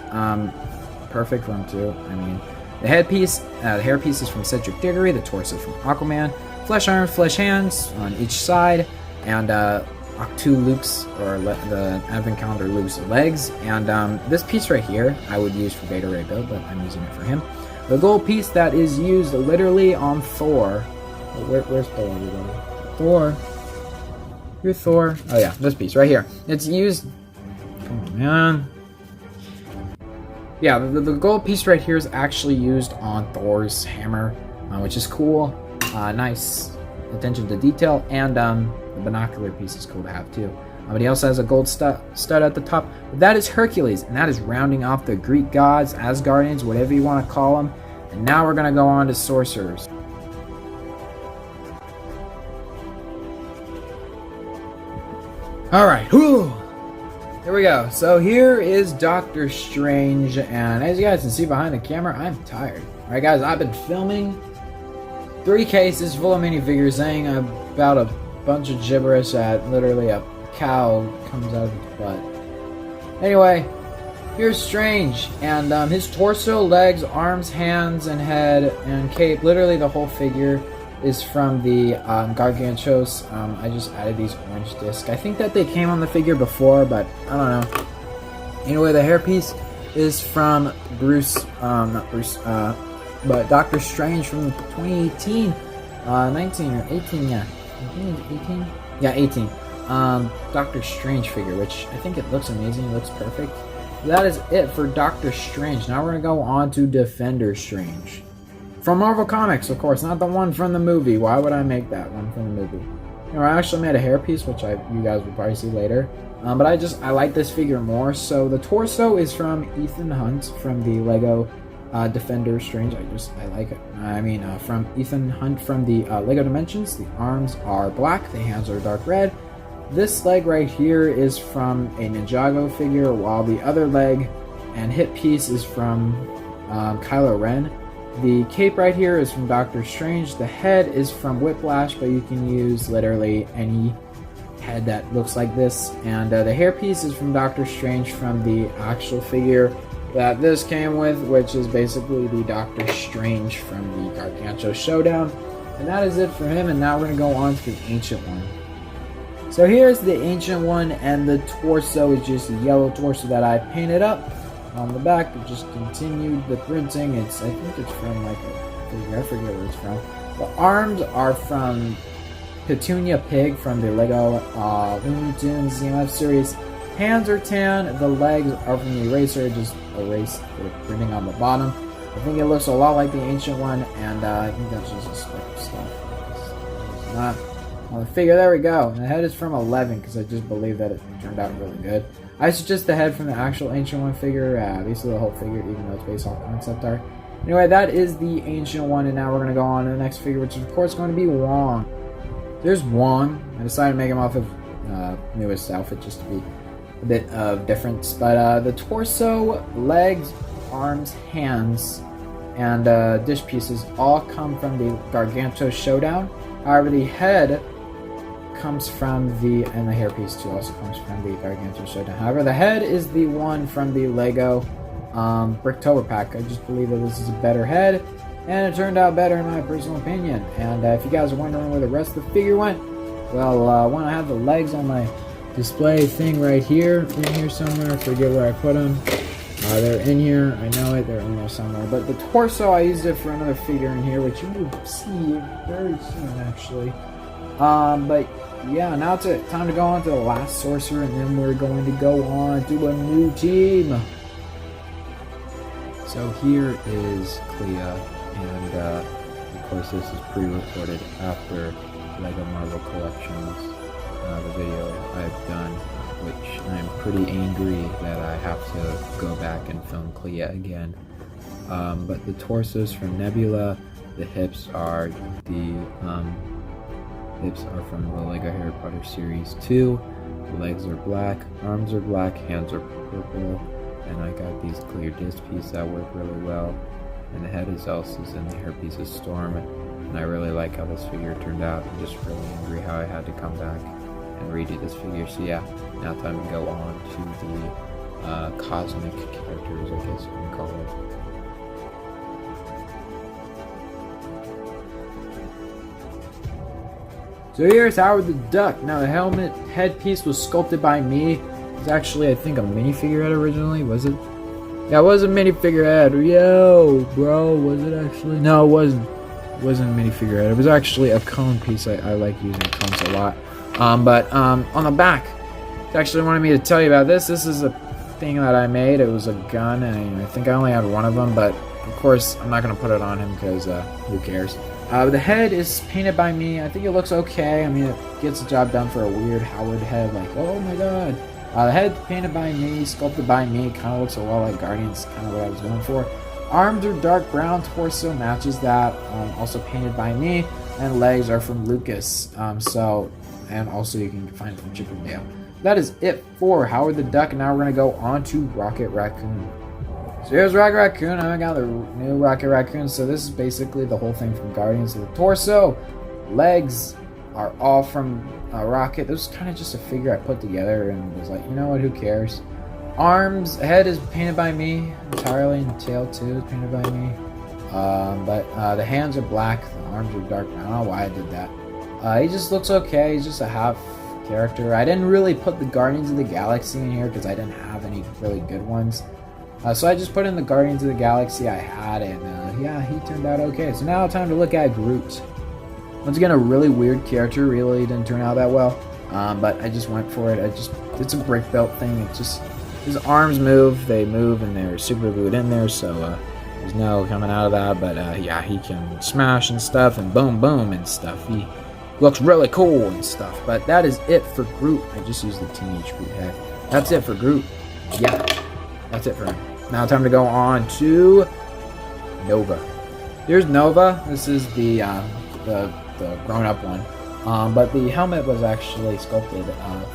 perfect for him too. I mean, the hairpiece is from Cedric Diggory, the torso from Aquaman, flesh arms, flesh hands on each side, and Octu Luke's, or the Advent Calendar Luke's legs, and this piece right here I would use for Beta Ray build, but I'm using it for him. The gold piece that is used literally on Thor. Where's Thor? Thor. You're Thor. Oh yeah, this piece right here. It's used. Come on, man. Yeah, the gold piece right here is actually used on Thor's hammer, which is cool. Nice attention to detail, and the binocular piece is cool to have too. But he also has a gold stud at the top. That is Hercules, and that is rounding off the Greek gods, Asgardians, whatever you want to call them. And now we're going to go on to sorcerers. Alright, whew! Here we go. So here is Doctor Strange, and as you guys can see behind the camera, I'm tired. Alright guys, I've been filming 3 cases full of minifigures saying about a bunch of gibberish that literally a cow comes out of his butt. Anyway, here's Strange, and his torso, legs, arms, hands, and head, and cape, literally the whole figure is from the Gargantuos. I just added these orange discs. I think that they came on the figure before, but I don't know. Anyway, the hairpiece is from but Doctor Strange from 2018, 19 or 18, yeah. I think it's 18? Yeah, 18. Doctor Strange figure, which I think it looks amazing. It looks perfect. That is it for Doctor Strange. Now we're going to go on to Defender Strange. From Marvel Comics, of course, not the one from the movie. Why would I make that one from the movie? You know, I actually made a hairpiece, which you guys will probably see later. But I like this figure more. So the torso is from Ethan Hunt from the Lego Defender Strange. I like it. I mean, from Ethan Hunt from the Lego Dimensions. The arms are black. The hands are dark red. This leg right here is from a Ninjago figure, while the other leg and hip piece is from Kylo Ren. The cape right here is from Doctor Strange. The head is from Whiplash, but you can use literally any head that looks like this, and the hairpiece is from Doctor Strange from the actual figure that this came with, which is basically the Doctor Strange from the Gargantua Showdown. And that is it for him, and now we're going to go on to the Ancient One. So here's the Ancient One, and the torso is just a yellow torso that I painted up. On the back, it just continued the printing. I think it's from like a figure, I forget where it's from. The arms are from Petunia Pig from the Lego Looney Tunes EMF series. Hands are tan, the legs are from the eraser, just erased the printing on the bottom. I think it looks a lot like the Ancient One, and I think that's just a speck of stuff. It's not on the figure. There we go. And the head is from 11 because I just believe that it turned out really good. I suggest the head from the actual Ancient One figure, basically the whole figure, even though it's based off concept art. Anyway, that is the Ancient One, and now we're going to go on to the next figure, which is of course going to be Wong. There's Wong. I decided to make him off of newest outfit just to be a bit of difference. But the torso, legs, arms, hands, and dish pieces all come from the Gargantua Showdown. However, the head comes from and the hairpiece too also comes from the Gargantua Showdown. However, the head is the one from the Lego Bricktober pack. I just believe that this is a better head, and it turned out better in my personal opinion. And if you guys are wondering where the rest of the figure went, well, when I have the legs on my display thing right here, in here somewhere, I forget where I put them. They're in here, I know it, they're in there somewhere. But the torso, I used it for another figure in here, which you will see very soon, actually. But yeah, now it's time to go on to the last sorcerer, and then we're going to go on to a new team. So here is Clea, and of course this is pre-recorded after LEGO Marvel Collections, the video I've done, which I'm pretty angry that I have to go back and film Clea again. But the torsos from Nebula, the hips are from the LEGO Harry Potter Series 2. The legs are black, arms are black, hands are purple, and I got these clear disc pieces that work really well. And the head is Elsa's and the hairpiece is Storm, and I really like how this figure turned out. I'm just really angry how I had to come back and redo this figure. So yeah, now time to go on to the cosmic characters, I guess you can call it. So here's Howard the Duck. Now the helmet headpiece was sculpted by me. It was actually, I think, a minifigure head originally, was it? Yeah, it was a minifigure head. Yo, bro, was it actually? No, it wasn't. It wasn't a minifigure head. It was actually a cone piece. I like using cones a lot. But on the back, it actually wanted me to tell you about this. This is a thing that I made. It was a gun, and I think I only had one of them, but of course I'm not going to put it on him because who cares. The head is painted by me. I think it looks okay. I mean, it gets the job done for a weird Howard head, like, oh my god. The head painted by me, sculpted by me, kind of looks a lot like Guardians, kind of what I was going for. Arms are dark brown, torso matches that, also painted by me, and legs are from Lucas, and also you can find it from Chip 'n Dale. That is it for Howard the Duck, and now we're going to go on to Rocket Raccoon. So here's Rocket Raccoon. I got the new Rocket Raccoon, so this is basically the whole thing from Guardians. Of the torso, legs are all from Rocket. This was kind of just a figure I put together and was like, you know what, who cares. Arms, head is painted by me entirely, and the tail too is painted by me. But the hands are black, the arms are dark. I don't know why I did that. He just looks okay. He's just a half character. I didn't really put the Guardians of the Galaxy in here because I didn't have any really good ones. So I just put in the Guardians of the Galaxy I had, and yeah, he turned out okay. So now time to look at Groot. Once again, a really weird character. Really didn't turn out that well, but I just went for it. It's a brick built thing. It's just his arms move, they move, and they're super glued in there. So there's no coming out of that. But yeah, he can smash and stuff, and boom, boom, and stuff. He looks really cool and stuff. But that is it for Groot. I just used the Teenage Groot head. That's it for Groot. Yeah, that's it for him. Now time to go on to Nova. Here's Nova. This is the grown-up one. But the helmet was actually sculpted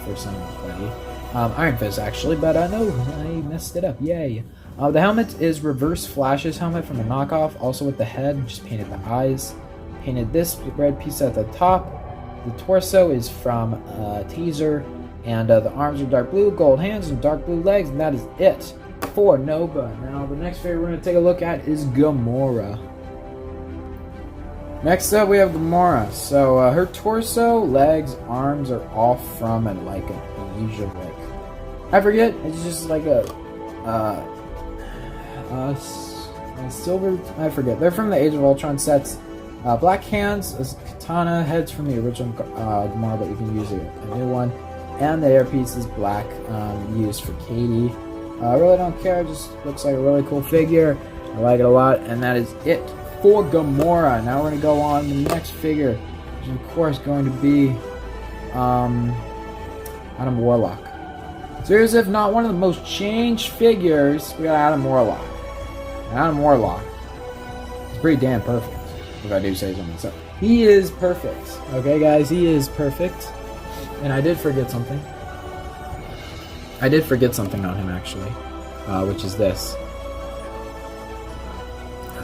for somebody. Iron Fist actually, but no, I messed it up. Yay. The helmet is Reverse Flash's helmet from a knockoff, also with the head, just painted the eyes. Painted this red piece at the top. The torso is from Teaser, and the arms are dark blue, gold hands, and dark blue legs, and that is it for Nova. Now, the next figure we're going to take a look at is Gamora. Next up, we have Gamora. So, her torso, legs, arms are all from like a usual, I forget, it's just like a silver, I forget. They're from the Age of Ultron sets. Black hands, a katana, heads from the original Gamora, but you can use a new one. And the hairpiece is black, used for Katie. I really don't care, it just looks like a really cool figure. I like it a lot, and that is it for Gamora. Now we're going to go on to the next figure, which is of course going to be Adam Warlock. So here's, if not one of the most changed figures, we got Adam Warlock. Adam Warlock is pretty damn perfect, if I do say so myself. He is perfect. Okay, guys, he is perfect. And I did forget something. I did forget something on him, actually, which is this.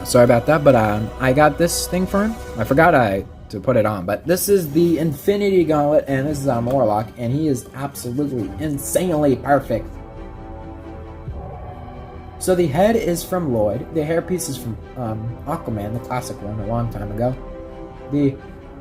Sorry about that, but I got this thing for him. I forgot to put it on, but this is the Infinity Gauntlet, and this is Adam Warlock, and he is absolutely insanely perfect. So the head is from Lloyd, the hairpiece is from Aquaman, the classic one, a long time ago. The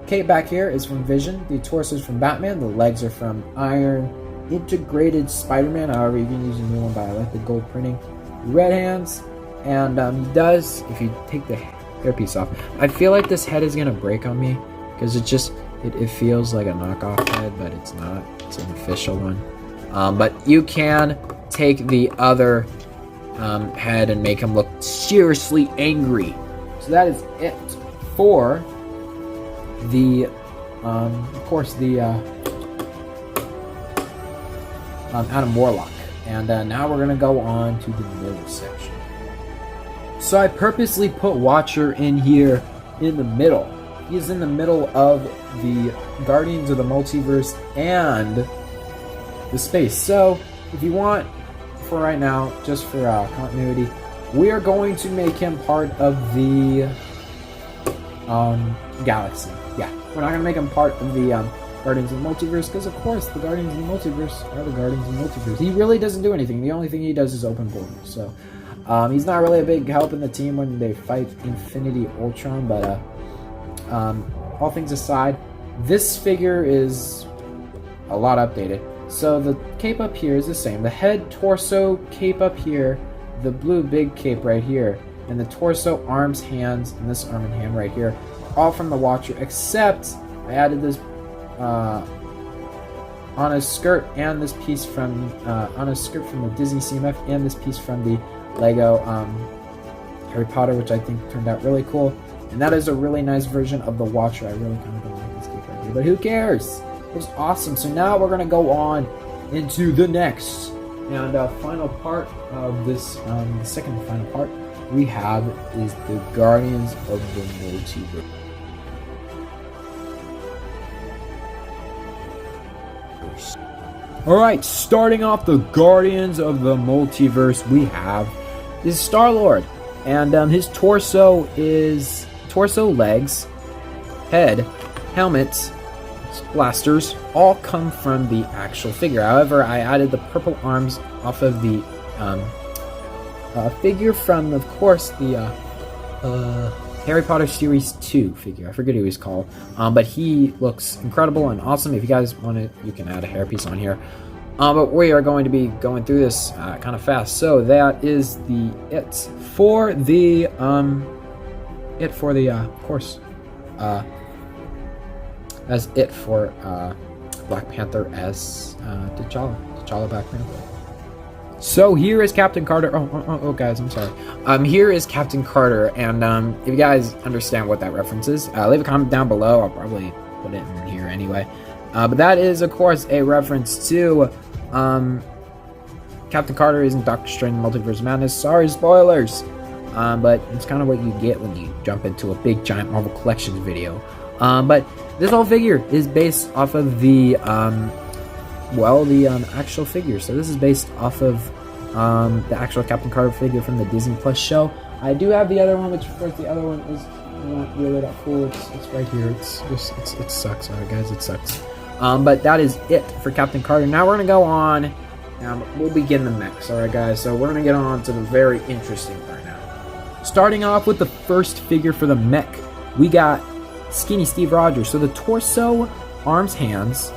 cape back here is from Vision, the torso is from Batman, the legs are from Iron Integrated Spider-Man, however you can use a new one, but I like the gold printing. Red hands, and he does, if you take the hairpiece off, I feel like this head is going to break on me, because it feels like a knockoff head, but it's not, it's an official one. But you can take the other head and make him look seriously angry. So that is it for the, of course, the Adam Warlock. And now we're going to go on to the middle section. So I purposely put Watcher in here in the middle. He's in the middle of the Guardians of the Multiverse and the space. So if you want, for right now, just for continuity, we are going to make him part of the galaxy. Yeah, we're not going to make him part of the Guardians of the Multiverse, because of course the Guardians of the Multiverse are the Guardians of the Multiverse. He really doesn't do anything. The only thing he does is open borders. So he's not really a big help in the team when they fight Infinity Ultron, but all things aside, this figure is a lot updated. So the cape up here is the same. The head, torso, cape up here, the blue big cape right here, and the torso, arms, hands, and this arm and hand right here, all from the Watcher, except I added this on his skirt and this piece from on his skirt from the Disney CMF and this piece from the Lego Harry Potter, which I think turned out really cool. And that is a really nice version of the Watcher. I really kind of don't like this cape right here, but who cares? It was awesome. So now we're going to go on into the next and final part of this, the second and final part we have is the Guardians of the Multiverse. Alright, starting off the Guardians of the Multiverse, we have is Star-Lord. And his torso is legs, head, helmets, blasters, all come from the actual figure. However, I added the purple arms off of the figure from, of course, the Harry Potter Series 2 figure. I forget who he's called. But he looks incredible and awesome. If you guys want it, you can add a hairpiece on here. But we are going to be going through this kind of fast. So that is it for the of course, as it for Black Panther as T'Challa Black Panther. So here is Captain Carter. Oh, guys, I'm sorry. Here is Captain Carter, and if you guys understand what that reference is, leave a comment down below. I'll probably put it in here anyway. But that is, of course, a reference to Captain Carter isn't Doctor Strange Multiverse of Madness. Sorry, spoilers. But it's kind of what you get when you jump into a big giant Marvel Collections video. But this whole figure is based off of the actual figure. So this is based off of the actual Captain Carter figure from the Disney Plus show. I do have the other one, which of course the other one is not really that cool. It's right here. It sucks. Alright, guys, it sucks. But that is it for Captain Carter. Now we're gonna go on. We'll begin the mechs. Alright, guys. So we're gonna get on to the very interesting part now. Starting off with the first figure for the mech, we got Skinny Steve Rogers. So the torso, arms, hands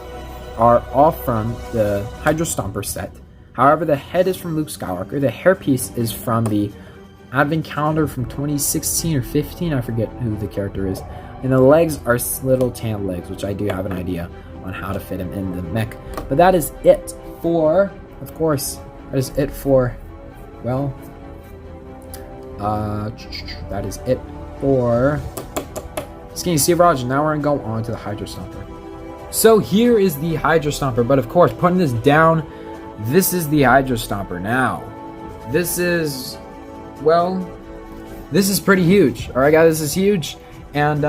are all from the Hydro Stomper set. However, the head is from Luke Skywalker. The hairpiece is from the Advent Calendar from 2016 or 15. I forget who the character is. And the legs are little tan legs, which I do have an idea on how to fit him in the mech. But that is it for, of course, that is it for, well, that is it for Skinny Steve Rogers. Now we're going to go on to the Hydro Stomper. So here is the Hydro Stomper, but of course, putting this down, this is the Hydro Stomper. Now, this is, well, this is pretty huge. Alright guys, this is huge, and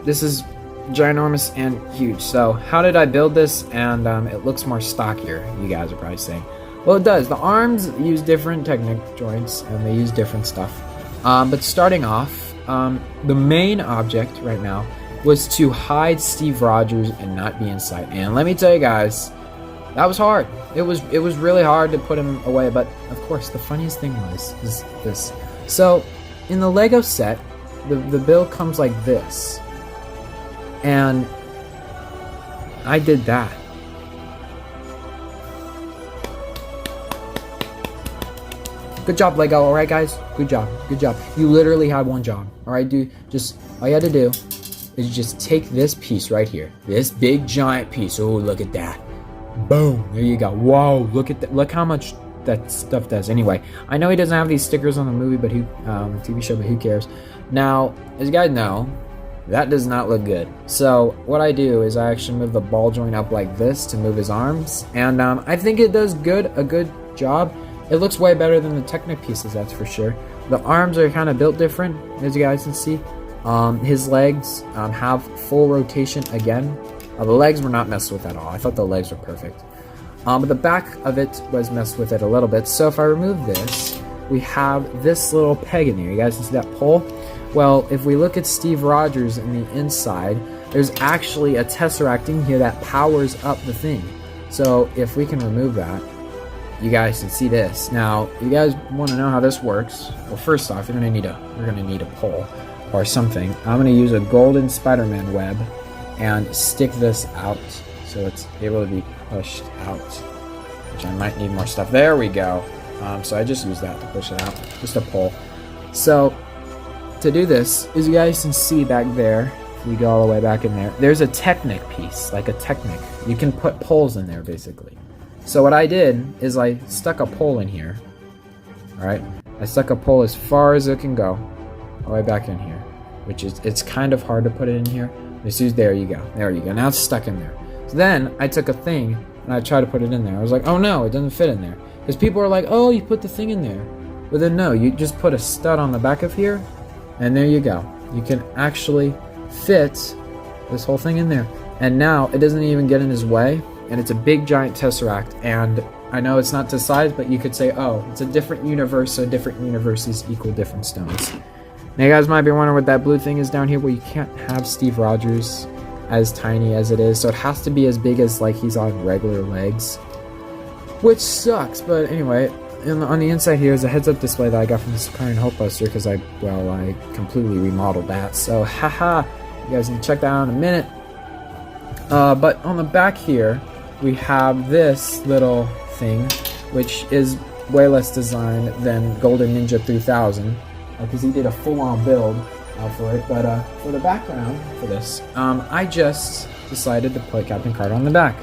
this is ginormous and huge. So how did I build this? And it looks more stockier, you guys are probably saying. Well, it does. The arms use different Technic joints, and they use different stuff. But starting off, the main object right now was to hide Steve Rogers and not be in sight. And let me tell you guys, that was hard. It was really hard to put him away. But of course, the funniest thing is this. So in the Lego set, the build comes like this, and I did that. Good job, Lego. All right, guys. Good job. Good job. You literally had one job. All right, dude. Just all you had to do is just take this piece right here, this big giant piece. Oh, look at that. Boom. There you go. Whoa. Look at that. Look how much that stuff does. Anyway, I know he doesn't have these stickers on the movie, but TV show, but who cares? Now, as you guys know, that does not look good. So what I do is I actually move the ball joint up like this to move his arms, and I think it does a good job. It looks way better than the Technic pieces, that's for sure. The arms are kind of built different, as you guys can see. His legs have full rotation again. The legs were not messed with at all. I thought the legs were perfect. But the back of it was messed with it a little bit. So if I remove this, we have this little peg in here. You guys can see that pole? Well, if we look at Steve Rogers in the inside, there's actually a Tesseract in here that powers up the thing. So if we can remove that, you guys can see this. Now, if you guys want to know how this works, well, first off, you're gonna need a pole or something. I'm gonna use a golden Spider-Man web and stick this out so it's able to be pushed out, which I might need more stuff. There we go. So I just use that to push it out, just a pole. So to do this, as you guys can see back there, if we go all the way back in there, there's a Technic piece, like a Technic. You can put poles in there, basically. So what I did is I stuck a pole in here. Alright, I stuck a pole as far as it can go, all the way back in here, which is, it's kind of hard to put it in here. There you go. There you go. Now it's stuck in there. So then I took a thing and I tried to put it in there. I was like, oh no, it doesn't fit in there. Because people are like, oh, you put the thing in there. But then no, you just put a stud on the back of here, and there you go. You can actually fit this whole thing in there. And now it doesn't even get in his way, and it's a big giant Tesseract. And I know it's not to size, but you could say, oh, it's a different universe, so different universes equal different stones. Now you guys might be wondering what that blue thing is down here. Well, you can't have Steve Rogers as tiny as it is, so it has to be as big as like he's on regular legs, which sucks. But anyway, on the inside here is a heads-up display that I got from this Current Hulkbuster because I completely remodeled that. So haha, you guys can check that out in a minute. But on the back here we have this little thing, which is way less designed than Golden Ninja 3000, because he did a full-on build for it. But for the background for this, I just decided to put Captain Carter on the back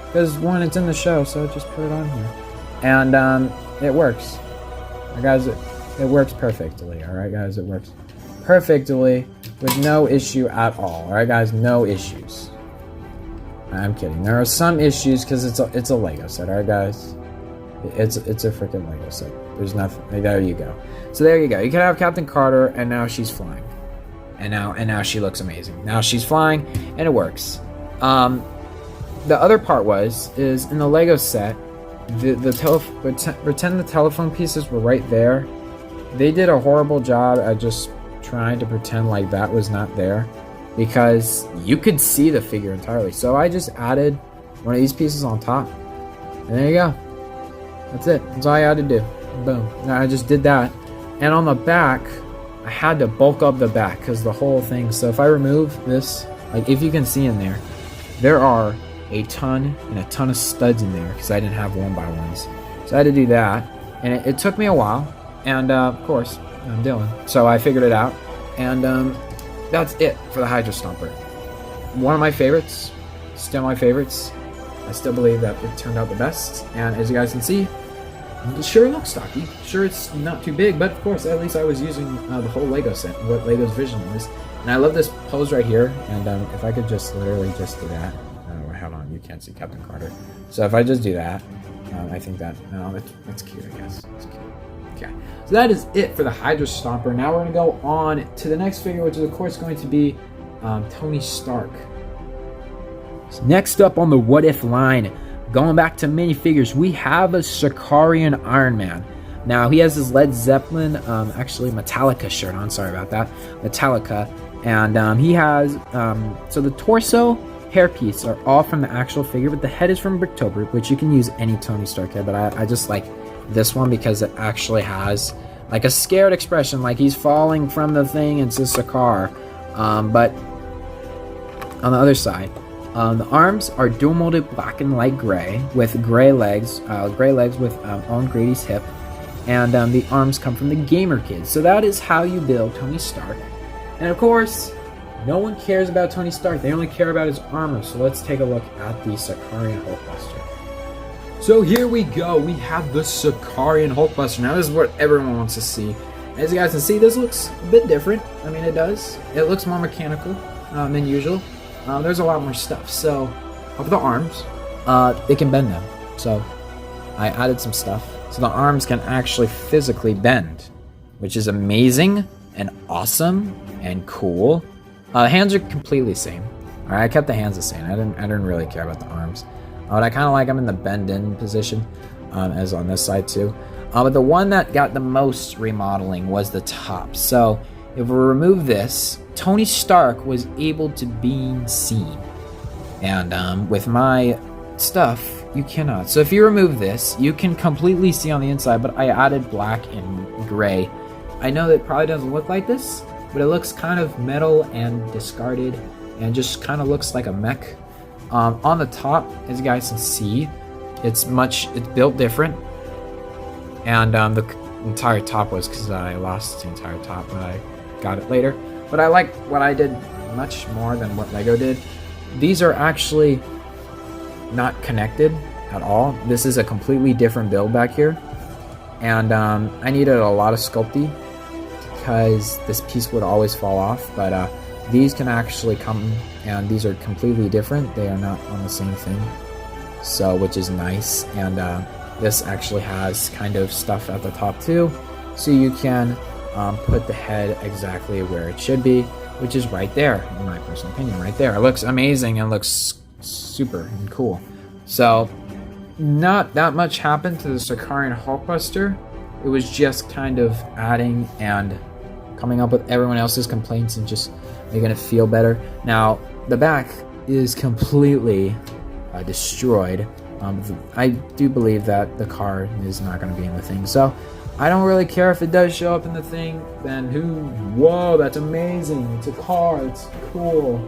because one, it's in the show, so just put it on here, and it works. Guys, it works perfectly. All right, guys, it works perfectly with no issue at all. All right, guys, no issues. I'm kidding. There are some issues because it's a Lego set. All right, guys, it's a freaking Lego set. There's nothing. There you go. So there you go. You can have Captain Carter, and now she's flying, and now she looks amazing. Now she's flying, and it works. The other part is in the Lego set, pretend the telephone pieces were right there. They did a horrible job at just trying to pretend like that was not there, because you could see the figure entirely. So I just added one of these pieces on top, and there you go. That's it. That's all I had to do. Boom. Now I just did that. And on the back, I had to bulk up the back because the whole thing. So if I remove this, like if you can see in there, there are a ton of studs in there because I didn't have 1x1s. So I had to do that, and it took me a while. And of course, I'm Dylan, so I figured it out. And that's it for the Hydra Stomper. One of my favorites, still my favorites. I still believe that it turned out the best. And as you guys can see, sure it looks stocky. Sure it's not too big, but of course at least I was using the whole Lego set, what Lego's vision was. And I love this pose right here. And if I could just literally just do that. Hold on, you can't see Captain Carter. So if I just do that, I think that, that's cute, I guess. It's cute. Okay, so that is it for the Hydra Stomper. Now we're going to go on to the next figure, which is of course going to be Tony Stark. So next up on the What If line, going back to minifigures, we have a Sicarian Iron Man. Now he has his Led Zeppelin, actually Metallica shirt on, sorry about that, Metallica. And he has, so the torso, hairpiece are all from the actual figure, but the head is from Bricktober, which you can use any Tony Stark head, but I just like this one because it actually has like a scared expression, like he's falling from the thing. It's a Sakaar. But on the other side, the arms are dual molded black and light gray with gray legs with Owen Grady's hip, and the arms come from the Gamer Kid. So that is how you build Tony Stark. And of course, no one cares about Tony Stark. They only care about his armor. So let's take a look at the Sicarian Hulkbuster. So here we go. We have the Sicarian Hulkbuster. Now this is what everyone wants to see. As you guys can see, this looks a bit different. I mean, it does. It looks more mechanical than usual. There's a lot more stuff. So of the arms, it can bend them. So I added some stuff. So the arms can actually physically bend, which is amazing and awesome and cool. Hands are completely the same. All right, I kept the hands the same. I didn't really care about the arms. But I kind of like them in the bend-in position, as on this side too. But the one that got the most remodeling was the top. So if we remove this, Tony Stark was able to be seen. And with my stuff, you cannot. So if you remove this, you can completely see on the inside, but I added black and gray. I know that it probably doesn't look like this, but it looks kind of metal and discarded and just kind of looks like a mech. On the top, as you guys can see, it's built different. And the entire top was because I lost the entire top when I got it later. But I like what I did much more than what Lego did. These are actually not connected at all. This is a completely different build back here. And I needed a lot of sculpting, because this piece would always fall off, but these can actually come, and these are completely different. They are not on the same thing, so which is nice. And this actually has kind of stuff at the top too, so you can put the head exactly where it should be, which is right there, in my personal opinion, right there. It looks amazing and looks super and cool. So not that much happened to the Sicarian Hulkbuster. It was just kind of adding and coming up with everyone else's complaints and just making it feel better. Now, the back is completely destroyed. I do believe that the car is not going to be in the thing. So, I don't really care if it does show up in the thing. Then whoa, that's amazing. It's a car. It's cool.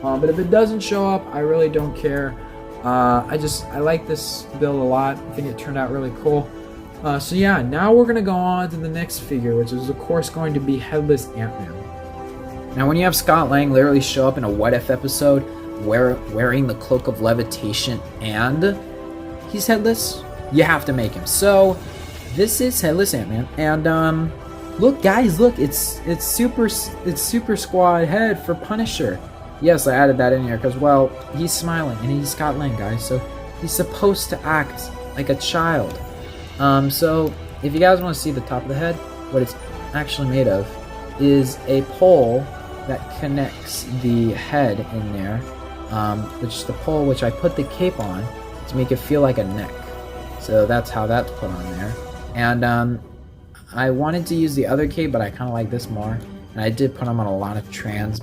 But if it doesn't show up, I really don't care. I like this build a lot. I think it turned out really cool. So yeah, now we're going to go on to the next figure, which is of course going to be Headless Ant-Man. Now when you have Scott Lang literally show up in a What If episode wearing the Cloak of Levitation and he's headless, you have to make him. So this is Headless Ant-Man, and look guys, look, it's Super Squad head for Punisher. Yes, I added that in here because, well, he's smiling and he's Scott Lang, guys, so he's supposed to act like a child. So if you guys want to see the top of the head, what it's actually made of is a pole that connects the head in there, which is the pole which I put the cape on to make it feel like a neck. So that's how that's put on there. And I wanted to use the other cape, but I kind of like this more. and I did put him on a lot of trans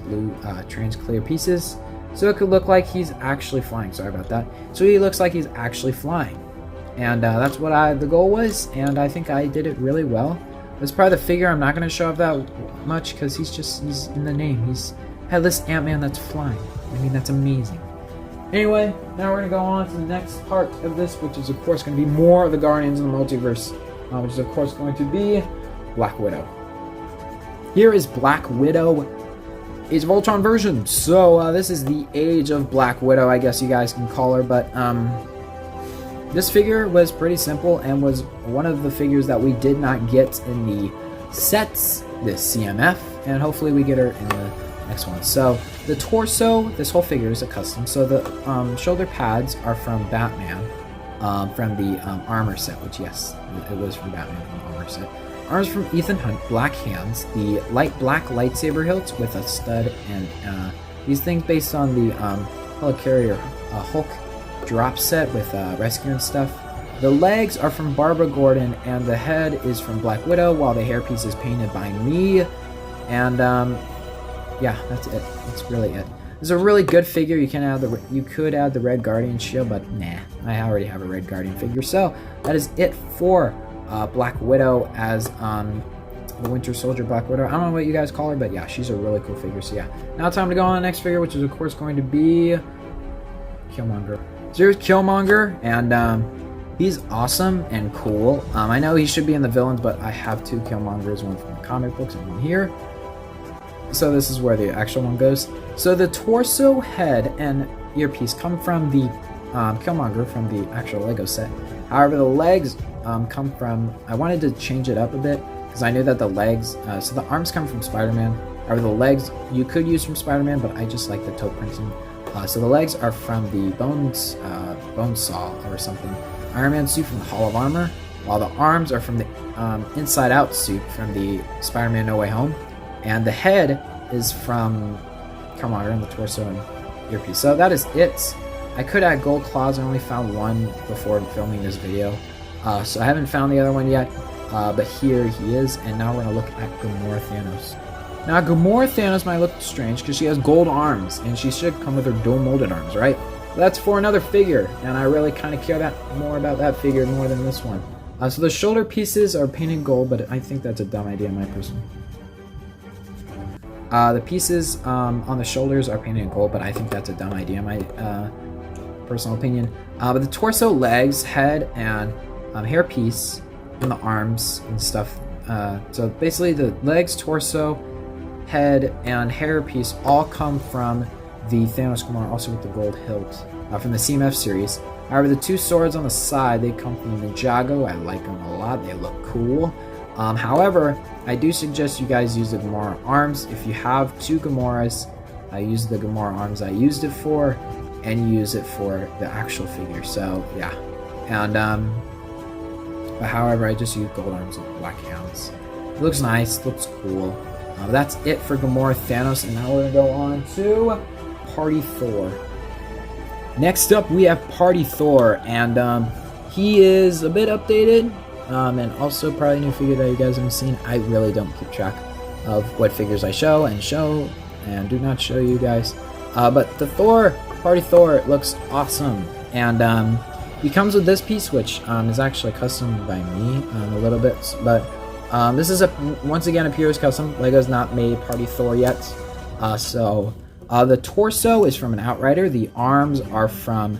clear pieces, so it could look like he's actually flying. Sorry about that. So he looks like he's actually flying, and that's what the goal was, and I think I did it really well. That's probably the figure I'm not going to show off that much because he's in the name. He's headless Ant-Man that's flying. I mean, that's amazing. Anyway, now we're going to go on to the next part of this, which is of course going to be more of the Guardians of the Multiverse, which is of course going to be Black Widow. Here is Black Widow Age of Ultron version. So this is the Age of Black Widow, I guess you guys can call her, but this figure was pretty simple and was one of the figures that we did not get in the sets, this CMF, and hopefully we get her in the next one. So the torso, this whole figure is a custom. So the shoulder pads are from Batman, from the armor set, which yes, it was from Batman from the armor set. Arms from Ethan Hunt, black hands, the light black lightsaber hilts with a stud, and these things based on the helicarrier Hulk drop set with rescue and stuff. The legs are from Barbara Gordon, and the head is from Black Widow, while the hairpiece is painted by me. And yeah, that's it. That's really it. It's a really good figure. You could add the Red Guardian shield, but nah, I already have a Red Guardian figure. So that is it for Black Widow as the Winter Soldier Black Widow. I don't know what you guys call her, but yeah, she's a really cool figure. So yeah, now time to go on to the next figure, which is of course going to be Killmonger. So here's Killmonger, and he's awesome and cool. I know he should be in the villains, but I have two Killmongers, one from the comic books and one here. So this is where the actual one goes. So the torso, head, and earpiece come from the Killmonger from the actual Lego set. However, the legs come from, I wanted to change it up a bit because I knew that the legs, so the arms come from Spider-Man. However, the legs you could use from Spider-Man, but I just like the toe printing. So the legs are from the bone saw or something. Iron Man suit from the Hall of Armor, while the arms are from the Inside Out suit from the Spider-Man No Way Home. And the head is from Killmonger and the torso and earpiece. So that is it. I could add gold claws. I only found one before filming this video. So I haven't found the other one yet. But here he is. And now we're going to look at Gamora Thanos. Now Gamora Thanos might look strange because she has gold arms. And she should come with her dual molded arms, right? That's for another figure. And I really kind of care more about that figure more than this one. So the shoulder pieces are painted gold. But I think that's a dumb idea in my personal. The pieces on the shoulders are painted in gold, but I think that's a dumb idea in my personal opinion. But the torso, legs, head, and hair piece, and the arms and stuff. So basically the legs, torso, head, and hair piece all come from the Thanos Gamora, also with the gold hilt, from the CMF series. However, the two swords on the side, they come from Ninjago. I like them a lot. They look cool. However, I do suggest you guys use the Gamora arms. If you have two Gamoras, I use the Gamora arms I used it for, and use it for the actual figure. So yeah, and but however, I just use gold arms and black hands. It looks nice, looks cool. That's it for Gamora Thanos, and now we're gonna go on to Party Thor. Next up, we have Party Thor, and he is a bit updated. And also probably a new figure that you guys haven't seen. I really don't keep track of what figures I show and do not show you guys. But the Thor, Party Thor, looks awesome. And he comes with this piece, which is actually custom by me a little bit. But this is once again a Pure's custom. Lego's not made Party Thor yet. So the torso is from an Outrider. The arms are from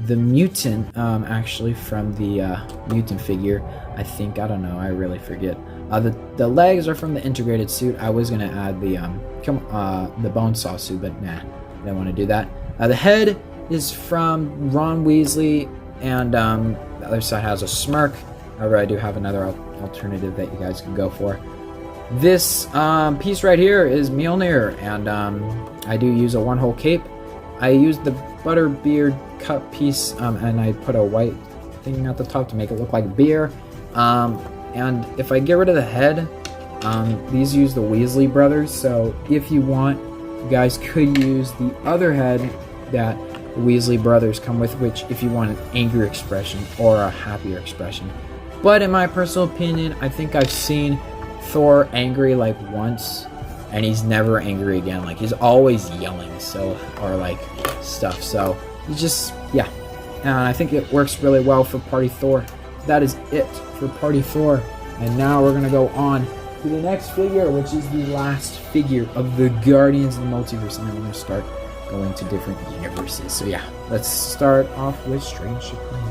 the Mutant, actually from the Mutant figure. I think, I don't know, I really forget. The legs are from the integrated suit. I was gonna add the bone saw suit, but nah, I don't want to do that. The head is from Ron Weasley, and the other side has a smirk. However, I do have another alternative that you guys can go for. This piece right here is Mjolnir, and I do use a one-hole cape. I used the Butterbeard cut piece, and I put a white thing at the top to make it look like beer. And if I get rid of the head, these use the Weasley brothers, so if you want, you guys could use the other head that the Weasley brothers come with, which if you want an angry expression or a happier expression. But in my personal opinion, I think I've seen Thor angry like once, and he's never angry again. Like, he's always yelling, or like stuff. So he's just, yeah. And I think it works really well for Party Thor. That is it for Party Thor. And now we're gonna go on to the next figure, which is the last figure of the Guardians of the Multiverse, and then we're gonna start going to different universes. So yeah, let's start off with Strange Supreme.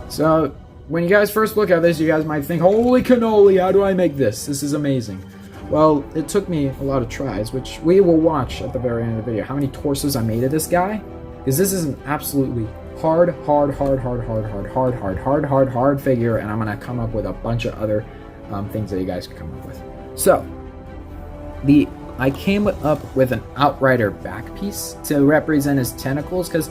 So when you guys first look at this, you guys might think, holy cannoli, how do I make this? This is amazing. Well, it took me a lot of tries, which we will watch at the very end of the video, how many torsos I made of this guy, because this is an absolutely hard figure, and I'm gonna come up with a bunch of other things that you guys can come up with. So I came up with an Outrider back piece to represent his tentacles, because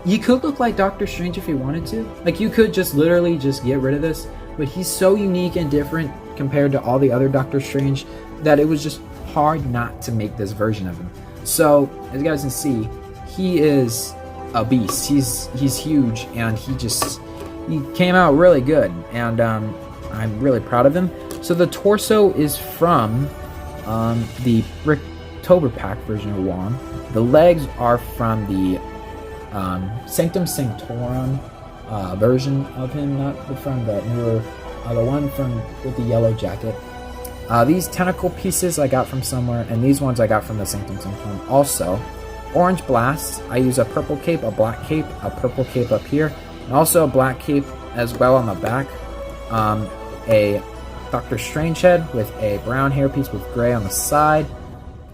you could look like Doctor Strange if you wanted to. Like, you could just literally just get rid of this, but he's so unique and different compared to all the other Doctor Strange that it was just hard not to make this version of him. So as you guys can see, he is a beast. He's huge, and he came out really good, and I'm really proud of him. So the torso is from the Bricktober Pack version of Wong. The legs are from the Sanctum Sanctorum version of him, not from the newer, the one with the yellow jacket. These tentacle pieces I got from somewhere, and these ones I got from the Sanctum Sanctorum also. Orange Blast, I use a purple cape, a black cape, a purple cape up here, and also a black cape as well on the back. A Doctor Strange head with a brown hairpiece with gray on the side.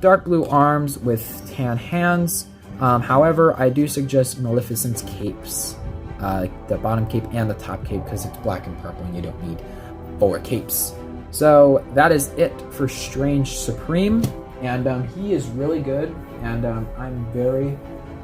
Dark blue arms with tan hands. However, I do suggest Maleficent's capes. The bottom cape and the top cape, because it's black and purple and you don't need 4 capes. So that is it for Strange Supreme, and he is really good, and I'm very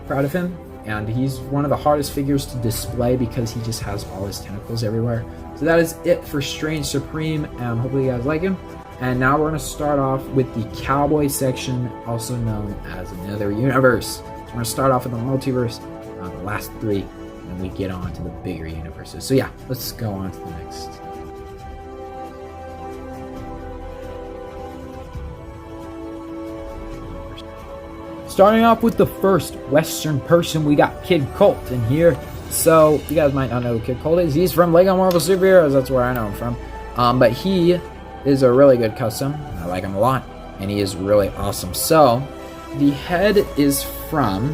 proud of him, and he's one of the hardest figures to display because he just has all his tentacles everywhere. So that is it for Strange Supreme, and hopefully you guys like him. And now we're going to start off with the Cowboy section, also known as Another Universe. So we're going to start off with the multiverse, the last 3, and we get on to the bigger universes. So yeah, let's go on to the next. Starting off with the first Western person, we got Kid Colt in here. So you guys might not know who Kid Colt is. He's from Lego Marvel Superheroes. That's where I know him from. But he is a really good custom. I like him a lot, and he is really awesome. So the head is from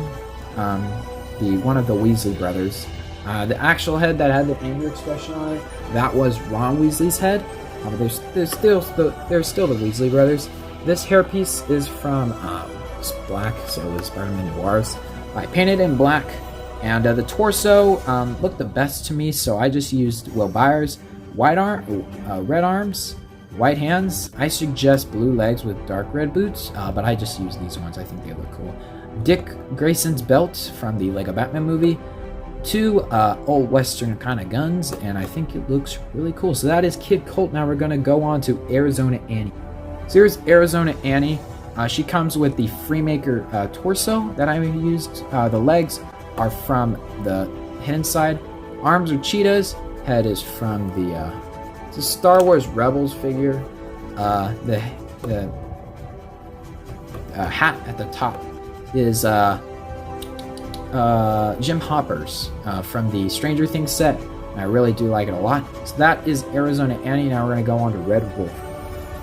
one of the Weasley brothers. The actual head that had the anger expression on it, that was Ron Weasley's head. But there's still the Weasley brothers. This hairpiece is from black, so it was Spider-Man Noirs. I painted in black, and the torso looked the best to me, so I just used Will Byers. Red arms, white hands. I suggest blue legs with dark red boots, but I just use these ones. I think they look cool. Dick Grayson's belt from the Lego Batman movie. 2 old Western kind of guns, and I think it looks really cool. So that is Kid Colt. Now we're going to go on to Arizona Annie. So here's Arizona Annie. She comes with the Freemaker torso that I used. The legs are from the hidden side. Arms are cheetahs. Head is from the Star Wars Rebels figure. The hat at the top is Jim Hopper's from the Stranger Things set. And I really do like it a lot. So that is Arizona Annie. Now we're going to go on to Red Wolf.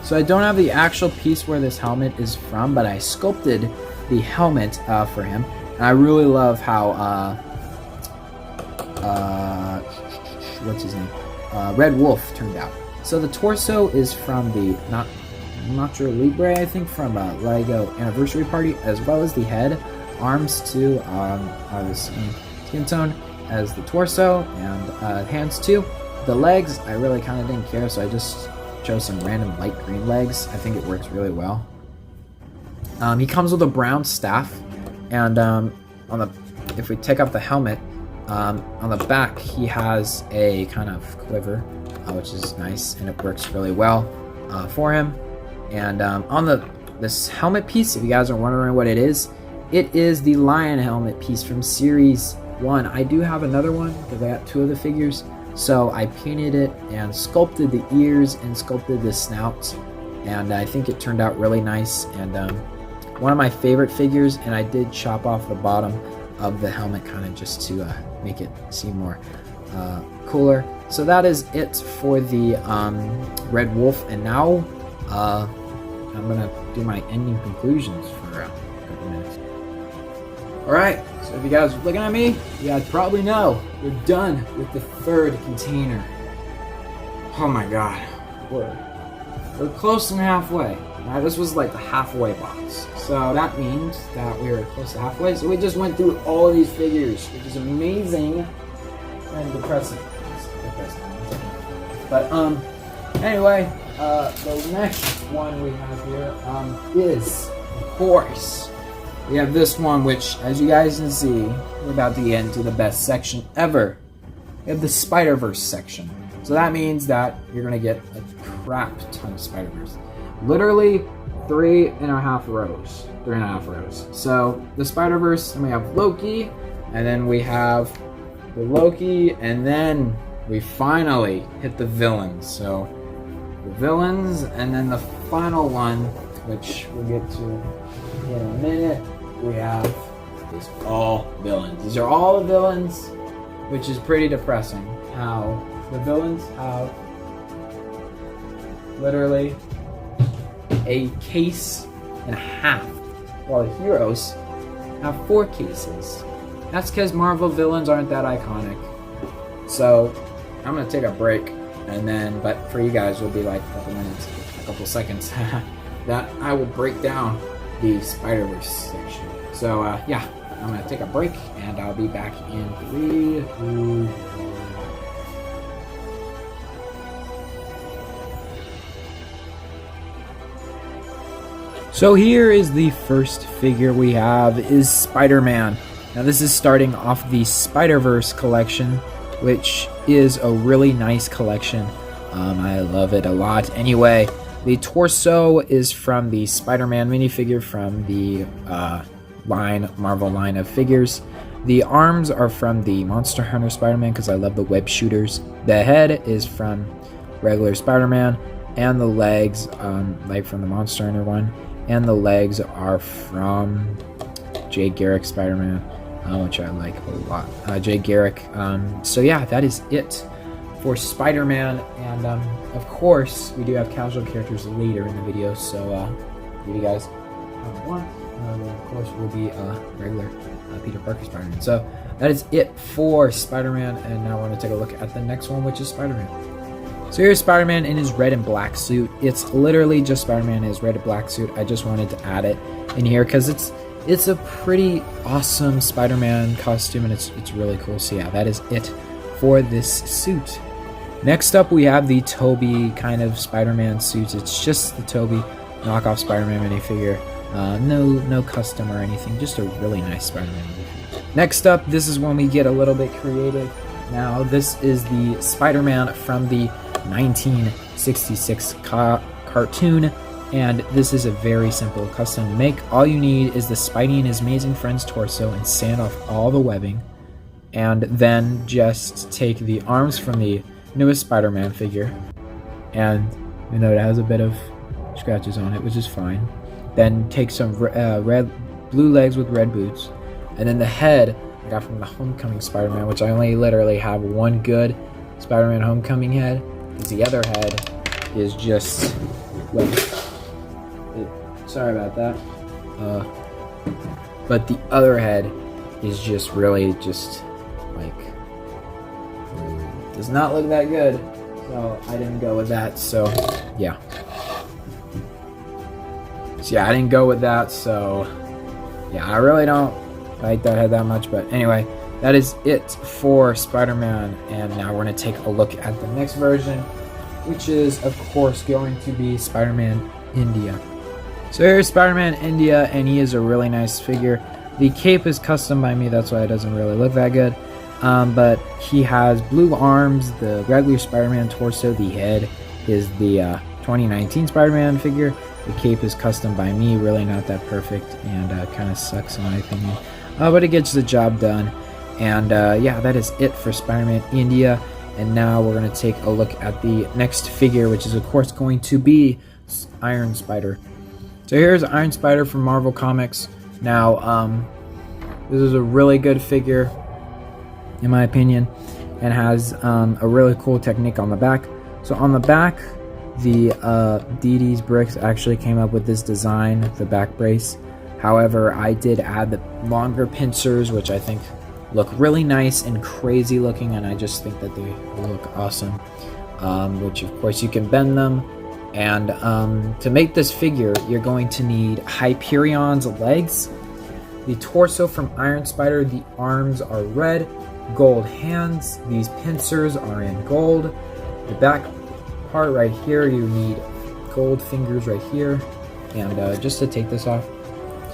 So I don't have the actual piece where this helmet is from, but I sculpted the helmet for him. And I really love how, what's his name? Red Wolf turned out. So the torso is from the Nacho Libre, I think, from Lego Anniversary Party, as well as the head. Arms too are the same skin tone as the torso, and hands too. The legs, I really kind of didn't care, so I just chose some random light green legs. I think it works really well. He comes with a brown staff, and if we take off the helmet, on the back he has a kind of quiver, which is nice, and it works really well for him. And on this helmet piece, if you guys are wondering what it is the lion helmet piece from Series 1. I do have another one because I got 2 of the figures. So I painted it and sculpted the ears and sculpted the snout and I think it turned out really nice, and one of my favorite figures. And I did chop off the bottom of the helmet kind of just to make it seem more cooler. So that is it for the Red Wolf, and now I'm gonna do my ending conclusions for a couple minutes. Alright, so if you guys are looking at me, you guys probably know we're done with the third container. Oh my god, we're close and halfway. Now this was like the halfway box, so that means that we were close to halfway. So we just went through all of these figures, which is amazing and depressing. But anyway, the next one we have here is, of course, we have this one, which, as you guys can see, we're about to get into the best section ever. We have the Spider-Verse section. So that means that you're gonna get a crap ton of Spider-Verse. Literally 3.5 rows. So the Spider-Verse, and we have Loki, and then we have the Loki, and then we finally hit the villains. So the villains, and then the final one, which we'll get to in a minute, we have is all villains. These are all the villains, which is pretty depressing. How the villains have literally a case and a half, while the heroes have 4 cases. That's because Marvel villains aren't that iconic. So I'm gonna take a break, and then, but for you guys, it'll be like a couple minutes, a couple seconds, that I will break down the Spider-Verse section. So yeah, I'm gonna take a break, and I'll be back in 3, 2, 1. So here is the first figure we have, is Spider-Man. Now this is starting off the Spider-Verse collection, which is a really nice collection. I love it a lot. Anyway, the torso is from the Spider-Man minifigure from the Marvel line of figures. The arms are from the Monster Hunter Spider-Man because I love the web shooters. The head is from regular Spider-Man, and the legs, like from the Monster Hunter one, and the legs are from Jay Garrick Spider-Man, which I like a lot. Jay Garrick. So yeah, that is it for Spider-Man, and of course we do have casual characters later in the video. So if you guys want, of course will be regular Peter Parker Spider-Man. So that is it for Spider-Man, and now I want to take a look at the next one, which is Spider-Man. So here's Spider-Man in his red and black suit. It's literally just Spider-Man in his red and black suit. I just wanted to add it in here because it's a pretty awesome Spider-Man costume, and it's really cool. So yeah, that is it for this suit. Next up, we have the Tobey kind of Spider-Man suits. It's just the Tobey knockoff Spider-Man minifigure. No custom or anything, just a really nice Spider-Man minifigure. Next up, this is when we get a little bit creative. Now, this is the Spider-Man from the 1966 cartoon, and this is a very simple custom make. All you need is the Spidey and his amazing friend's torso and sand off all the webbing, and then just take the arms from the newest Spider-Man figure, and you know it has a bit of scratches on it, which is fine. Then take some blue legs with red boots, and then the head I got from the Homecoming Spider-Man, which I only literally have one good Spider-Man Homecoming head, because the other head is just, well, sorry about that, but the other head is just really just like, does not look that good, so I didn't go with that. So yeah, I didn't go with that. So yeah, I really don't like that head that much, but anyway, that is it for Spider-Man, and now we're going to take a look at the next version, which is, of course, going to be Spider-Man India. So here's Spider-Man India, and he is a really nice figure. The cape is custom by me, that's why it doesn't really look that good, but he has blue arms, the regular Spider-Man torso, the head is the 2019 Spider-Man figure. The cape is custom by me, really not that perfect, and kind of sucks in my opinion, but it gets the job done. And yeah, that is it for Spider-Man India. And now we're going to take a look at the next figure, which is of course going to be Iron Spider. So here's Iron Spider from Marvel Comics. Now, this is a really good figure, in my opinion, and has a really cool technique on the back. So on the back, the DD's Bricks actually came up with this design, the back brace. However, I did add the longer pincers, which I think look really nice and crazy looking, and I just think that they look awesome. Which of course you can bend them. And to make this figure, you're going to need Hyperion's legs, the torso from Iron Spider, the arms are red, gold hands, these pincers are in gold, the back part right here, you need gold fingers right here. And just to take this off,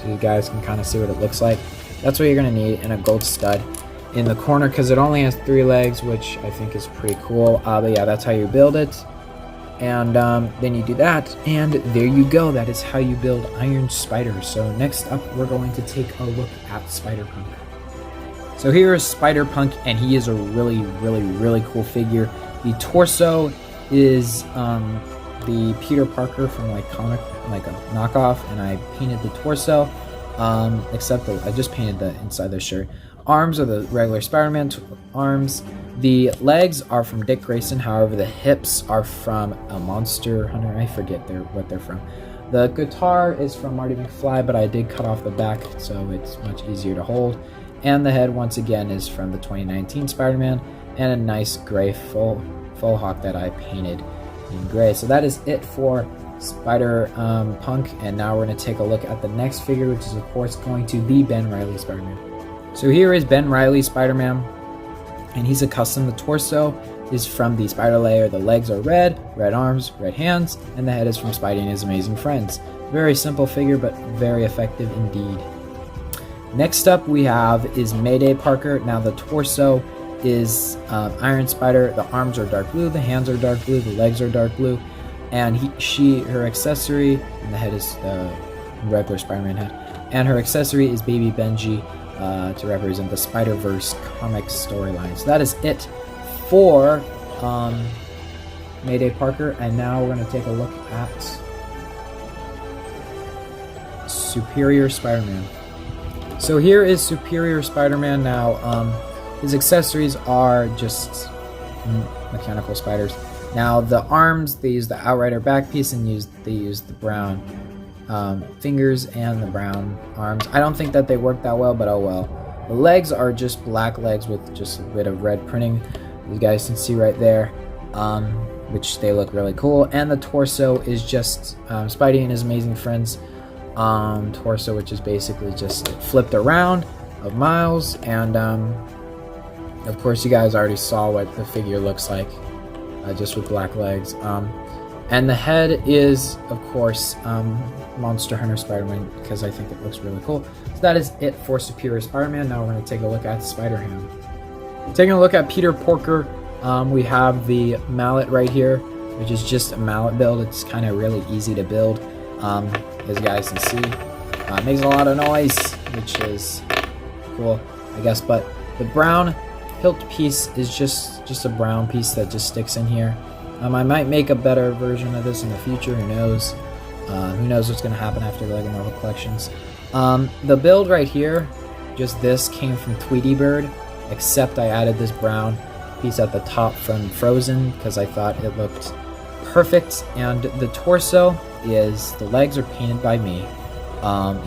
so you guys can kind of see what it looks like, that's what you're going to need, and a gold stud in the corner, because it only has 3 legs, which I think is pretty cool. But yeah, that's how you build it. And then you do that, and there you go. That is how you build Iron Spider. So next up, we're going to take a look at Spider-Punk. So here is Spider-Punk, and he is a really cool figure. The torso is the Peter Parker from like comic, like a knockoff, and I painted the torso, except I just painted the inside of the shirt. Arms are the regular Spider-Man arms. The legs are from Dick Grayson, however the hips are from a Monster Hunter. I forget what they're from. The guitar is from Marty McFly, but I did cut off the back, so it's much easier to hold. And the head, once again, is from the 2019 Spider-Man, and a nice gray full hawk that I painted in gray. So that is it for Spider-Punk, and now we're going to take a look at the next figure, which is of course going to be Ben Reilly Spider-Man. So here is Ben Reilly Spider-Man, and he's a custom. The torso is from the Spider Layer, the legs are red arms, red hands, and the head is from Spidey and His Amazing Friends. Very simple figure, but very effective indeed. Next up we have is Mayday Parker. Now the torso is Iron Spider, the arms are dark blue, the hands are dark blue, the legs are dark blue, and her accessory, and the head is the regular Spider-Man head, and her accessory is Baby Benji, to represent the Spider-Verse comic storyline. So that is it for Mayday Parker, and now we're going to take a look at Superior Spider-Man. So here is Superior Spider-Man. Now his accessories are just mechanical spiders. Now the arms, they use the Outrider back piece, and they use the brown fingers and the brown arms. I don't think that they work that well, but oh well. The legs are just black legs with just a bit of red printing, you guys can see right there, which they look really cool. And the torso is just Spidey and His Amazing Friends torso, which is basically just flipped around of Miles. And of course you guys already saw what the figure looks like, just with black legs. And the head is, of course, Monster Hunter Spider-Man, because I think it looks really cool. So that is it for Superior Spider-Man. Now we're going to take a look at Spider-Ham. Taking a look at Peter Porker, we have the mallet right here, which is just a mallet build. It's kind of really easy to build, as you guys can see. It makes a lot of noise, which is cool, I guess. But the brown hilt piece is just a brown piece that just sticks in here. I might make a better version of this in the future, who knows? Who knows what's going to happen after the LEGO Marvel Collections. The build right here, just this, came from Tweety Bird, except I added this brown piece at the top from Frozen, because I thought it looked perfect. And the torso is, the legs are painted by me,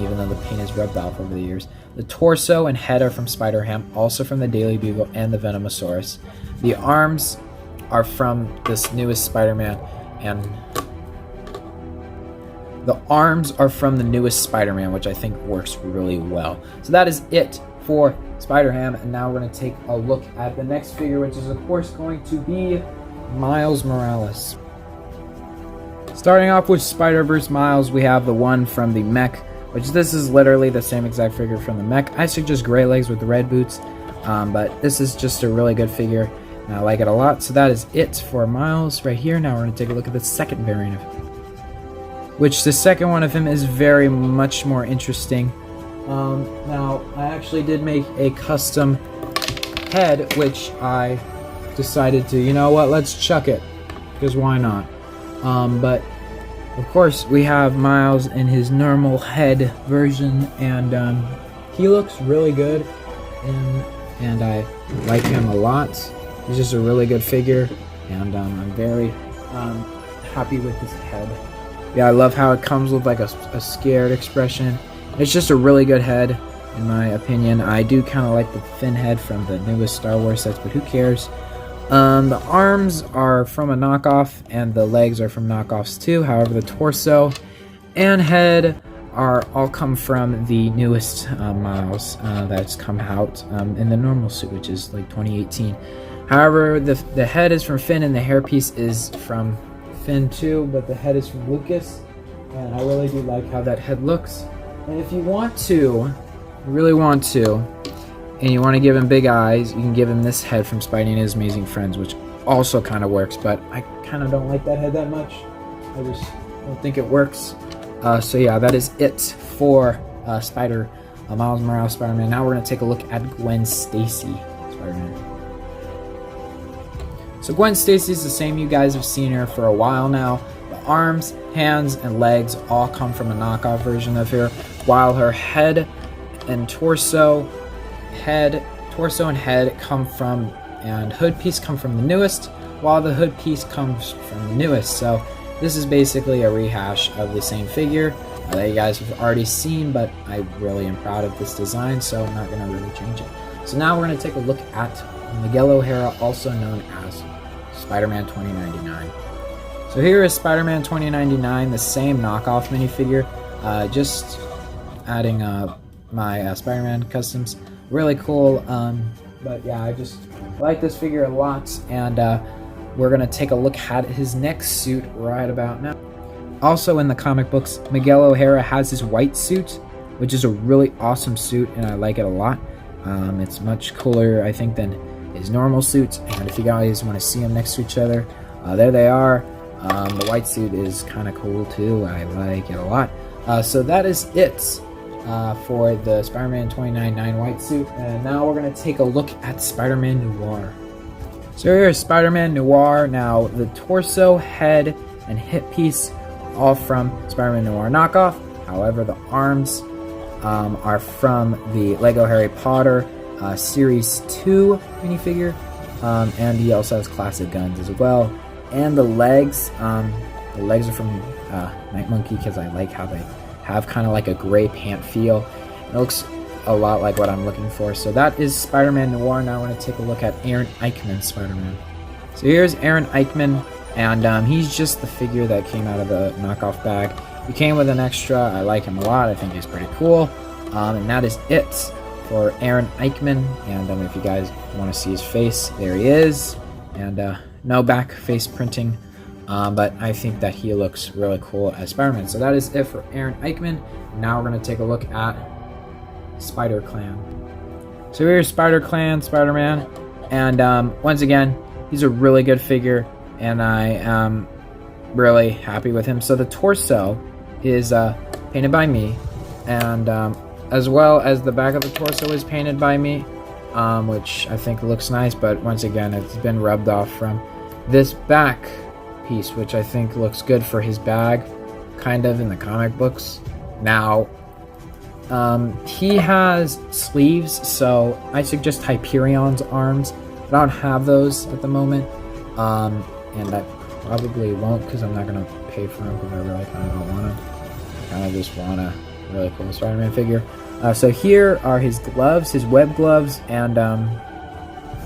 even though the paint is rubbed off over the years. The torso and head are from Spider-Ham, also from the Daily Bugle and the Venomosaurus. The arms are from this newest Spider-Man, and the arms are from the newest Spider-Man, which I think works really well. So that is it for Spider-Ham, and now we're going to take a look at the next figure, which is of course going to be Miles Morales. Starting off with Spider-Verse Miles, we have the one from the mech, which this is literally the same exact figure from the mech. I suggest gray legs with the red boots, but this is just a really good figure, and I like it a lot. So that is it for Miles right here. Now we're going to take a look at the second variant of him, which the second one of him is very much more interesting. Now, I actually did make a custom head, which I decided to, you know what, let's chuck it, because why not? But Of course, we have Miles in his normal head version, and he looks really good, and I like him a lot. He's just a really good figure, and I'm very happy with his head. Yeah, I love how it comes with like a scared expression. It's just a really good head, in my opinion. I do kind of like the Finn head from the newest Star Wars sets, but who cares? The arms are from a knockoff, and the legs are from knockoffs too. However, the torso and head all come from the newest Miles that's come out in the normal suit, which is like 2018. However, the head is from Finn, and the hairpiece is from Finn too, but the head is from Lucas, and I really do like how that head looks. And if you want to, really want to, and you want to give him big eyes, you can give him this head from Spidey and His Amazing Friends, which also kind of works, but I kind of don't like that head that much. I just don't think it works. So yeah, that is it for Miles Morales Spider-Man. Now we're going to take a look at Gwen Stacy Spider-Man. So Gwen Stacy is the same. You guys have seen her for a while now. The arms, hands, and legs all come from a knockoff version of her, while her head and torso and head come from, and hood piece come from the newest, while the hood piece comes from the newest. So this is basically a rehash of the same figure that you guys have already seen, but I really am proud of this design, so I'm not going to really change it. So now we're going to take a look at Miguel O'Hara, also known as Spider-Man 2099. So here is Spider-Man 2099, the same knockoff minifigure, just adding my Spider-Man customs. Really cool, but yeah, I just like this figure a lot, and we're going to take a look at his next suit right about now. Also in the comic books, Miguel O'Hara has his white suit, which is a really awesome suit, and I like it a lot. It's much cooler, I think, than his normal suits, and if you guys want to see them next to each other, there they are. The white suit is kind of cool too. I like it a lot. So that is it for the Spider-Man 2099 white suit, and now we're going to take a look at Spider-Man Noir. So here's Spider-Man Noir. Now the torso, head, and hip piece all from Spider-Man Noir knockoff. However, the arms are from the Lego Harry Potter Series 2 minifigure, and he also has classic guns as well. And the legs are from Night Monkey, because I like how they have kind of like a gray pant feel. It looks a lot like what I'm looking for. So that is Spider-Man Noir. Now I want to take a look at Aaron Eichmann Spider-Man. So here's Aaron Eichmann, and he's just the figure that came out of the knockoff bag. He came with an extra. I like him a lot. I think he's pretty cool. And that is it for Aaron Eichmann. And if you guys want to see his face, there he is. And no back face printing. But I think that he looks really cool as Spider-Man. So that is it for Aaron Eichmann. Now we're going to take a look at Spider-Clan. So here's Spider-Clan Spider-Man. And once again, he's a really good figure, and I am really happy with him. So the torso is painted by me, and as well as the back of the torso is painted by me, which I think looks nice, but once again, it's been rubbed off from this back piece, which I think looks good for his bag, kind of, in the comic books. Now, he has sleeves, so I suggest Hyperion's arms. I don't have those at the moment, and I probably won't, because I'm not going to pay for them, because I really kind of don't want to. I kind of just want a really cool Spider-Man figure. So here are his gloves, his web gloves, and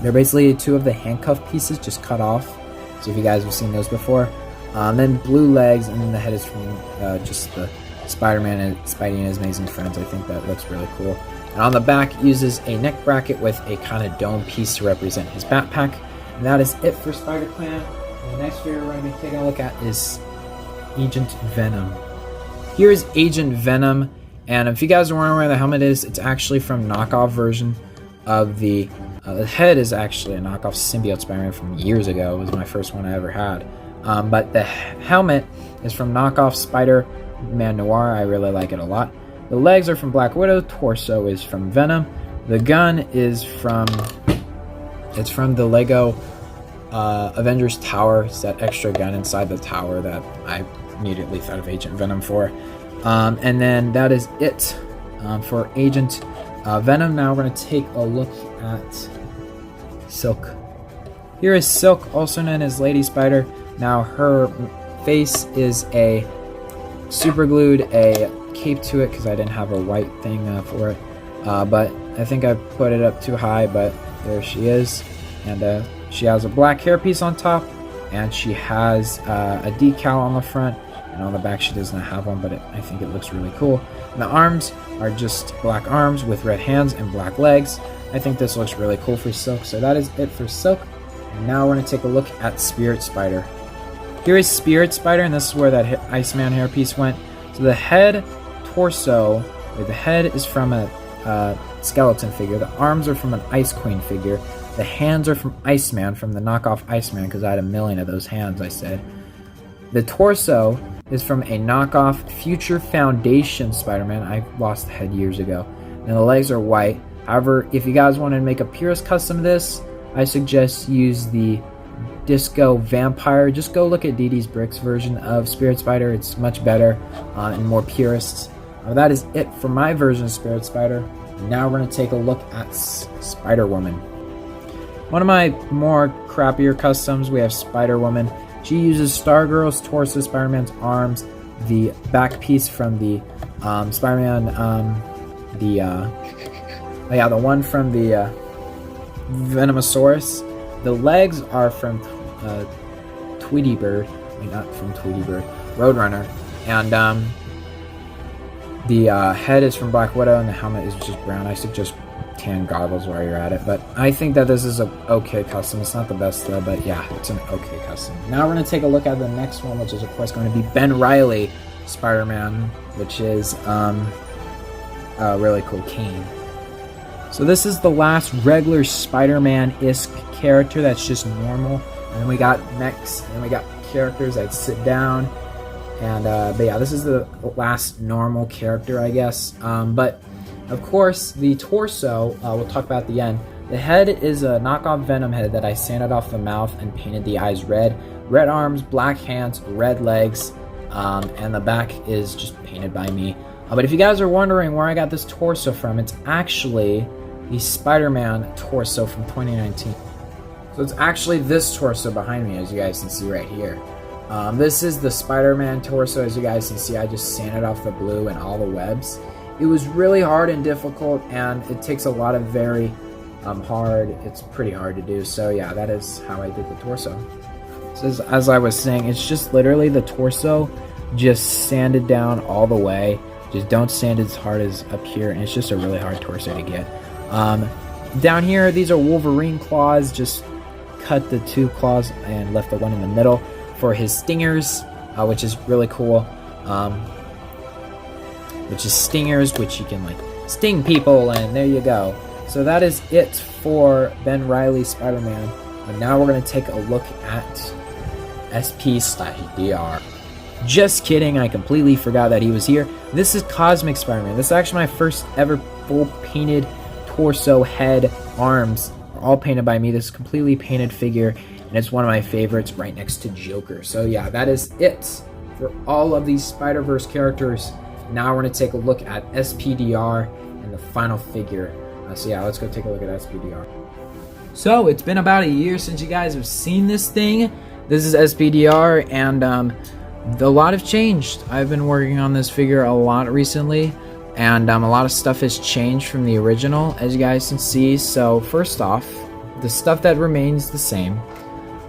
they're basically two of the handcuff pieces just cut off. So if you guys have seen those before. Then blue legs, and then the head is from just the Spider-Man and Spidey and His Amazing Friends. I think that looks really cool. And on the back, uses a neck bracket with a kind of dome piece to represent his backpack. And that is it for Spider-Clan. And the next figure we're going to be taking a look at is Agent Venom. Here is Agent Venom, and if you guys are wondering where the helmet is, it's actually from knockoff version of the head is actually a knockoff symbiote Spider-Man from years ago. It was my first one I ever had. But the helmet is from knockoff Spider-Man Noir. I really like it a lot. The legs are from Black Widow. Torso is from Venom. The gun is from the Lego Avengers Tower. It's that extra gun inside the tower that I immediately thought of Agent Venom for. And then that is it for Agent Venom. Now we're going to take a look at Silk. Here is Silk, also known as Lady Spider. Now her face is a super glued a cape to it because I didn't have a white thing for it. But I think I put it up too high, but there she is. And she has a black hairpiece on top, and she has a decal on the front, and on the back she does not have one, but I think it looks really cool. And the arms are just black arms with red hands and black legs. I think this looks really cool for Silk, so that is it for Silk. And now we're going to take a look at Spirit Spider. Here is Spirit Spider, and this is where that Iceman hairpiece went. So the head, torso, the head is from a skeleton figure. The arms are from an Ice Queen figure. The hands are from Iceman, from the knockoff Iceman, because I had a million of those hands, I said. The torso is from a knockoff Future Foundation Spider-Man. I lost the head years ago. And the legs are white. However, if you guys want to make a purist custom of this, I suggest use the Disco Vampire. Just go look at DD's Bricks version of Spirit Spider. It's much better and more purist. That is it for my version of Spirit Spider. Now we're going to take a look at Spider-Woman. One of my more crappier customs, we have Spider-Woman. She uses Stargirl's torso, Spider-Man's arms, the back piece from the Spider-Man, the one from the Venomosaurus. The legs are from Tweety Bird. I mean, not from Tweety Bird. Roadrunner. And the head is from Black Widow, and the helmet is just brown. I suggest tan goggles while you're at it. But I think that this is a okay custom. It's not the best though, but yeah, it's an okay custom. Now we're going to take a look at the next one, which is of course going to be Ben Reilly Spider-Man, which is a really cool cane. So this is the last regular Spider-Man-esque character that's just normal. And then we got mechs, and then we got characters that sit down. And but yeah, this is the last normal character, I guess. But of course, the torso, we'll talk about at the end. The head is a knockoff Venom head that I sanded off the mouth and painted the eyes red. Red arms, black hands, red legs, and the back is just painted by me. But if you guys are wondering where I got this torso from, it's actually the Spider-Man torso from 2019. So it's actually this torso behind me, as you guys can see right here. This is the Spider-Man torso. As you guys can see, I just sanded off the blue and all the webs. It was really hard and difficult, and it takes a lot of very it's pretty hard to do. So yeah, that is how I did the torso. So as I was saying, it's just literally the torso just sanded down all the way. Just don't sand as hard as up here, and it's just a really hard torso to get. Down here, these are Wolverine claws. Just cut the two claws and left the one in the middle for his stingers, which is really cool. Which is stingers, which you can like sting people, and there you go. So that is it for Ben Reilly Spider-Man. And now we're going to take a look at SP/DR. Just kidding, I completely forgot that he was here. This is Cosmic Spider-Man. This is actually my first ever full painted torso, head, arms, all painted by me. This completely painted figure, and it's one of my favorites right next to Joker. So yeah, that is it for all of these Spider-Verse characters. Now we're going to take a look at SP/DR and the final figure. So yeah, let's go take a look at SP/DR. So it's been about a year since you guys have seen this thing. This is SP/DR, and a lot have changed. I've been working on this figure a lot recently, and a lot of stuff has changed from the original, as you guys can see. So first off, the stuff that remains the same,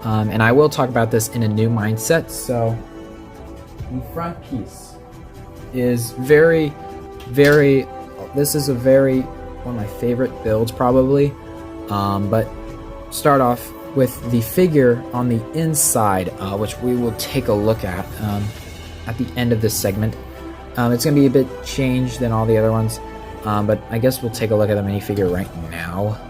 and I will talk about this in a new mindset. So the front piece is very, this is one of my favorite builds probably, but start off with the figure on the inside, which we will take a look at the end of this segment. It's going to be a bit changed than all the other ones, but I guess we'll take a look at the minifigure right now.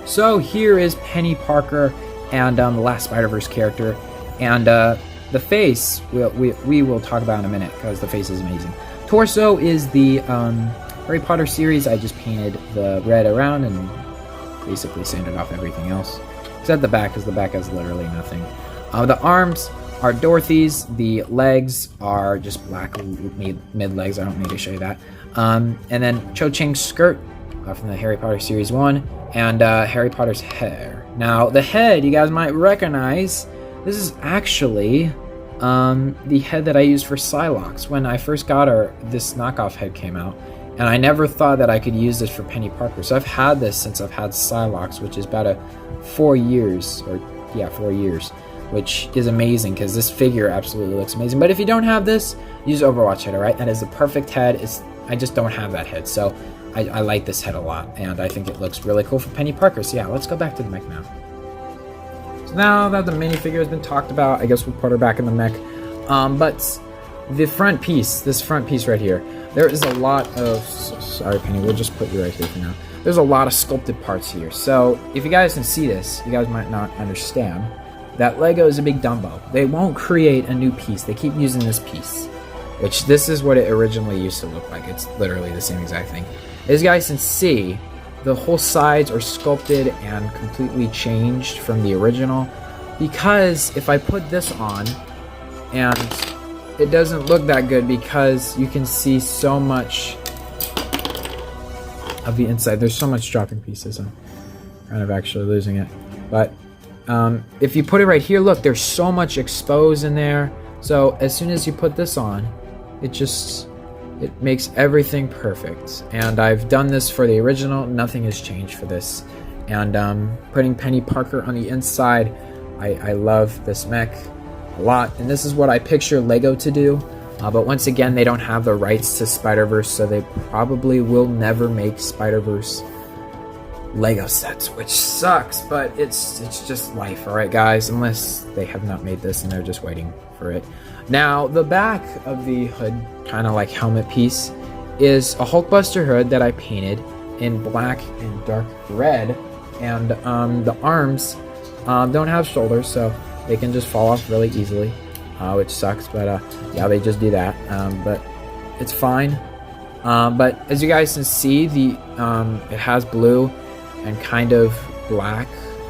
So here is Penny Parker and the last Spider-Verse character, and the face we will talk about in a minute because the face is amazing. Torso is the Harry Potter series. I just painted the red around and basically sanded off everything else except the back, because the back has literally nothing. The arms are Dorothy's. The legs are just black mid legs. I don't need to show you that. And then Cho Chang's skirt from the Harry Potter Series 1, and Harry Potter's hair. Now, the head, you guys might recognize, this is actually the head that I used for Psylocke. When I first got her, this knockoff head came out, and I never thought that I could use this for Penny Parker. So I've had this since I've had Psylocke, which is about 4 years, 4 years, which is amazing because this figure absolutely looks amazing. But if you don't have this, use Overwatch head, alright? That is the perfect head. I just don't have that head, so I like this head a lot, and I think it looks really cool for Penny Parker. So yeah, let's go back to the mech now. So now that the minifigure has been talked about, I guess we'll put her back in the mech. But the front piece, this front piece right here, there is a lot of... Sorry, Penny, we'll just put you right here for now. There's a lot of sculpted parts here. So if you guys can see this, you guys might not understand that Lego is a big Dumbo. They won't create a new piece. They keep using this piece, which this is what it originally used to look like. It's literally the same exact thing. As you guys can see, the whole sides are sculpted and completely changed from the original, because if I put this on, and it doesn't look that good because you can see so much of the inside. There's so much dropping pieces. I'm kind of actually losing it. But if you put it right here, look, there's so much exposed in there. So as soon as you put this on, it makes everything perfect. And I've done this for the original. Nothing has changed for this. And putting Penny Parker on the inside, I love this mech a lot. And this is what I picture Lego to do. But once again, they don't have the rights to Spider-Verse, so they probably will never make Spider-Verse Lego sets, which sucks, but it's just life, alright guys, unless they have not made this and they're just waiting for it. Now, the back of the hood, kind of like helmet piece, is a Hulkbuster hood that I painted in black and dark red, and the arms don't have shoulders, so they can just fall off really easily, which sucks, but yeah, they just do that, but it's fine. But as you guys can see, it has blue and kind of black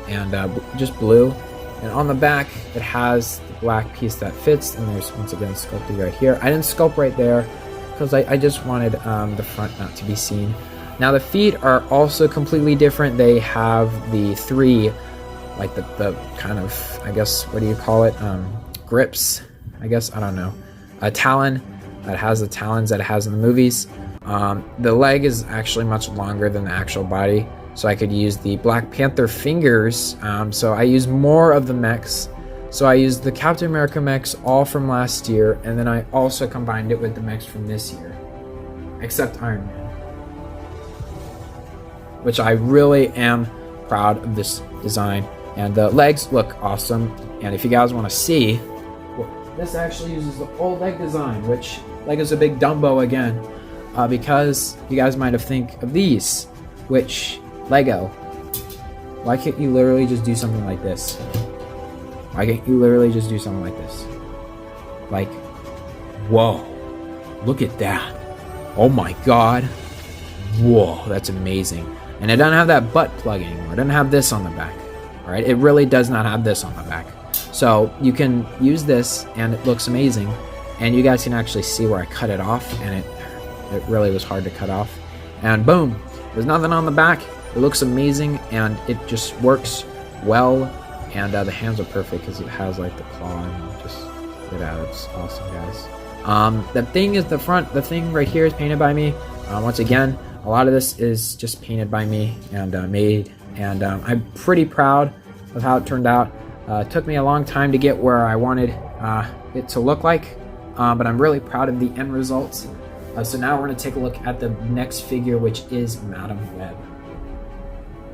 and just blue, and on the back it has the black piece that fits, and there's once again sculpted right here. I didn't sculpt right there because I just wanted the front not to be seen. Now the feet are also completely different. They have the three, like the kind of, I guess, what do you call it, grips, I guess, I don't know, a talon that has the talons that it has in the movies. The leg is actually much longer than the actual body, so I could use the Black Panther fingers. So I use more of the mechs. So I used the Captain America mechs all from last year, and then I also combined it with the mechs from this year, except Iron Man, which I really am proud of this design. And the legs look awesome. And if you guys want to see, well, this actually uses the old leg design, which Lego's a big Dumbo again, because you guys might have think of these, which Lego, why can't you literally just do something like this? Why can't you literally just do something like this? Like, whoa, look at that. Oh my god. Whoa, that's amazing. And it doesn't have that butt plug anymore. It doesn't have this on the back. Alright, it really does not have this on the back. So you can use this and it looks amazing. And you guys can actually see where I cut it off, and it really was hard to cut off. And boom, there's nothing on the back. It looks amazing, and it just works well, and the hands are perfect because it has like the claw, and just get out. It's awesome, guys. The thing is the thing right here is painted by me. Once again, a lot of this is just painted by me and made, and I'm pretty proud of how it turned out. It took me a long time to get where I wanted it to look like, but I'm really proud of the end results. So now we're going to take a look at the next figure, which is Madam Web.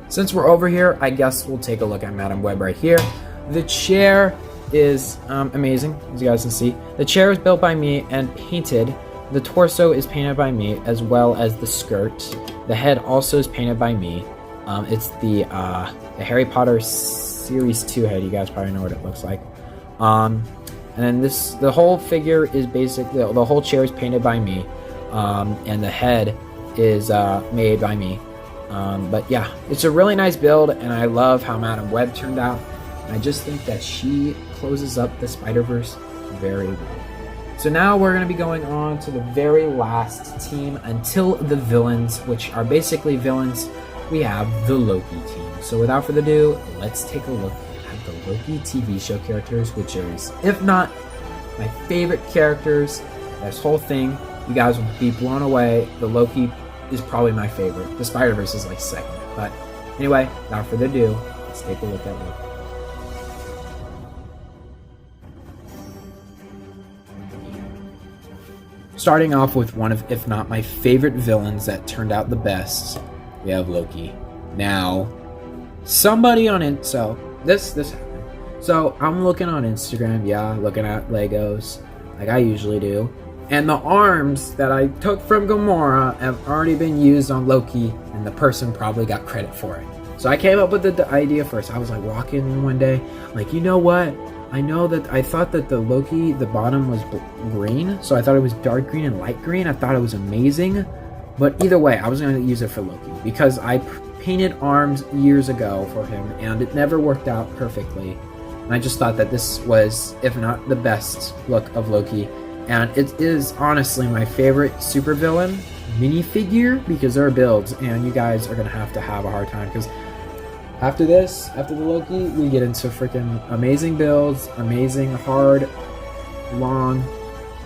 Since we're over here, I guess we'll take a look at Madam Web right here. The chair is amazing, as you guys can see. The chair is built by me and painted. The torso is painted by me, as well as the skirt. The head also is painted by me. It's the Harry Potter Series 2 head. You guys probably know what it looks like. And then the whole figure is basically, the whole chair is painted by me. And the head is made by me. But yeah, it's a really nice build, and I love how Madam Web turned out. I just think that she closes up the Spider-Verse very well. So now we're going to be going on to the very last team until the villains, which are basically villains. We have the Loki team. So without further ado, let's take a look at the Loki TV show characters, which is, if not my favorite characters, this whole thing, you guys will be blown away. The Loki is probably my favorite. The Spider-Verse is like second. But anyway, without further ado, let's take a look at Loki. Starting off with one of, if not my favorite villains that turned out the best, we have Loki. Now, somebody on it, so this happened. So I'm looking on Instagram, looking at Legos, like I usually do. And the arms that I took from Gamora have already been used on Loki, and the person probably got credit for it. So I came up with the idea first. I was like walking one day, like, you know what? I thought that the Loki, the bottom was green, so I thought it was dark green and light green. I thought it was amazing, but either way, I was going to use it for Loki because I painted arms years ago for him, and it never worked out perfectly. And I just thought that this was, if not the best look of Loki, and it is honestly my favorite supervillain minifigure because there are builds, and you guys are going to have a hard time because after the Loki, we get into freaking amazing builds, amazing, hard, long,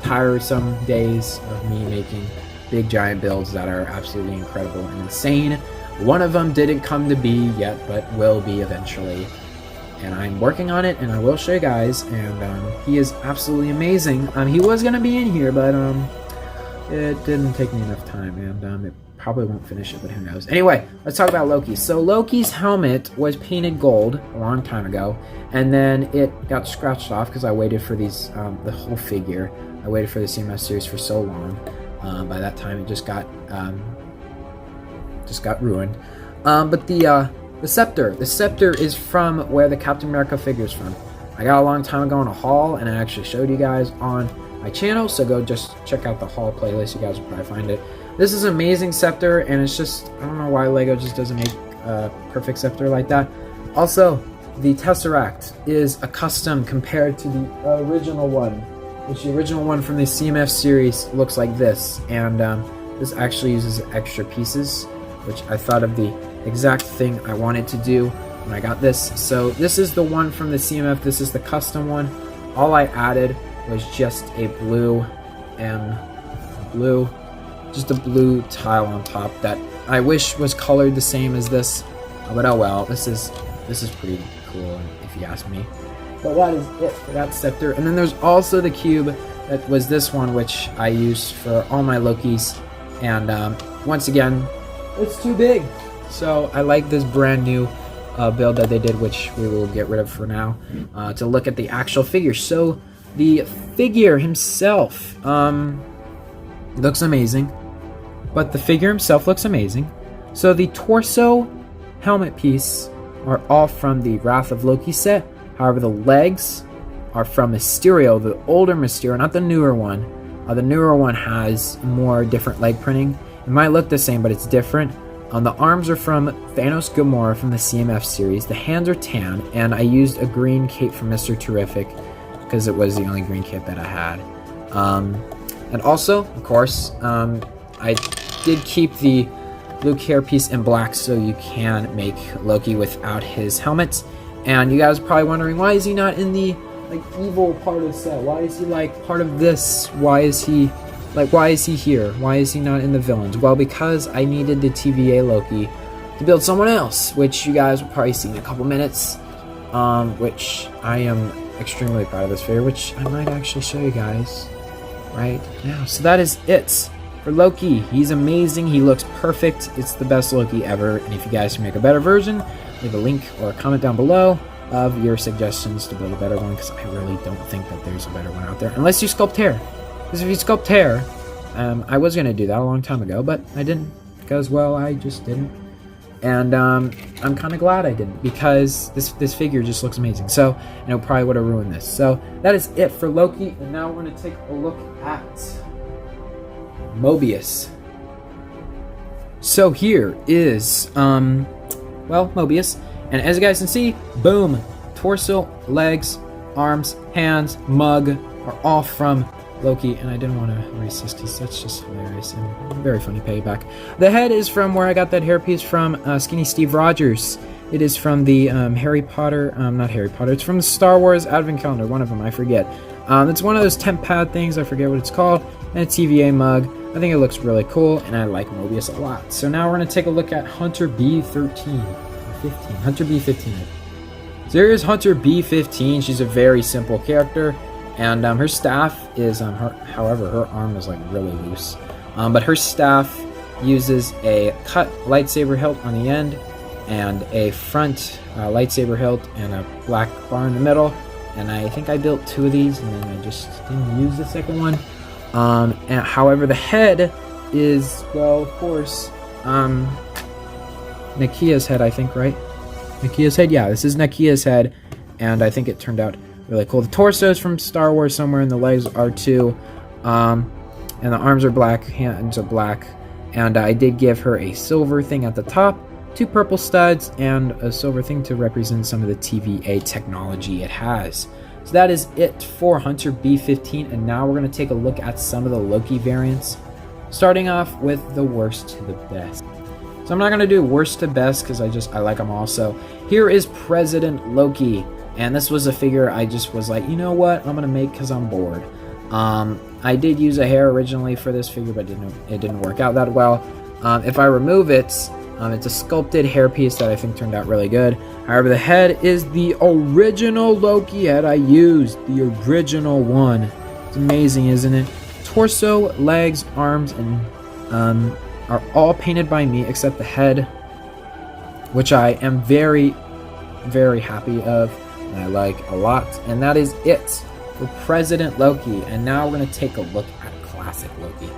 tiresome days of me making big giant builds that are absolutely incredible and insane. One of them didn't come to be yet, but will be eventually. And I'm working on it, and I will show you guys, and he is absolutely amazing. He was going to be in here, but it didn't take me enough time, and it probably won't finish it, but who knows. Anyway, let's talk about Loki. So Loki's helmet was painted gold a long time ago, and then it got scratched off because I waited for these, the whole figure. I waited for the CMS series for so long. By that time, it just got ruined. But the scepter is from where the Captain America figure's from. I got a long time ago in a haul, and I actually showed you guys on my channel, so go just check out the haul playlist. You guys will probably find it. This is an amazing scepter, and it's just, I don't know why Lego just doesn't make a perfect scepter like that. Also, the Tesseract is a custom compared to the original one, which the original one from the CMF series looks like this, and this actually uses extra pieces, which I thought of the exact thing I wanted to do when I got this. So this is the one from the CMF, this is the custom one. All I added was just a blue tile on top that I wish was colored the same as this, but oh well. This is pretty cool if you ask me. But that is it for that scepter. And then there's also the cube that was this one, which I used for all my Lokis, and once again, it's too big. So I like this brand new build that they did, which we will get rid of for now, to look at the actual figure. So the figure himself looks amazing, but the figure himself looks amazing. So the torso helmet piece are all from the Wrath of Loki set. However, the legs are from Mysterio, the older Mysterio, not the newer one. The newer one has more different leg printing. It might look the same, but it's different. The arms are from Thanos Gamora from the CMF series. The hands are tan, and I used a green cape from Mr. Terrific because it was the only green cape that I had. And also, of course, I did keep the Luke hairpiece in black so you can make Loki without his helmet. And you guys are probably wondering, why is he not in the evil part of the set? Why is he part of this? Why is he here? Why is he not in the villains? Well, because I needed the TVA Loki to build someone else, which you guys will probably see in a couple minutes. Which I am extremely proud of this figure, which I might actually show you guys right now. So that is it for Loki. He's amazing. He looks perfect. It's the best Loki ever. And if you guys can make a better version, leave a link or a comment down below of your suggestions to build a better one, because I really don't think that there's a better one out there, unless you sculpt hair. Because if you sculpt hair, I was going to do that a long time ago, but I didn't, because, well, I just didn't. And I'm kind of glad I didn't, because this figure just looks amazing. So, and it probably would have ruined this. So that is it for Loki, and now we're going to take a look at Mobius. So here is, well, Mobius. And as you guys can see, boom, torso, legs, arms, hands, mug are all from Loki, and I didn't want to erase this because that's just hilarious and very funny payback. The head is from where I got that hairpiece from, Skinny Steve Rogers. It is from the Harry Potter, not Harry Potter, it's from the Star Wars Advent Calendar, one of them, I forget. It's one of those temp pad things, I forget what it's called, and a TVA mug. I think it looks really cool, and I like Mobius a lot. So now we're going to take a look at Hunter B13, or 15, Hunter B15. So here's Hunter B15, she's a very simple character. And her staff is, however, her arm is like really loose. But her staff uses a cut lightsaber hilt on the end, and a front lightsaber hilt, and a black bar in the middle. And I think I built 2 of these, and then I just didn't use the second one. And however, the head is, well, of course, Nakia's head, I think, right? Nakia's head, yeah, this is Nakia's head, and I think it turned out really cool. The torso is from Star Wars somewhere, and the legs are too. And the arms are black, hands are black. And I did give her a silver thing at the top, 2 purple studs, and a silver thing to represent some of the TVA technology it has. So that is it for Hunter B15, and now we're going to take a look at some of the Loki variants, starting off with the worst to the best. So I'm not going to do worst to best because I like them all. So here is President Loki. And this was a figure I just was like, you know what, I'm going to make because I'm bored. I did use a hair originally for this figure, but it didn't work out that well. If I remove it, it's a sculpted hairpiece that I think turned out really good. However, the head is the original Loki head I used. The original one. It's amazing, isn't it? Torso, legs, arms, and are all painted by me except the head, which I am very, very happy of. And I like a lot, and that is it for President Loki. And now we're going to take a look at Classic Loki.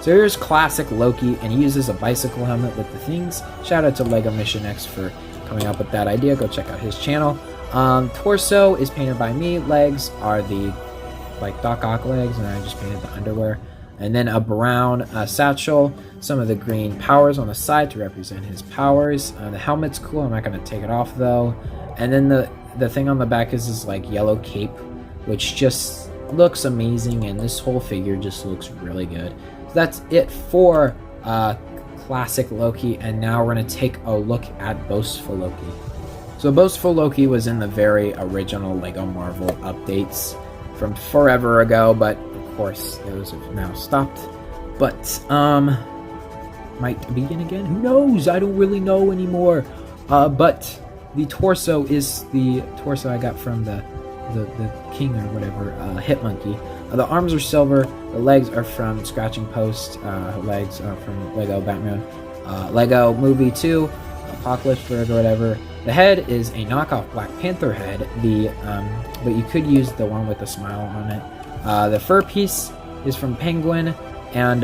So here's Classic Loki, and he uses a bicycle helmet with the things. Shout out to Lego Mission X for coming up with that idea. Go check out his channel. Torso is painted by me. Legs are the like Doc Ock legs, and I just painted the underwear. And then a brown satchel, some of the green powers on the side to represent his powers. The helmet's cool. I'm not going to take it off though. And then the thing on the back is this like yellow cape, which just looks amazing, and this whole figure just looks really good. So that's it for Classic Loki, and now we're going to take a look at Boastful Loki. So Boastful Loki was in the very original Lego Marvel updates from forever ago, but of course those have now stopped. But might begin again, who knows, I don't really know anymore. But the torso is the torso I got from the king or whatever, Hitmonkey. The arms are silver, the legs are from Scratching Post, legs are from Lego Batman, Lego Movie 2, Apocalypse or whatever. The head is a knockoff Black Panther head, but you could use the one with the smile on it. The fur piece is from Penguin, and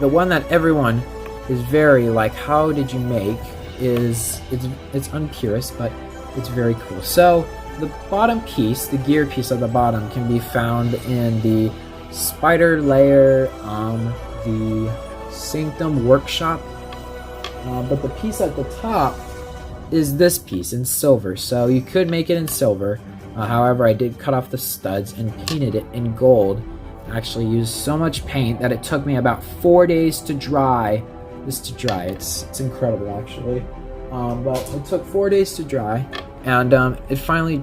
the one that everyone is very like, how did you make, is it's unpurist, but it's very cool. So the bottom piece, the gear piece at the bottom, can be found in the Spider Layer, the Sanctum Workshop, but the piece at the top is this piece in silver, so you could make it in silver. However, I did cut off the studs and painted it in gold. I actually used so much paint that it took me about 4 days to dry. It's incredible, actually. But it took 4 days to dry, and it finally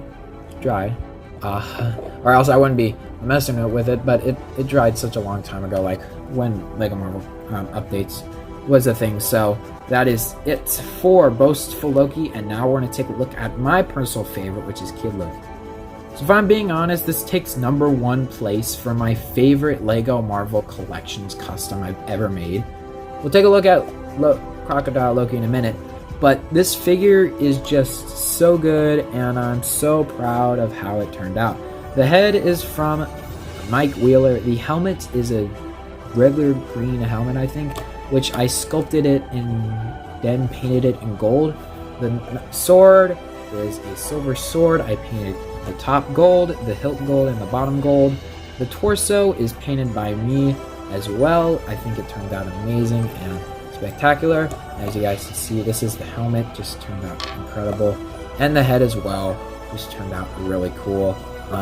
dried. Or else I wouldn't be messing with it, but it dried such a long time ago, like when Lego Marvel updates was a thing. So that is it for Boastful Loki, and now we're going to take a look at my personal favorite, which is Kid Loki. So if I'm being honest, this takes #1 place for my favorite Lego Marvel Collections custom I've ever made. We'll take a look at Crocodile Loki in a minute, but this figure is just so good, and I'm so proud of how it turned out. The head is from Mike Wheeler. The helmet is a regular green helmet, I think, which I sculpted it and then painted it in gold. The sword is a silver sword. I painted the top gold, the hilt gold, and the bottom gold. The torso is painted by me as well. I think it turned out amazing and spectacular. As you guys can see, this is the helmet, just turned out incredible. And the head as well just turned out really cool.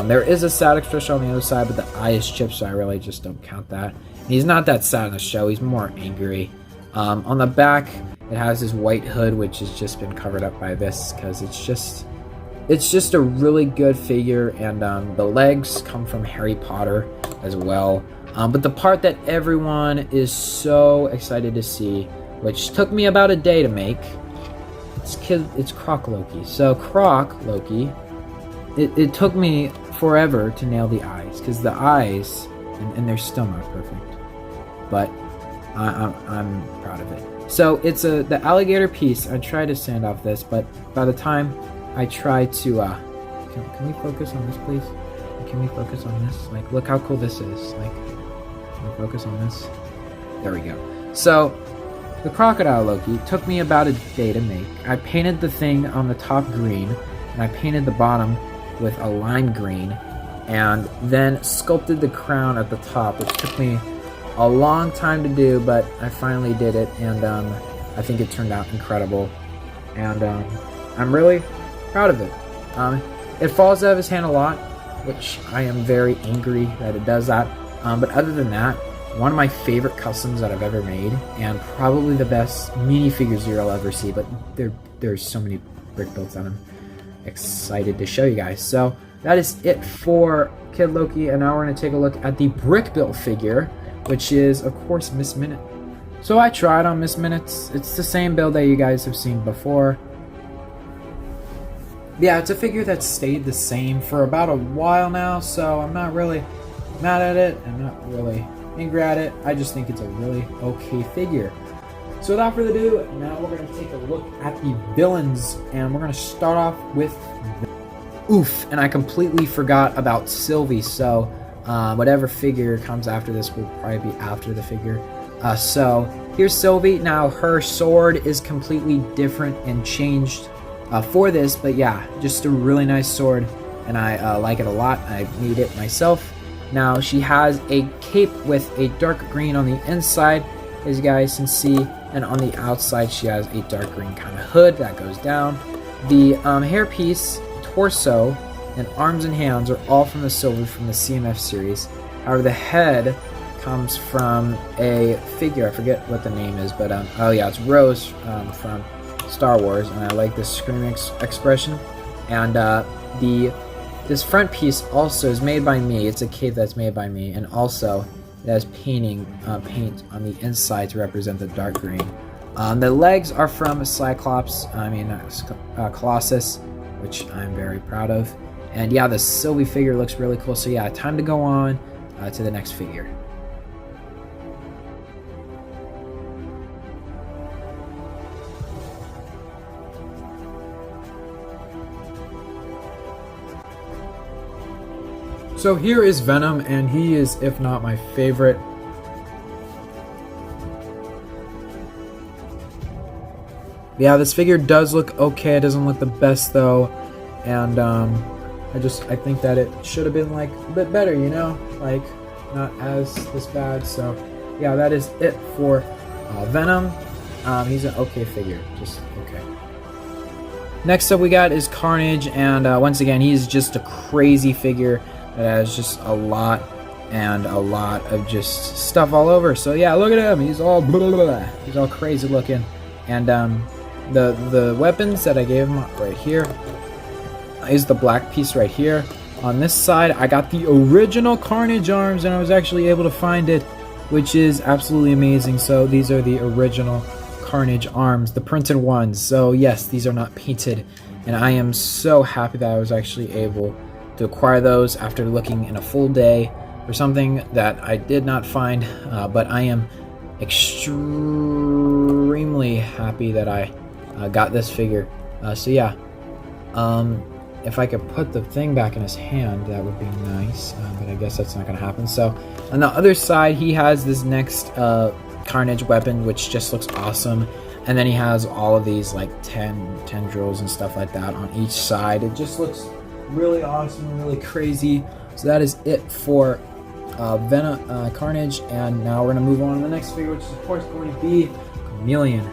There is a sad expression on the other side, but the eye is chipped, so I really just don't count that. And he's not that sad in the show, he's more angry. On the back, it has this white hood, which has just been covered up by this, because it's just a really good figure, and the legs come from Harry Potter as well. But the part that everyone is so excited to see, which took me about a day to make, it's Croc Loki. So Croc Loki, it took me forever to nail the eyes, because the eyes, and they're still not perfect, but I'm proud of it. So it's the alligator piece. I tried to sand off this, but by the time I try to can we focus on this, please? Can we focus on this? Like, look how cool this is. Like, can we focus on this? There we go. So the crocodile Loki took me about a day to make. I painted the thing on the top green, and I painted the bottom with a lime green, and then sculpted the crown at the top, which took me a long time to do, but I finally did it, and I think it turned out incredible, and I'm really proud of it. It falls out of his hand a lot, which I am very angry that it does that, but other than that, one of my favorite customs that I've ever made, and probably the best minifigures you'll ever see, but there's so many brick builds on them. Excited to show you guys. So that is it for Kid Loki, and now we're going to take a look at the brick built figure, which is of course Miss Minute. So I tried on Miss Minutes. It's the same build that you guys have seen before. Yeah, it's a figure that's stayed the same for about a while now, so I'm not really mad at it. I'm not really angry at it. I just think it's a really okay figure. So without further ado, now we're going to take a look at the villains, and we're going to start off with Oof, and I completely forgot about Sylvie, so whatever figure comes after this will probably be after the figure. So here's Sylvie. Now her sword is completely different and changed for this, but yeah, just a really nice sword, and I like it a lot. I made it myself. Now she has a cape with a dark green on the inside, as you guys can see, and on the outside she has a dark green kind of hood that goes down. The hairpiece, torso, and arms and hands are all from the Sylvie from the CMF series. However, the head comes from a figure, I forget what the name is, but oh yeah, it's Rose from Star Wars, and I like this screaming expression. And this front piece also is made by me. It's a cape that's made by me, and also it has paint on the inside to represent the dark green. The legs are from Cyclops, Colossus, which I'm very proud of. And yeah, the Sylvie figure looks really cool. So yeah, time to go on to the next figure. So here is Venom, and he is, if not my favorite. Yeah, this figure does look okay. It doesn't look the best though, and I think that it should have been like a bit better, you know, like not as this bad. So yeah, that is it for Venom. He's an okay figure, just okay. Next up we got is Carnage, and once again he's just a crazy figure that has just a lot of just stuff all over. So yeah, look at him. He's all blah, blah, blah. He's all crazy looking, and the weapons that I gave him right here is the black piece right here. On this side, I got the original Carnage arms, and I was actually able to find it, which is absolutely amazing. So these are the original Carnage arms, the printed ones. So yes, these are not painted, and I am so happy that I was actually able to acquire those after looking in a full day for something that I did not find, but I am extremely happy that I got this figure. So yeah, if I could put the thing back in his hand, that would be nice, but I guess that's not going to happen. So on the other side, he has this next Carnage weapon, which just looks awesome, and then he has all of these like tendrils and stuff like that on each side. It just looks really awesome, really crazy. So that is it for Venom, Carnage, and now we're going to move on to the next figure, which is of course going to be Chameleon.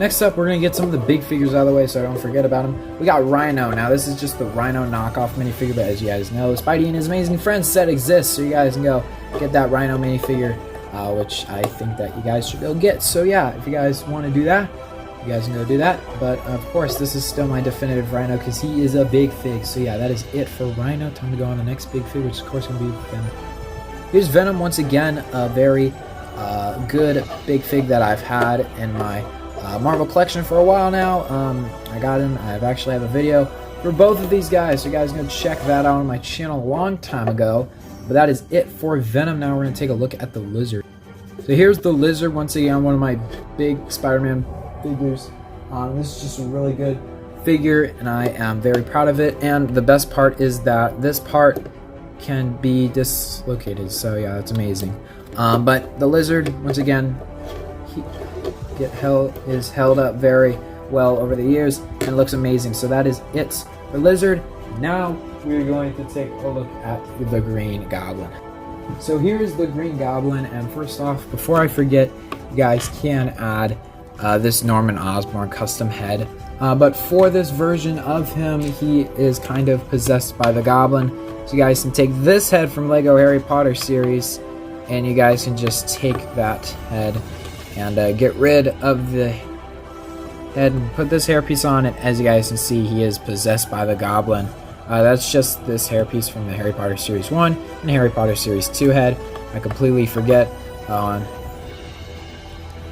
Next up, we're going to get some of the big figures out of the way so I don't forget about them. We got Rhino. Now, this is just the Rhino knockoff minifigure, but as you guys know, Spidey and his amazing friends set exists, so you guys can go get that Rhino minifigure, which I think that you guys should go get. So yeah, if you guys want to do that, you guys can go do that. But of course, this is still my definitive Rhino because he is a big fig. So yeah, that is it for Rhino. Time to go on the next big fig, which is of course going to be Venom. Here's Venom once again, a very good big fig that I've had in my Marvel collection for a while now. I got him. I've actually have a video for both of these guys, so you guys can check that out on my channel a long time ago. But that is it for Venom. Now we're going to take a look at the Lizard. So here's the Lizard, once again, one of my big Spider-Man figures. This is just a really good figure, and I am very proud of it. And the best part is that this part can be dislocated, so yeah, that's amazing. But the Lizard, once again, is held up very well over the years and looks amazing. So that is it for Lizard. Now we're going to take a look at the Green Goblin. So here's the Green Goblin, and first off, before I forget, you guys can add this Norman Osborn custom head. But for this version of him, he is kind of possessed by the Goblin. So you guys can take this head from Lego Harry Potter series, and you guys can just take that head and get rid of the head and put this hairpiece on it. As you guys can see, he is possessed by the Goblin. That's just this hairpiece from the Harry Potter Series 1 and Harry Potter Series 2 head. I completely forget on.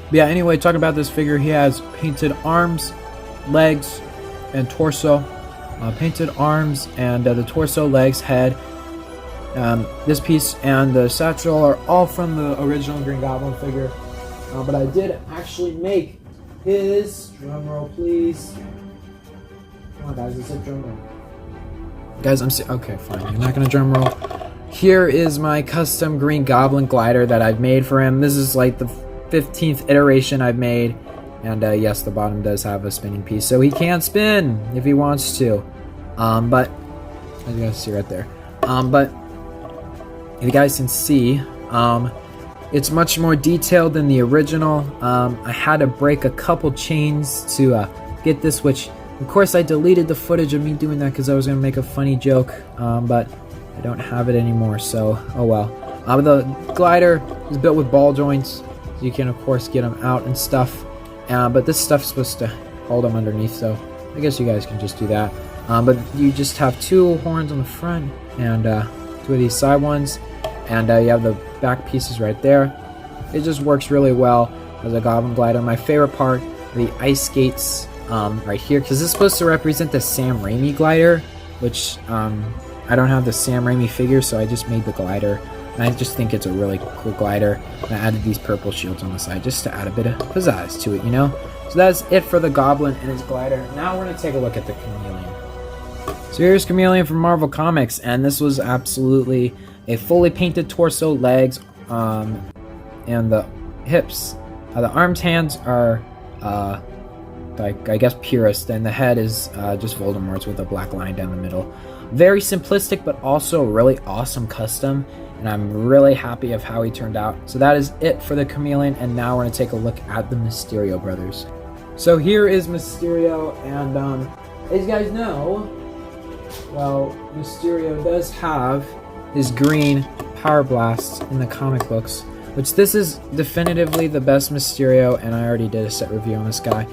But yeah, anyway, talking about this figure, he has painted arms, legs, and torso. Painted arms and the torso, legs, head. This piece and the satchel are all from the original Green Goblin figure. But I did actually make his, drumroll please. Come on guys, let's hit drumroll. Guys, okay, fine, you're not gonna drumroll. Here is my custom Green Goblin glider that I've made for him. This is like the 15th iteration I've made. And yes, the bottom does have a spinning piece, so he can spin if he wants to. But, as you guys see right there. But, if you guys can see, it's much more detailed than the original. I had to break a couple chains to get this, which of course I deleted the footage of me doing that because I was going to make a funny joke, but I don't have it anymore, so oh well. The glider is built with ball joints, so you can of course get them out and stuff, but this stuff's supposed to hold them underneath, so I guess you guys can just do that. But you just have two horns on the front and two of these side ones, and you have the back pieces right there. It just works really well as a Goblin glider. My favorite part are the ice skates right here, because this is supposed to represent the Sam Raimi glider, which I don't have the Sam Raimi figure, so I just made the glider. And I just think it's a really cool glider. And I added these purple shields on the side just to add a bit of pizzazz to it, you know? So that's it for the Goblin and his glider. Now we're going to take a look at the Chameleon. So here's Chameleon from Marvel Comics, and this was absolutely a fully painted torso, legs, and the hips. The arms, hands are, like, I guess purest, and the head is just Voldemort's with a black line down the middle. Very simplistic, but also really awesome custom, and I'm really happy of how he turned out. So that is it for the Chameleon, and now we're going to take a look at the Mysterio brothers. So here is Mysterio, and as you guys know, well, Mysterio does have his green Power Blast in the comic books, which this is definitively the best Mysterio, and I already did a set review on this guy,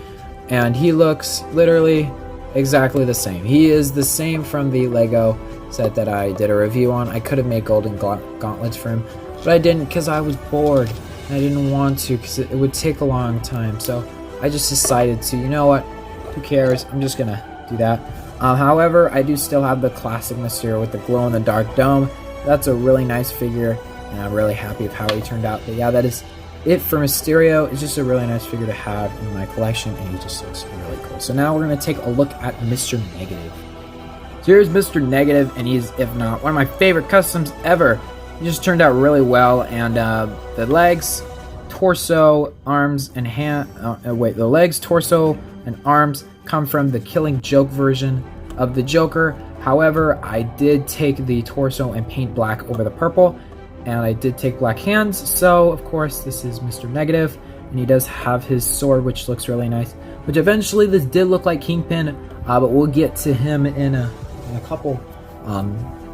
and he looks literally exactly the same. He is the same from the Lego set that I did a review on. I could have made golden gauntlets for him, but I didn't because I was bored, and I didn't want to because it would take a long time, so I just decided to, you know what, who cares, I'm just gonna do that. However, I do still have the classic Mysterio with the glow-in-the-dark dome. That's a really nice figure, and I'm really happy of how he turned out. But yeah, that is it for Mysterio. It's just a really nice figure to have in my collection, and he just looks really cool. So now we're going to take a look at Mr. Negative. So here's Mr. Negative, and he's, if not, one of my favorite customs ever. He just turned out really well, and the legs, torso, arms, and the legs, torso, and arms come from the Killing Joke version of the Joker. However, I did take the torso and paint black over the purple, and I did take black hands, so of course this is Mr. Negative. and he does have his sword, which looks really nice. Which eventually this did look like Kingpin, but we'll get to him in a couple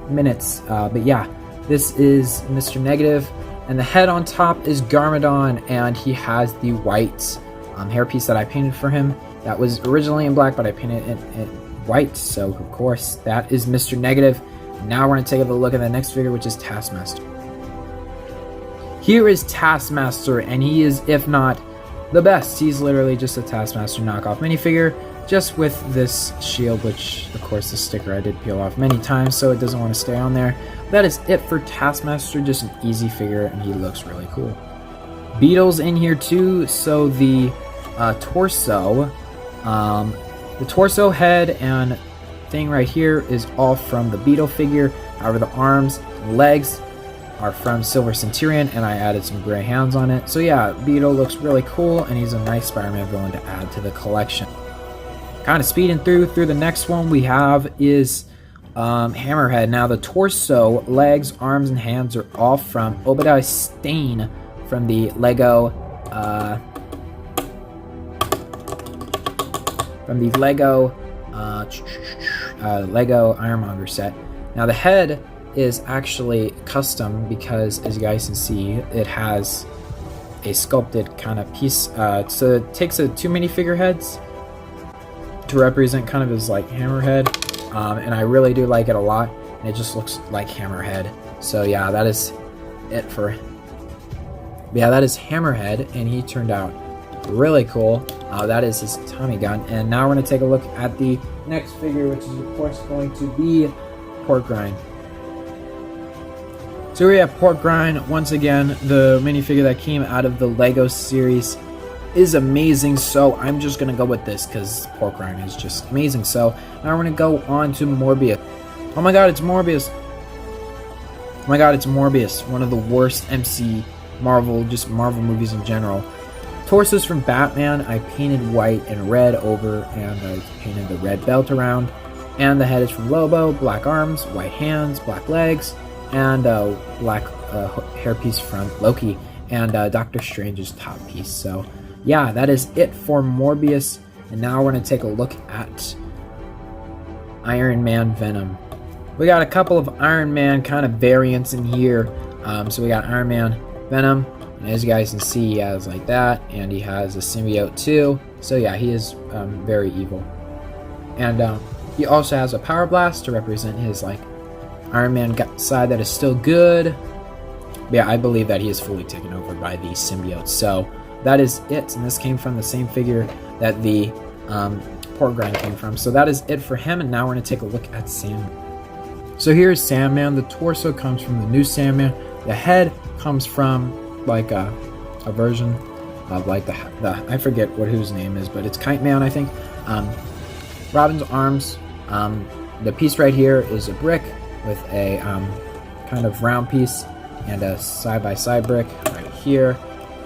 minutes. But yeah, this is Mr. Negative, and the head on top is Garmadon, and he has the white hairpiece that I painted for him. That was originally in black, but I painted it in white, so of course that is Mr. Negative. Now we're going to take a look at the next figure, which is Taskmaster. Here is Taskmaster, and he is, if not the best, he's literally just a Taskmaster knockoff minifigure, just with this shield, which of course the sticker I did peel off many times, so it doesn't want to stay on there. That is it for Taskmaster, just an easy figure, and he looks really cool. Beetle's in here too, so the torso, head, and thing right here is all from the Beetle figure. However, the arms and legs are from Silver Centurion, and I added some gray hands on it. So yeah, Beetle looks really cool, and he's a nice Spider-Man villain to add to the collection. Kind of speeding through the next one we have is Hammerhead. Now the torso, legs, arms, and hands are all from Obadiah Stane from the Lego Lego Ironmonger set. Now the head is actually custom because, as you guys can see, it has a sculpted kind of piece. So it takes two minifigure heads to represent kind of his like Hammerhead, and I really do like it a lot. And it just looks like Hammerhead. So yeah, that is it for. Yeah, that is Hammerhead, and he turned out really cool. That is his Tommy gun, and now we're going to take a look at the next figure, which is of course going to be Pork Rind. So we have Pork Rind. Once again, the minifigure that came out of the Lego series is amazing, so I'm just going to go with this because Pork Rind is just amazing. So now we're going to go on to Morbius. Oh my god, it's Morbius. Oh my god, it's Morbius. One of the worst Marvel movies in general. Torsos from Batman, I painted white and red over, and I painted the red belt around. And the head is from Lobo, black arms, white hands, black legs, and black hairpiece from Loki, and Doctor Strange's top piece. So yeah, that is it for Morbius. And now we're going to take a look at Iron Man Venom. We got a couple of Iron Man kind of variants in here. So we got Iron Man Venom, and as you guys can see, he has like that, and he has a symbiote too. So yeah, he is very evil. And he also has a power blast to represent his like Iron Man side that is still good. But yeah, I believe that he is fully taken over by the symbiotes. So that is it, and this came from the same figure that the Pork Rind came from. So that is it for him, and now we're going to take a look at Sandman. So here's Sandman. The torso comes from the new Sandman. The head comes from like a version of like the I forget whose name is, but it's Kite Man, I think. Robin's arms. The piece right here is a brick with a kind of round piece and a side-by-side brick right here,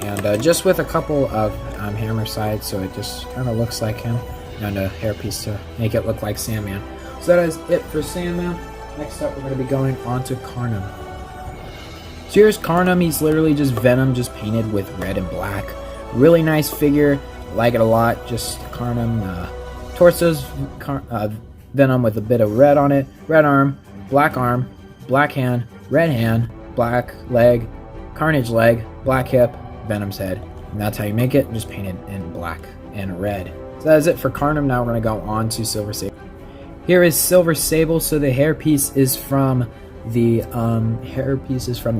and just with a couple of hammer sides, so it just kind of looks like him, and a hairpiece to make it look like Sandman. So that is it for Sandman. Next up, we're going to be going on to Carnum. So here's Carnum. He's literally just Venom, just painted with red and black. Really nice figure. Like it a lot. Just Carnum. Torso's Venom with a bit of red on it. Red arm, black hand, black leg, Carnage leg, black hip, Venom's head. And that's how you make it. Just painted in black and red. So that is it for Carnum. Now we're going to go on to Silver Sable. Here is Silver Sable. So the hairpiece is from the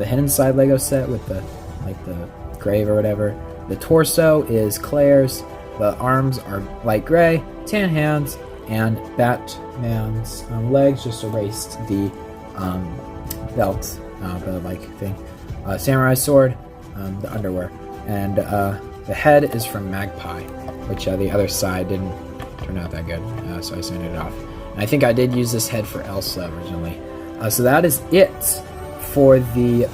Hidden Side Lego set with the grave or whatever. The torso is Claire's. The arms are light gray, tan hands, and Batman's legs just erased the belt, the like thing. Samurai sword, the underwear, and the head is from Magpie, which the other side didn't turn out that good, so I sanded it off. And I think I did use this head for Elsa originally. So that is it for the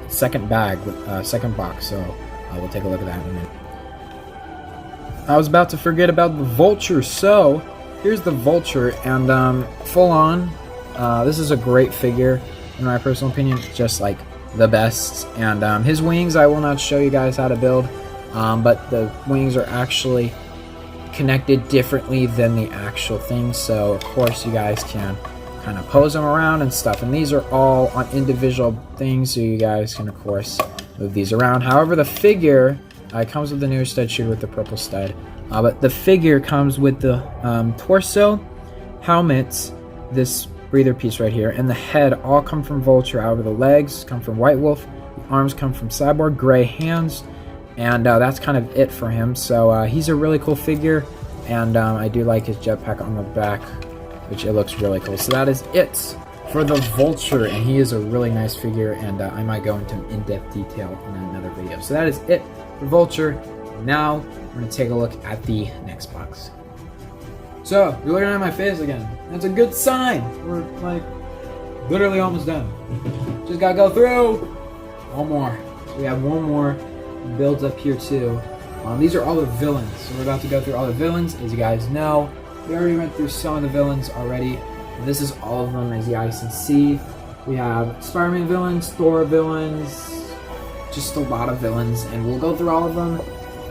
second box. So we'll take a look at that in a minute. I was about to forget about the Vulture. So here's the Vulture, and full on. This is a great figure in my personal opinion. Just like the best. And his wings, I will not show you guys how to build, but the wings are actually connected differently than the actual thing, so of course you guys can kind of pose them around and stuff, and these are all on individual things, so you guys can of course move these around. However, the figure comes with the new stud shooter with the purple stud, but the figure comes with the torso, helmets, this breather piece right here, and the head all come from Vulture. However, the legs come from White Wolf, the arms come from Cyborg, gray hands, and that's kind of it for him. So he's a really cool figure, and I do like his jetpack on the back, which it looks really cool. So that is it for the Vulture, and he is a really nice figure, and I might go into in-depth detail in another video. So that is it for Vulture. Now we're going to take a look at the next box. So, you're looking at my face again. That's a good sign. We're like literally almost done. Just gotta go through one more. So we have one more builds up here too. These are all the villains. So we're about to go through all the villains. As you guys know, we already went through some of the villains already. This is all of them, as you guys can see. We have Spider-Man villains, Thor villains, just a lot of villains, and we'll go through all of them.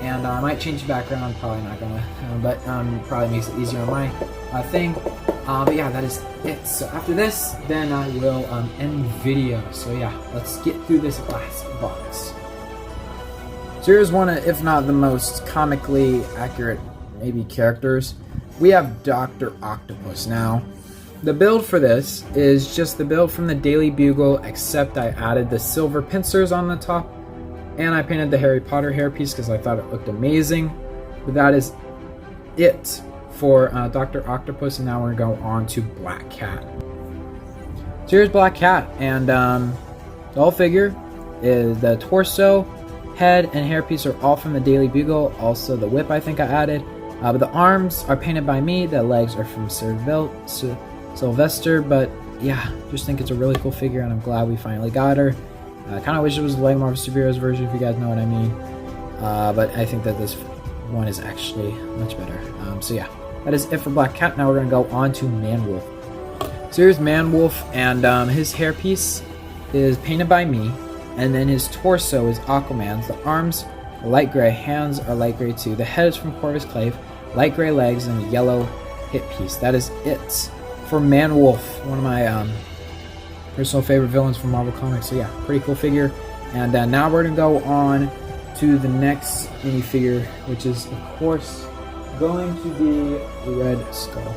And I might change the background, probably not gonna, but probably makes it easier on my thing. But yeah, that is it. So after this, then I will end the video. So yeah, let's get through this last box. So here's one of, if not the most comically accurate, maybe, characters. We have Dr. Octopus. Now, the build for this is just the build from the Daily Bugle, except I added the silver pincers on the top, and I painted the Harry Potter hairpiece because I thought it looked amazing. But that is it for Dr. Octopus, and now we're going to go on to Black Cat. So here's Black Cat, and the whole figure is the torso, head, and hairpiece are all from the Daily Bugle. Also the whip I think I added. But the arms are painted by me, the legs are from Sylvester, but yeah, just think it's a really cool figure, and I'm glad we finally got her. I kind of wish it was the Lego Marvel Superheroes version, if you guys know what I mean. But I think that this one is actually much better. So yeah, that is it for Black Cat. Now we're going to go on to Man Wolf. So here's Man Wolf, and his hairpiece is painted by me, and then his torso is Aquaman's. The arms are light gray, hands are light gray too. The head is from Corvus Clave, light gray legs, and a yellow hip piece. That is it for Man Wolf, one of my personal favorite villains from Marvel Comics. So yeah, pretty cool figure. And now we're going to go on to the next minifigure, which is of course going to be Red Skull.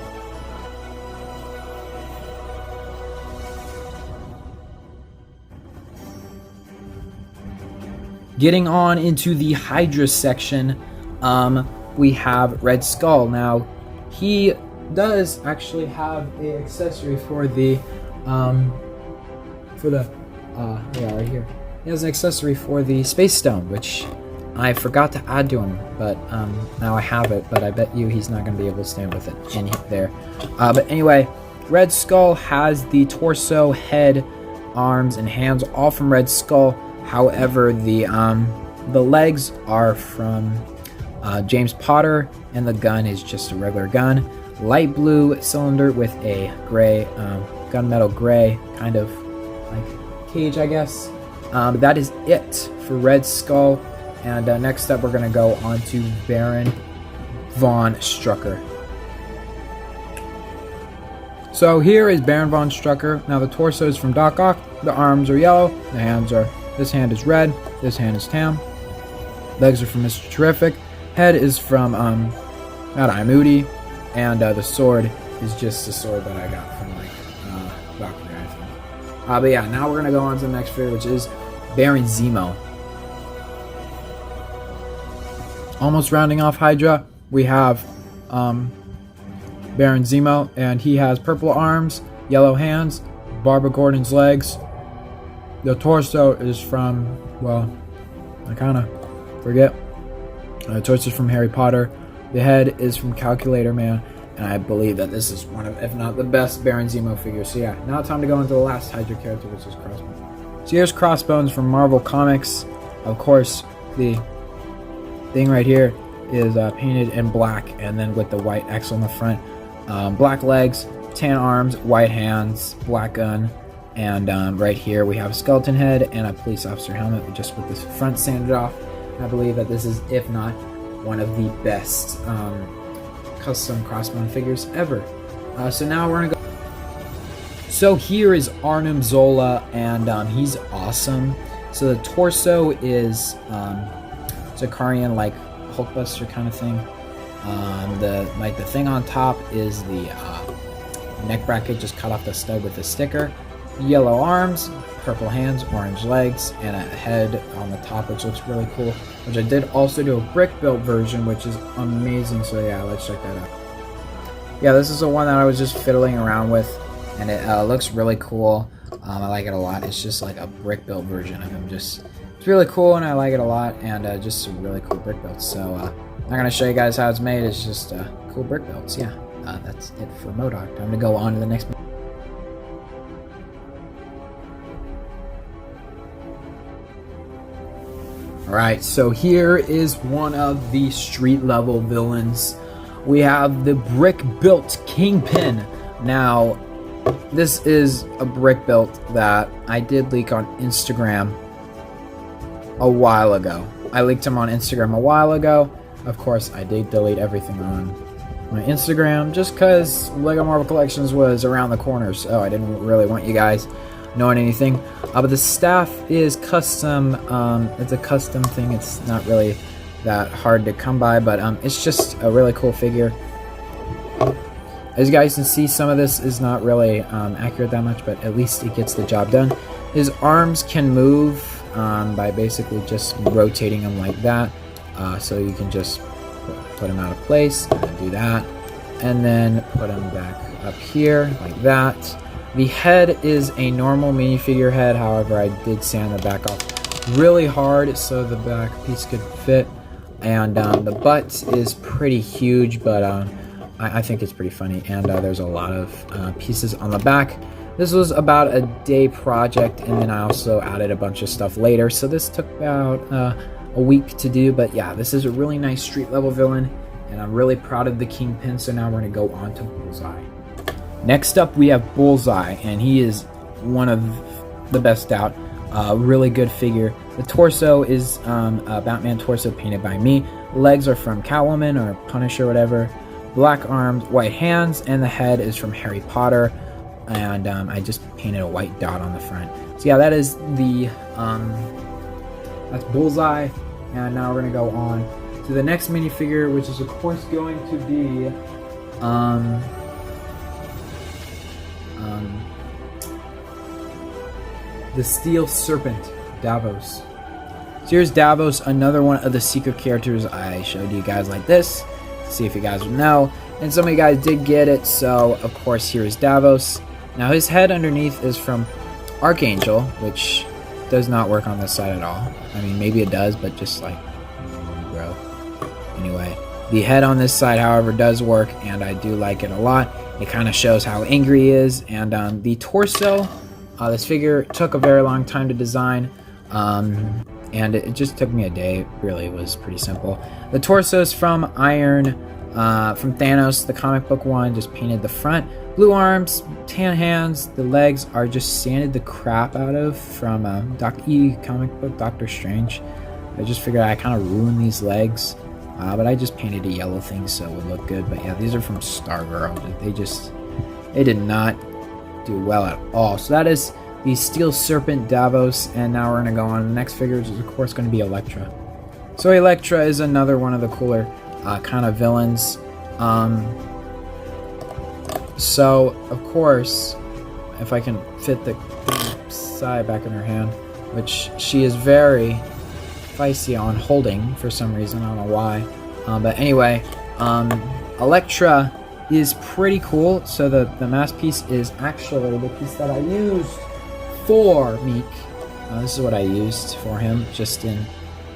Getting on into the Hydra section, we have Red Skull. Now, he does actually have an accessory for the yeah, right here. He has an accessory for the Space Stone, which I forgot to add to him, but now I have it, but I bet you he's not going to be able to stand with it in there. But anyway, Red Skull has the torso, head, arms, and hands all from Red Skull. However, the legs are from James Potter, and the gun is just a regular gun. Light blue cylinder with a gray, gunmetal gray kind of like cage, I guess. But that is it for Red Skull. And next up, we're going to go on to Baron Von Strucker. So here is Baron Von Strucker. Now the torso is from Doc Ock. The arms are yellow. The hands are... This hand is red. This hand is tan. Legs are from Mr. Terrific. Head is from Mad-Eye Moody. And the sword is just the sword that I got from like Valkyrie, I think. But yeah, now we're gonna go on to the next figure, which is Baron Zemo. Almost rounding off Hydra, we have Baron Zemo, and he has purple arms, yellow hands, Barbara Gordon's legs. The torso is from, well, I kind of forget. The torso is from Harry Potter. The head is from Calculator Man, and I believe that this is one of, if not the best, Baron Zemo figures. So yeah, now time to go into the last Hydra character, which is Crossbones. So here's Crossbones from Marvel Comics. Of course, the thing right here is painted in black, and then with the white X on the front. Black legs, tan arms, white hands, black gun. And right here we have a skeleton head and a police officer helmet, just with this front sanded off. I believe that this is, if not, one of the best custom crossbone figures ever. So now we're gonna go. So here is Arnim Zola, and he's awesome. So the torso is Zakarian, like Hulkbuster kind of thing. The thing on top is the neck bracket, just cut off the stud with a sticker. Yellow arms, purple hands, orange legs, and a head on the top, which looks really cool. Which I did also do a brick built version, which is amazing. So yeah, let's check that out. Yeah, this is the one that I was just fiddling around with, and it looks really cool. I like it a lot. It's just like a brick built version of him. It's really cool, and I like it a lot, and just a really cool brick build. So I'm not gonna show you guys how it's made. It's just cool brick builds. Yeah, that's it for MODOK. Time to go on to the next. Alright, so here is one of the street level villains. We have the brick built Kingpin. Now, this is a brick built that I did leak on Instagram a while ago. I leaked him on Instagram a while ago. Of course, I did delete everything on my Instagram just because LEGO Marvel Collections was around the corner, so I didn't really want you guys knowing anything. But the staff is custom. It's a custom thing. It's not really that hard to come by, but it's just a really cool figure. As you guys can see, some of this is not really accurate that much, but at least it gets the job done. His arms can move by basically just rotating them like that. So you can just put him out of place and do that, and then put him back up here like that. The head is a normal minifigure head, however I did sand the back off really hard so the back piece could fit. And the butt is pretty huge, but I think it's pretty funny, and there's a lot of pieces on the back. This was about a day project, and then I also added a bunch of stuff later, so this took about a week to do. But yeah, this is a really nice street level villain, and I'm really proud of the Kingpin. So now we're going to go on to Bullseye. Next up, we have Bullseye, and he is one of the best out. Really good figure. The torso is a Batman torso painted by me. Legs are from Catwoman or Punisher, whatever. Black arms, white hands, and the head is from Harry Potter. And I just painted a white dot on the front. So yeah, that is the that's Bullseye. And now we're gonna go on to the next minifigure, which is of course going to be the Steel Serpent, Davos. So here's Davos, another one of the secret characters I showed you guys like this, to see if you guys would know. And some of you guys did get it, so of course here's Davos. Now his head underneath is from Archangel, which does not work on this side at all. I mean, maybe it does, but just like, bro. Anyway, the head on this side, however, does work, and I do like it a lot. It kind of shows how angry he is. And the torso, this figure took a very long time to design, and it just took me a day. It really was pretty simple. The torso is from Iron, from Thanos, the comic book one, just painted the front. Blue arms, tan hands. The legs are just sanded the crap out of from comic book Doctor Strange. I just figured I kind of ruined these legs, but I just painted a yellow thing so it would look good. But yeah, these are from Stargirl. They did not do well at all. So that is the Steel Serpent Davos, and now we're going to go on to the next figure, which is of course going to be Elektra. So Elektra is another one of the cooler kind of villains. So of course, if I can fit the side back in her hand, which she is very feisty on holding for some reason, I don't know why. But anyway, Elektra is pretty cool. So the mask piece is actually the piece that I used for Meek. This is what I used for him, just in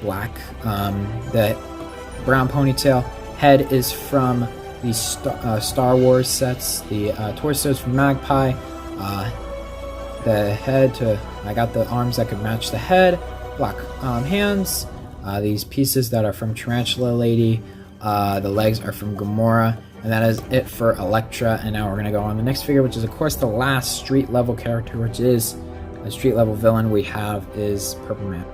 black. The brown ponytail. Head is from the Star Wars sets. The torso is from Magpie. The head I got the arms that could match the head. Black hands. These pieces that are from Tarantula Lady. The legs are from Gamora. And that is it for Elektra. And now we're going to go on the next figure, which is, of course, the last street level character, which is a street level villain we have is Purple Man.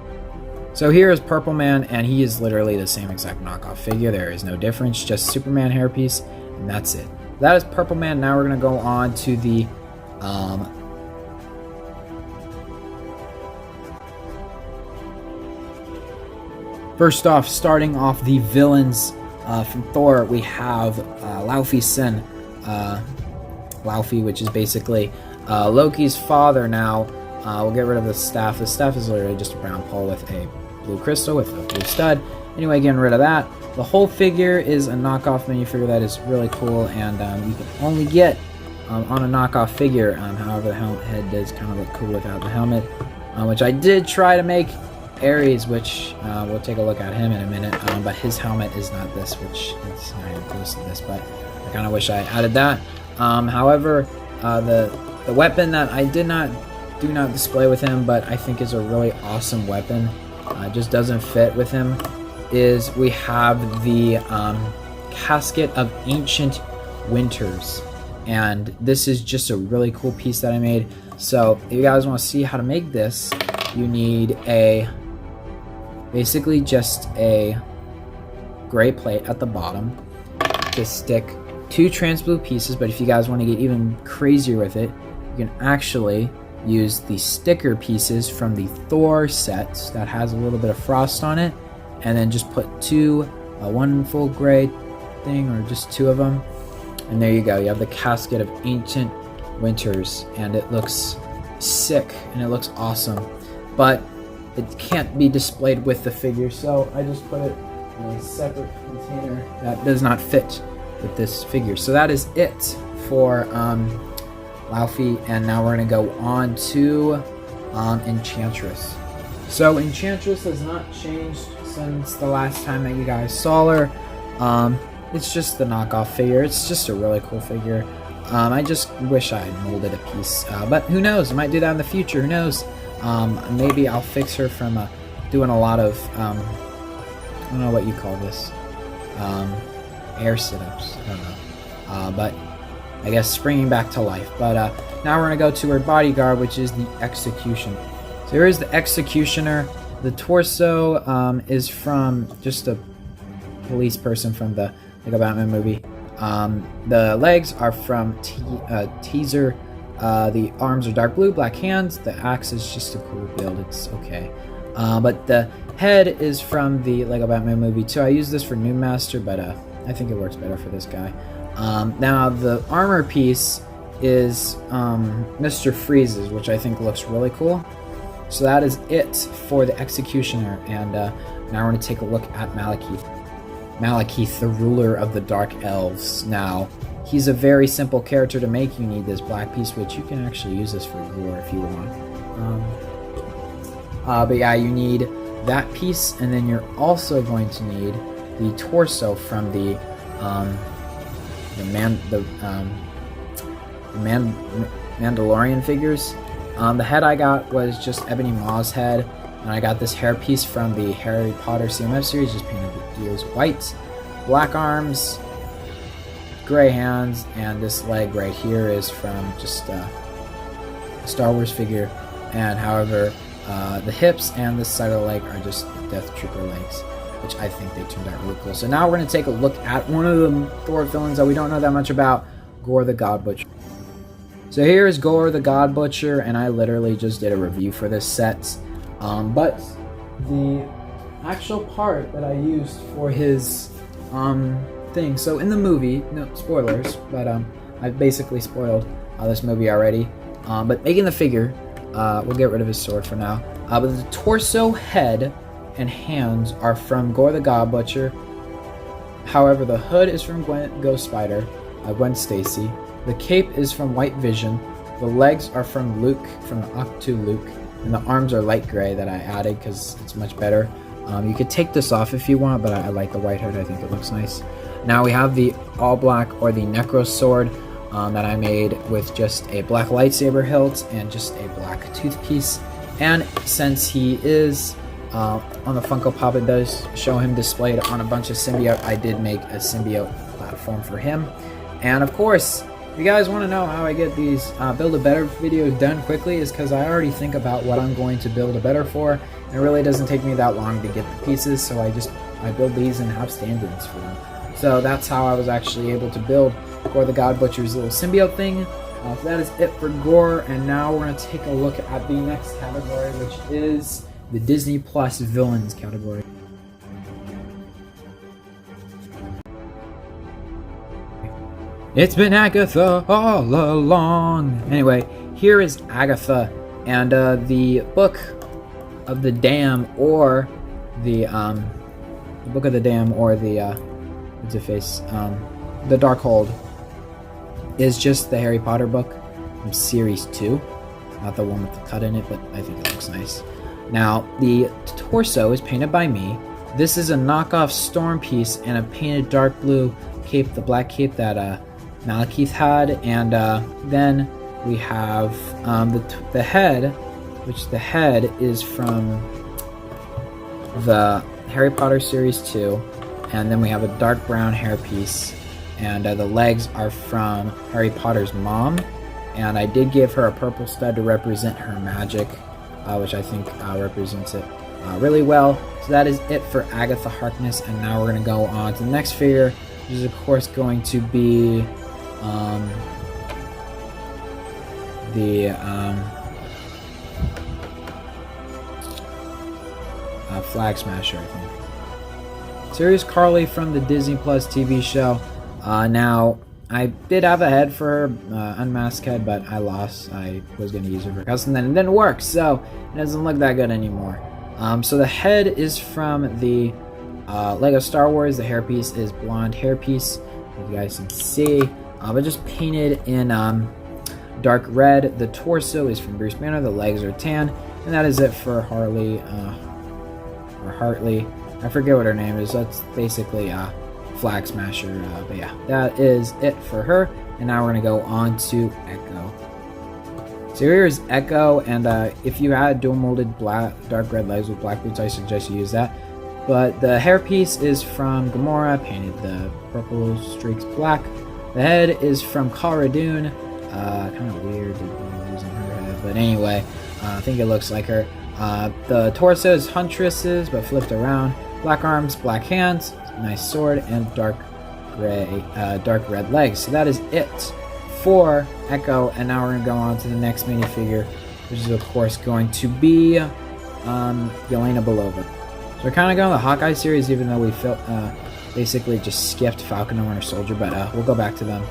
So here is Purple Man, and he is literally the same exact knockoff figure. There is no difference, just Superman hairpiece, and that's it. That is Purple Man. Now we're going to go on to the first off, starting off the villains from Thor, we have Laufey's son, Laufey, which is basically Loki's father now. We'll get rid of the staff. The staff is literally just a brown pole with a blue crystal with a blue stud. Anyway, getting rid of that. The whole figure is a knockoff minifigure that is really cool, and you can only get on a knockoff figure. However, the helmet head does kind of look cool without the helmet, which I did try to make Ares, which we'll take a look at him in a minute, but his helmet is not this, which is not even close to this, but I kind of wish I added that. However, the weapon that I do not display with him, but I think is a really awesome weapon, just doesn't fit with him, is we have the Casket of Ancient Winters, and this is just a really cool piece that I made. So if you guys want to see how to make this, you need basically just a gray plate at the bottom to stick 2 trans blue pieces, but if you guys want to get even crazier with it, you can actually use the sticker pieces from the Thor sets that has a little bit of frost on it, and then just put 2, one full gray thing, or just 2 of them, and there you go. You have the Casket of Ancient Winters, and it looks sick and it looks awesome, but it can't be displayed with the figure, so I just put it in a separate container that does not fit with this figure. So that is it for Laufey, and now we're going to go on to Enchantress. So Enchantress has not changed since the last time that you guys saw her. It's just the knockoff figure. It's just a really cool figure. I just wish I had molded a piece, but who knows? I might do that in the future. Who knows? Maybe I'll fix her from doing a lot of I don't know what you call this, air sit-ups. I don't know, but I guess springing back to life. But now we're gonna go to her bodyguard, which is the Executioner. So here is the Executioner. The torso is from just a police person from the Lego Batman movie. The legs are from Teaser. The arms are dark blue, black hands. The axe is just a cool build. It's okay. But the head is from the Lego Batman movie too. I use this for New Master, but I think it works better for this guy. Now the armor piece is Mr. Freeze's, which I think looks really cool. So that is it for the Executioner, and now we're going to take a look at Malekith. Malekith, the ruler of the Dark Elves. Now, he's a very simple character to make. You need this black piece, which you can actually use this for gore if you want. But yeah, you need that piece, and then you're also going to need the torso from the Mandalorian figures. The head I got was just Ebony Maw's head, and I got this hairpiece from the Harry Potter CMF series, just painted the ears white, black arms, gray hands, and this leg right here is from just a Star Wars figure. And however, the hips and this side of the leg are just Death Trooper legs, which I think they turned out really cool. So now we're going to take a look at one of the Thor villains that we don't know that much about, Gorr the God Butcher. So here is Gorr the God Butcher, and I literally just did a review for this set. But the actual part that I used for his thing, so in the movie, no spoilers, but I've basically spoiled this movie already. But making the figure, we'll get rid of his sword for now. But the torso, head, and hands are from Gorr the God Butcher. However, the hood is from Gwen Stacy. The cape is from White Vision. The legs are from Luke, from the Octu Luke. And the arms are light gray that I added because it's much better. You could take this off if you want, but I like the white hood. I think it looks nice. Now we have the all black, or the Necro sword, that I made with just a black lightsaber hilt and just a black tooth piece. And since he is on the Funko Pop, it does show him displayed on a bunch of symbiote. I did make a symbiote platform for him. And of course, if you guys want to know how I get these build a better videos done quickly, is because I already think about what I'm going to build a better for, and it really doesn't take me that long to get the pieces, so I build these and have stand-ins for them. So that's how I was actually able to build Gore the God Butcher's little symbiote thing. So that is it for Gore, and now we're going to take a look at the next category, which is the Disney Plus Villains category. It's been Agatha all along. Anyway, here is Agatha, and the Book of the Dam, or the Book of the Dam, or the what's it face? The Darkhold, is just the Harry Potter book from Series 2. Not the one with the cut in it, but I think it looks nice. Now, the torso is painted by me. This is a knockoff Storm piece and a painted dark blue cape, the black cape that Malekith had, and then we have the head, which the head is from the Harry Potter Series 2, and then we have a dark brown hairpiece, and the legs are from Harry Potter's mom, and I did give her a purple stud to represent her magic, which I think represents it really well. So that is it for Agatha Harkness, and now we're going to go on to the next figure, which is of course going to be the Flag Smasher, I think. Sirius Carly from the Disney Plus TV show. Now, I did have a head for her, unmasked head, but I lost. I was going to use it for custom, then it didn't work, so it doesn't look that good anymore. So the head is from the Lego Star Wars. The hairpiece is blonde hairpiece, as you guys can see. But just painted in dark red. The torso is from Bruce Banner. The legs are tan, and that is it for Harley or Hartley. I forget what her name is. That's basically Flag Smasher. But yeah, that is it for her. And now we're gonna go on to Echo. So here is Echo, and if you had dual molded dark red legs with black boots, I suggest you use that. But the hairpiece is from Gamora, painted the purple streaks black. The head is from Cara Dune. Kind of weird losing her head, but anyway, I think it looks like her. The torso is Huntress's, but flipped around. Black arms, black hands, nice sword, and dark red legs. So that is it for Echo, and now we're gonna go on to the next minifigure, which is of course going to be Yelena Belova. So we're kind of going the Hawkeye series, even though we basically just skipped Falcon and Winter Soldier, but we'll go back to them.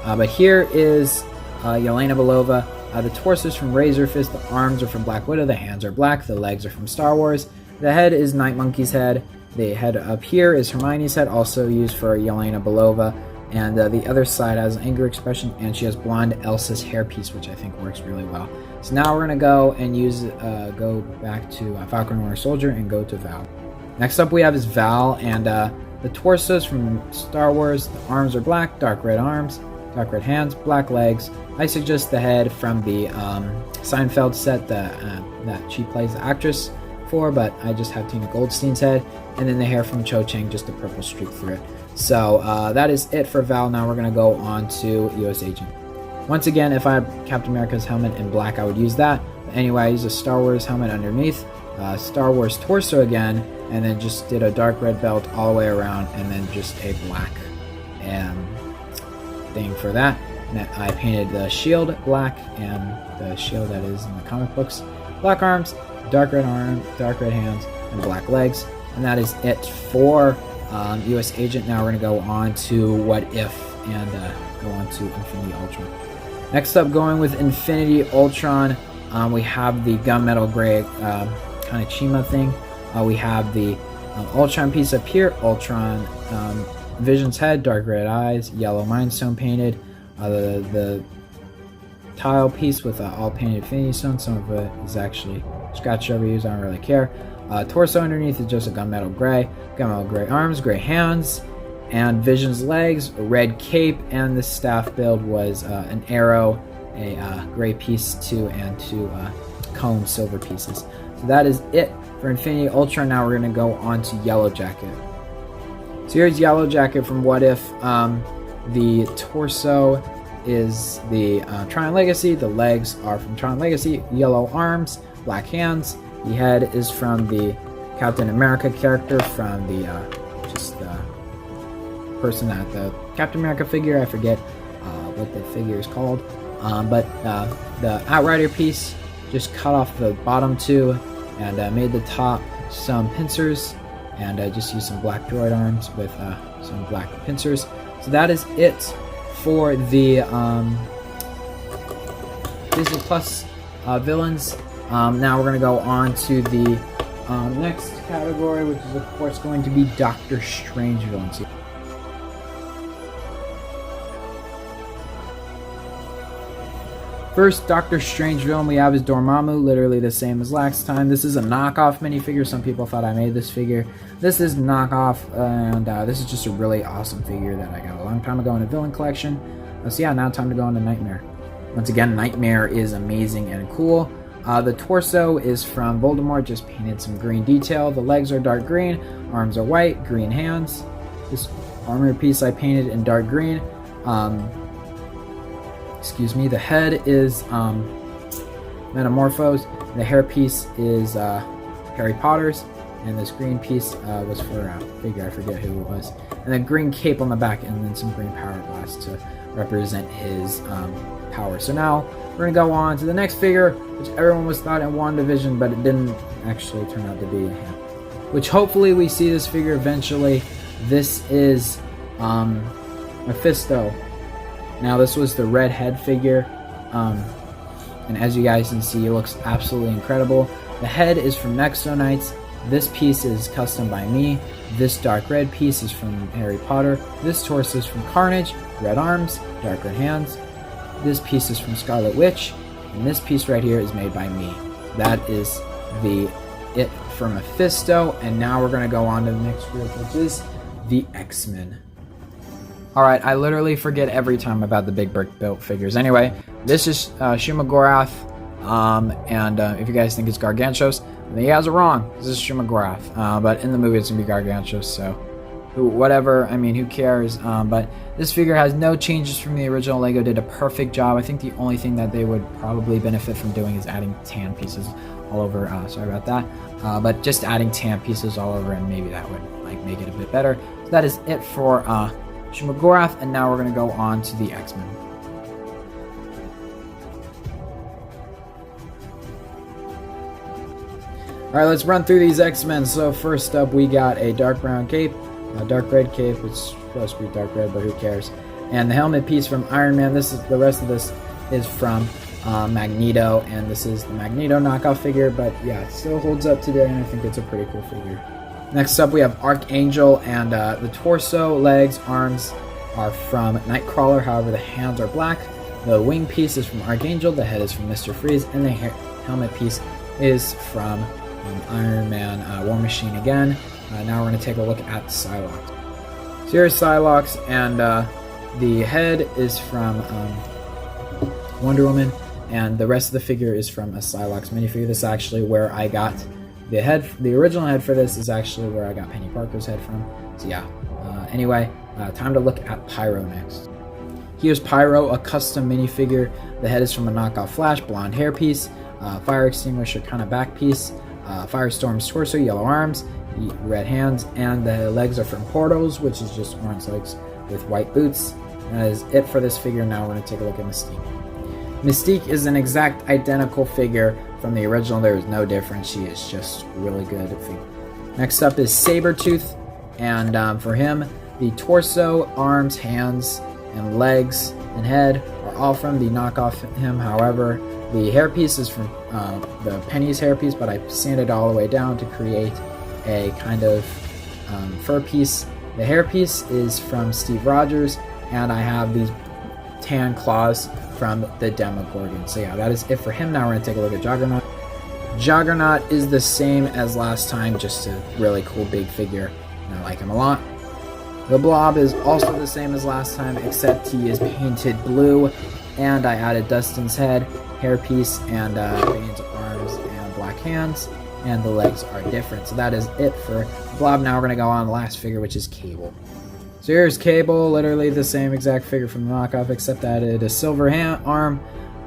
But here is Yelena Belova. The torso is from Razor Fist, the arms are from Black Widow, the hands are black, the legs are from Star Wars, the head is Night Monkey's head, the head up here is Hermione's head, also used for Yelena Belova, and the other side has anger expression, and she has blonde Elsa's hairpiece, which I think works really well. So now we're going to go and go back to Falcon and Winter Soldier and go to Val. Next up we have is Val, and the torso is from Star Wars. The arms are black, dark red arms, dark red hands, black legs. I suggest the head from the Seinfeld set that she plays the actress for, but I just have Tina Goldstein's head. And then the hair from Cho Chang, just a purple streak through it. So that is it for Val. Now we're going to go on to US Agent. Once again, if I had Captain America's helmet in black, I would use that. But anyway, I used a Star Wars helmet underneath, Star Wars torso again, and then just did a dark red belt all the way around, and then just a black thing for that. And I painted the shield black, and the shield that is in the comic books. Black arms, dark red hands, and black legs. And that is it for US Agent. Now we're going to go on to What If, and go on to Infinity Ultron. Next up, going with Infinity Ultron, we have the gunmetal gray kind of Chima thing. We have the Ultron piece up here, Ultron Vision's head, dark red eyes, yellow Mind Stone painted, the tile piece with all painted Infinity Stone. Some of it is actually scratched over used, I don't really care. Torso underneath is just a gunmetal gray arms, gray hands, and Vision's legs, a red cape, and the staff build was an arrow, a gray piece too, and two cone silver pieces. So that is it for Infinity Ultron. Now we're going to go on to Yellow Jacket. So here's Yellow Jacket from What If. The torso is the Tron Legacy. The legs are from Tron Legacy. Yellow arms, black hands. The head is from the Captain America character from the person that the Captain America figure. I forget what the figure is called. But the Outrider piece just cut off the bottom two and made the top some pincers, and just used some black droid arms with some black pincers. So that is it for the Disney Plus villains. Now we're going to go on to the next category, which is of course going to be Doctor Strange villains. First Doctor Strange villain we have is Dormammu, literally the same as last time. This is a knockoff minifigure. Some people thought I made this figure. This is knockoff, and this is just a really awesome figure that I got a long time ago in a villain collection. So yeah, now time to go into Nightmare. Once again, Nightmare is amazing and cool. The torso is from Voldemort, just painted some green detail. The legs are dark green, arms are white, green hands. This armor piece I painted in dark green. Excuse me, the head is Metamorphosed, the hair piece is Harry Potter's, and this green piece was for a figure, I forget who it was. And then green cape on the back, and then some green power glass to represent his power. So now we're going to go on to the next figure, which everyone was thought in WandaVision, but it didn't actually turn out to be him. Which hopefully we see this figure eventually. This is Mephisto. Now this was the red head figure, and as you guys can see, it looks absolutely incredible. The head is from Nexo Knights. This piece is custom by me. This dark red piece is from Harry Potter. This torso is from Carnage, red arms, dark red hands. This piece is from Scarlet Witch, and this piece right here is made by me. That is it for Mephisto, and now we're going to go on to the next group, which is the X-Men. Alright, I literally forget every time about the big brick built figures. Anyway, this is Shumagorath, and if you guys think it's Gargantuos, then you guys are wrong. This is Shumagorath, but in the movie it's going to be Gargantuos, so whatever, I mean, who cares? But this figure has no changes from the original. Lego did a perfect job. I think the only thing that they would probably benefit from doing is adding tan pieces all over, sorry about that, but just adding tan pieces all over, and maybe that would like make it a bit better. So that is it for Shumagorath, and now we're going to go on to the X-Men. Alright, let's run through these X-Men. So first up, we got a dark brown cape, a dark red cape, which is supposed to be dark red, but who cares? And the helmet piece from Iron Man. The rest of this is from Magneto, and this is the Magneto knockoff figure, but yeah, it still holds up today, and I think it's a pretty cool figure. Next up, we have Archangel, and the torso, legs, arms are from Nightcrawler. However, the hands are black. The wing piece is from Archangel. The head is from Mr. Freeze, and the helmet piece is from Iron Man War Machine again. Now we're going to take a look at Psylocke. So here's Psylocke, and the head is from Wonder Woman, and the rest of the figure is from a Psylocke minifigure. This is actually where I got the head. The original head for this is actually where I got Penny Parker's head from. So yeah. Anyway, time to look at Pyro next. Here's Pyro, a custom minifigure. The head is from a knockoff Flash, blonde hair piece, fire extinguisher kind of back piece, Firestorm's torso, yellow arms, red hands, and the legs are from Portals, which is just orange legs with white boots. And that is it for this figure. Now we're going to take a look at Mystique. Mystique is an exact identical figure from the original. There is no difference. She is just really good figure. Next up is Sabretooth, and for him, the torso, arms, hands, and legs and head are all from the knockoff him. However, the hairpiece is from the Penny's hairpiece, but I sanded all the way down to create a kind of fur piece. The hairpiece is from Steve Rogers, and I have these tan claws from the Demogorgon. So yeah, that is it for him. Now we're going to take a look at Juggernaut. Juggernaut is the same as last time, just a really cool big figure, and I like him a lot. The Blob is also the same as last time, except he is painted blue, and I added Dustin's head, hairpiece, and Bane's arms and black hands. and the legs are different. So that is it for Blob. Now we're going to go on the last figure, which is Cable. So here's Cable, literally the same exact figure from the knockoff, except added a silver arm,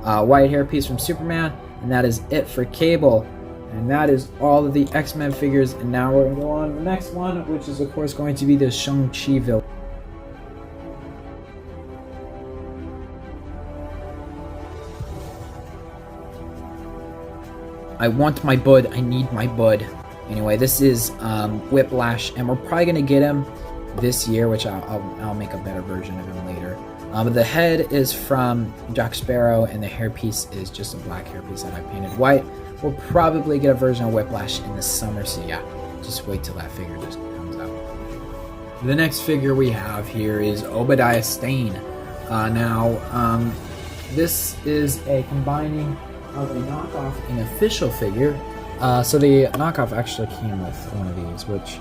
white hairpiece from Superman, and that is it for Cable. And that is all of the X-Men figures, and now we're going to go on to the next one, which is of course going to be the Shang-Chi villain. I want my bud, I need my bud. Anyway, this is Whiplash, and we're probably going to get him this year, which I'll make a better version of him later. But the head is from Jack Sparrow, and the hairpiece is just a black hairpiece that I painted white. We'll probably get a version of Whiplash in the summer, so yeah, just wait till that figure just comes out. The next figure we have here is Obadiah Stane. This is a combining of a knockoff and official figure. So the knockoff actually came with one of these, which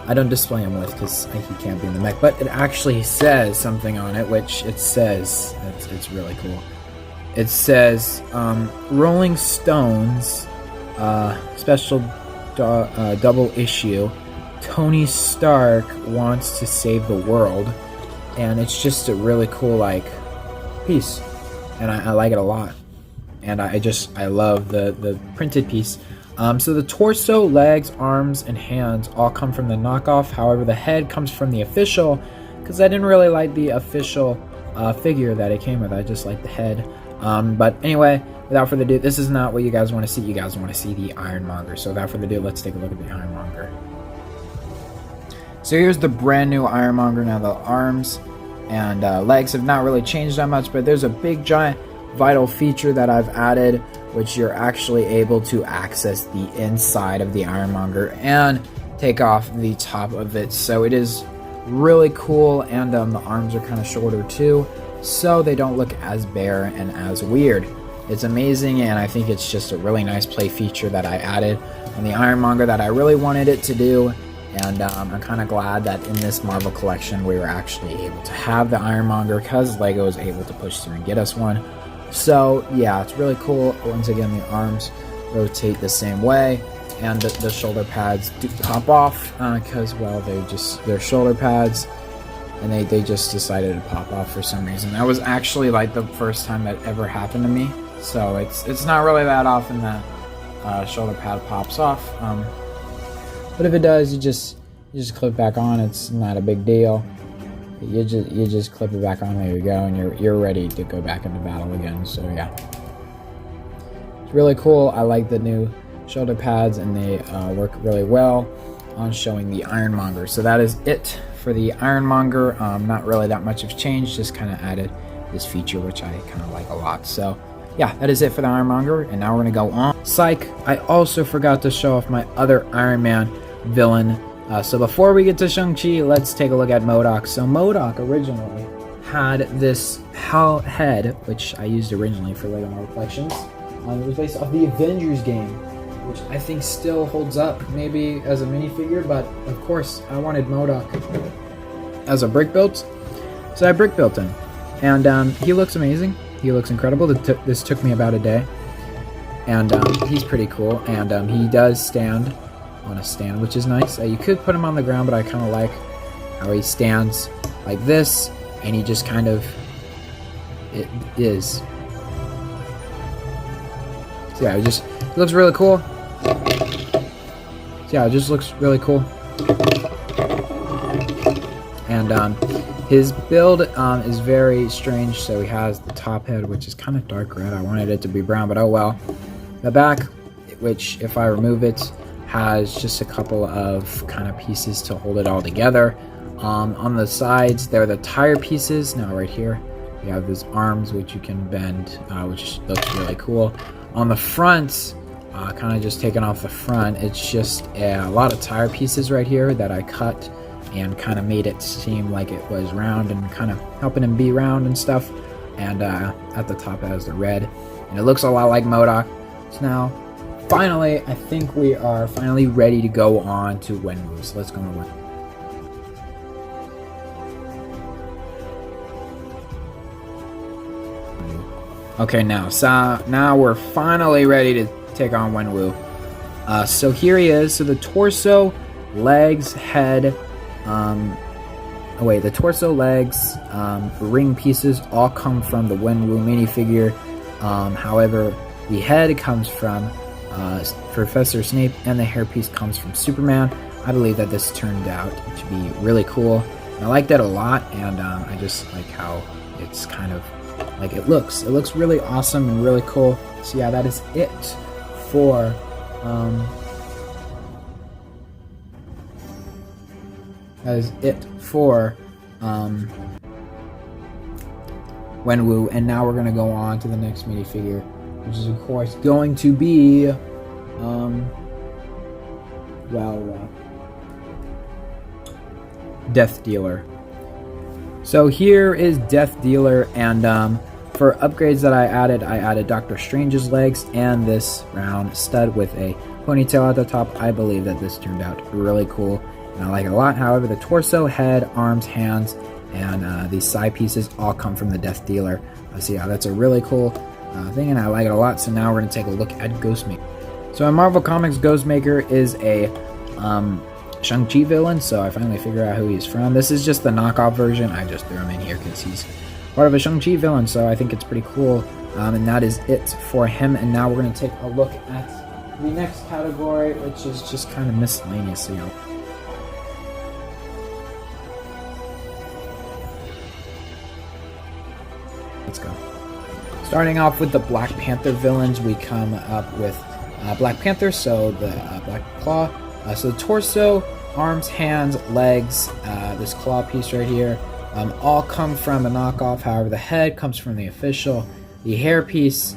I don't display him with because he can't be in the mech, but it actually says something on it, which it says, it's really cool. It says, Rolling Stones, special double issue, Tony Stark wants to save the world, and it's just a really cool, like, piece, and I like it a lot, and I love the printed piece. So the torso, legs, arms, and hands all come from the knockoff. However, the head comes from the official, because I didn't really like the official figure that it came with. I just like the head. But anyway, without further ado, this is not what you guys want to see. You guys want to see the Ironmonger. So without further ado, let's take a look at the Ironmonger. So here's the brand new Ironmonger. Now the arms and legs have not really changed that much, but there's a big giant vital feature that I've added, which you're actually able to access the inside of the Ironmonger and take off the top of it. So it is really cool, and the arms are kind of shorter too, so they don't look as bare and as weird. It's amazing, and I think it's just a really nice play feature that I added on the Ironmonger that I really wanted it to do, and I'm kind of glad that in this Marvel collection we were actually able to have the Ironmonger, because LEGO was able to push through and get us one. So yeah, it's really cool. Once again, the arms rotate the same way, and the shoulder pads do pop off because, well, they're shoulder pads, and they just decided to pop off for some reason. That was actually like the first time that ever happened to me, so it's not really that often that shoulder pad pops off. But if it does, you just clip back on. It's not a big deal. You just clip it back on. There you go, and you're ready to go back into battle again. So yeah, it's really cool. I like the new shoulder pads, and they work really well on showing the Ironmonger. So that is it for the Ironmonger. Not really that much have changed, just kind of added this feature, which I kind of like a lot. So yeah, that is it for the Ironmonger, and now we're gonna go on. Psych! I also forgot to show off my other Iron Man villain. So before we get to Shang-Chi, let's take a look at MODOK. So MODOK originally had this head, which I used originally for LEGO Marvel Collections. It was based off the Avengers game, which I think still holds up, maybe as a minifigure, but of course I wanted MODOK as a brick build, so I brick built him. And he looks amazing. He looks incredible. This took me about a day, and he's pretty cool, and he does stand on a stand, which is nice. You could put him on the ground, but I kind of like how he stands like this, and he just kind of is. So yeah, it looks really cool. So yeah, it just looks really cool. And his build is very strange. So he has the top head, which is kind of dark red. I wanted it to be brown, but oh well. The back, which if I remove it, has just a couple of kind of pieces to hold it all together. On the sides, there are the tire pieces. Now right here, we have these arms, which you can bend, which looks really cool. On the front, kind of just taking off the front, it's just a lot of tire pieces right here that I cut and kind of made it seem like it was round, and kind of helping him be round and stuff. And at the top it has the red, and it looks a lot like MODOK. So now, finally, I think we are finally ready to go on to Wenwu. So let's go on Wenwu. Okay, now we're finally ready to take on Wenwu. So here he is. So the torso, legs, head, the torso, legs, ring pieces all come from the Wenwu minifigure. However, the head comes from Professor Snape, and the hairpiece comes from Superman. I believe that this turned out to be really cool. And I like that a lot, and I just like how it's kind of like it looks. It looks really awesome and really cool. So yeah, that is it for Wenwu, and now we're gonna go on to the next minifigure, which is of course going to be Death Dealer. So here is Death Dealer, and for upgrades that I added Doctor Strange's legs and this round stud with a ponytail at the top. I believe that this turned out really cool, and I like it a lot. However, the torso, head, arms, hands, and these side pieces all come from the Death Dealer. So yeah, that's a really cool thing, and I like it a lot. So now we're going to take a look at Ghostmaker. So in Marvel Comics, Ghostmaker is a Shang-Chi villain, so I finally figured out who he's from. This is just the knockoff version. I just threw him in here because he's part of a Shang-Chi villain, so I think it's pretty cool. And that is it for him. And now we're going to take a look at the next category, which is just kind of miscellaneous, Let's go. Starting off with the Black Panther villains, we come up with Black Panther, so the Black Claw. So the torso, arms, hands, legs, this claw piece right here, all come from a knockoff. However, the head comes from the official. The hair piece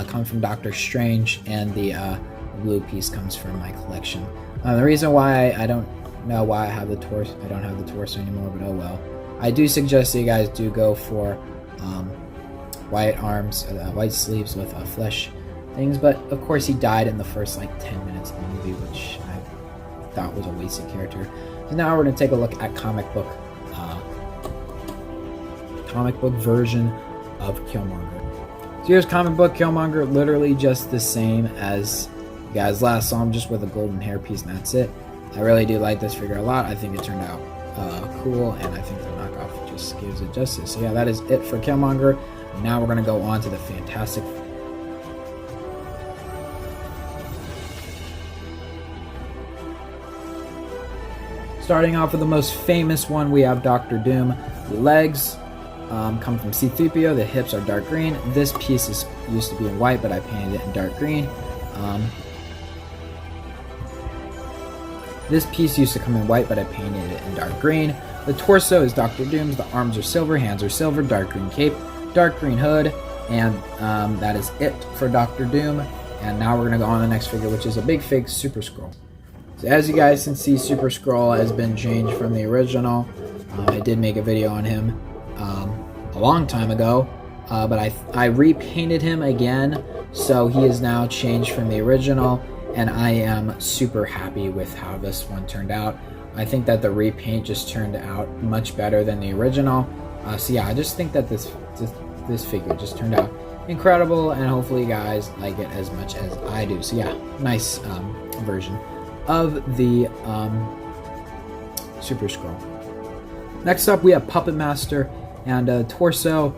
comes from Doctor Strange, and the blue piece comes from my collection. The reason why I don't know why I don't have the torso anymore, but oh well. I do suggest that you guys do go for white arms, white sleeves with flesh things, but of course he died in the first like 10 minutes of the movie, which I thought was a wasted character. So now we're going to take a look at comic book version of Killmonger. So here's comic book Killmonger, literally just the same as you guys last saw him, just with a golden hairpiece, and that's it. I really do like this figure a lot. I think it turned out cool, and I think the knockoff just gives it justice. So yeah, that is it for Killmonger. Now we're going to go on to the Fantastic. Starting off with the most famous one, we have Doctor Doom. The legs come from C-3PO. The hips are dark green. This piece used to be in white, but I painted it in dark green. This piece used to come in white, but I painted it in dark green. The torso is Doctor Doom's. The arms are silver, hands are silver, dark green cape, dark green hood, and that is it for Doctor Doom. And now we're going to go on to the next figure, which is a big fig Super Skrull. So as you guys can see, Super Skrull has been changed from the original. I did make a video on him a long time ago, but I repainted him again, so he is now changed from the original, and I am super happy with how this one turned out. I think that the repaint just turned out much better than the original. So yeah, I just think that this figure just turned out incredible, and hopefully you guys like it as much as I do. So yeah, nice version of the Super Skrull. Next up, we have Puppet Master, and torso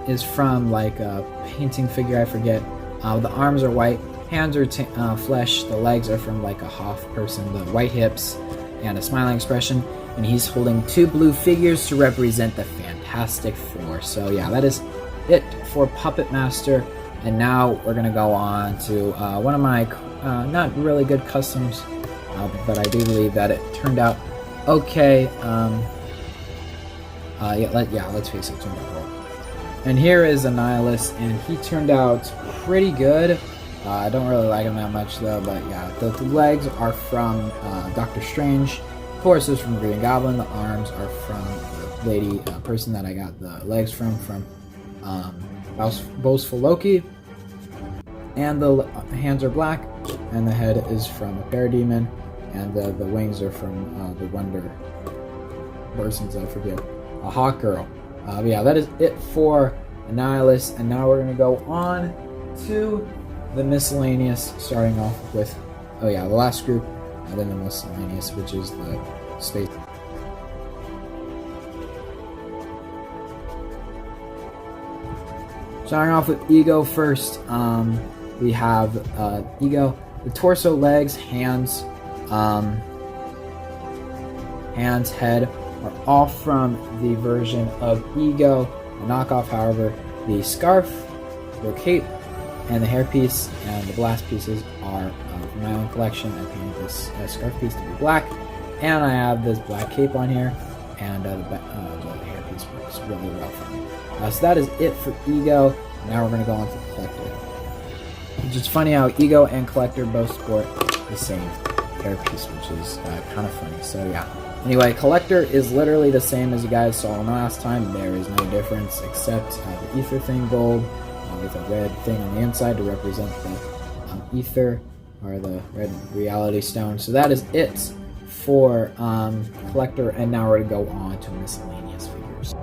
is from like a painting figure, I forget. The arms are white, hands are flesh, the legs are from like a Hoth person, the white hips, and a smiling expression, and he's holding two blue figures to represent the Fantastic Four. So yeah, that is it for Puppet Master, and now we're gonna go on to one of my not really good customs, but I do believe that it turned out okay. Let's face it, it turned out well. And here is Annihilus, and he turned out pretty good. I don't really like him that much though, but yeah, the legs are from Doctor Strange, the torso is from Green Goblin, the arms are from the lady person that I got the legs from Boastful Loki, and the hands are black, and the head is from a Parademon, and the wings are from the Wonder persons, I forget, a Hawk Girl. But yeah, that is it for Annihilus, and now we're going to go on to the miscellaneous, starting off with oh yeah, the last group, and then the miscellaneous, which is the space. Starting off with Ego first, we have Ego, the torso, legs, hands, head are all from the version of Ego. The knockoff, however, the scarf, the cape, and the hairpiece and the blast pieces are from my own collection. I painted this scarf piece to be black, and I have this black cape on here, and the hairpiece works really well for me. So that is it for Ego. Now we're going to go on to Collector. Which is funny how Ego and Collector both sport the same hairpiece, which is kind of funny. So yeah. Anyway, Collector is literally the same as you guys saw last time. There is no difference except the ether thing gold with a red thing on the inside to represent the ether, or the red reality stone. So that is it for Collector, and now we're going to go on to miscellaneous figures.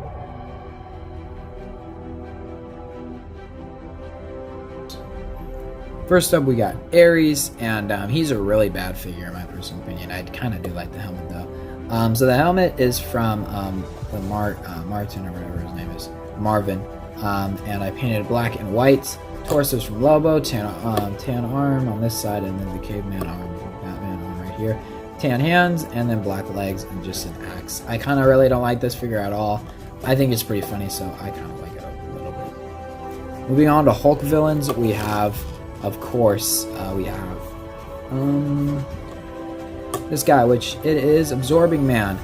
First up, we got Ares, and he's a really bad figure in my personal opinion. I kind of do like the helmet though. So the helmet is from the Martin, or whatever his name is, Marvin, and I painted black and white. Torso's from Lobo, tan arm on this side, and then the caveman arm, Batman arm right here. Tan hands, and then black legs, and just an axe. I kind of really don't like this figure at all. I think it's pretty funny, so I kind of like it a little bit. Moving on to Hulk villains, we have, of course, we have this guy, which it is Absorbing Man.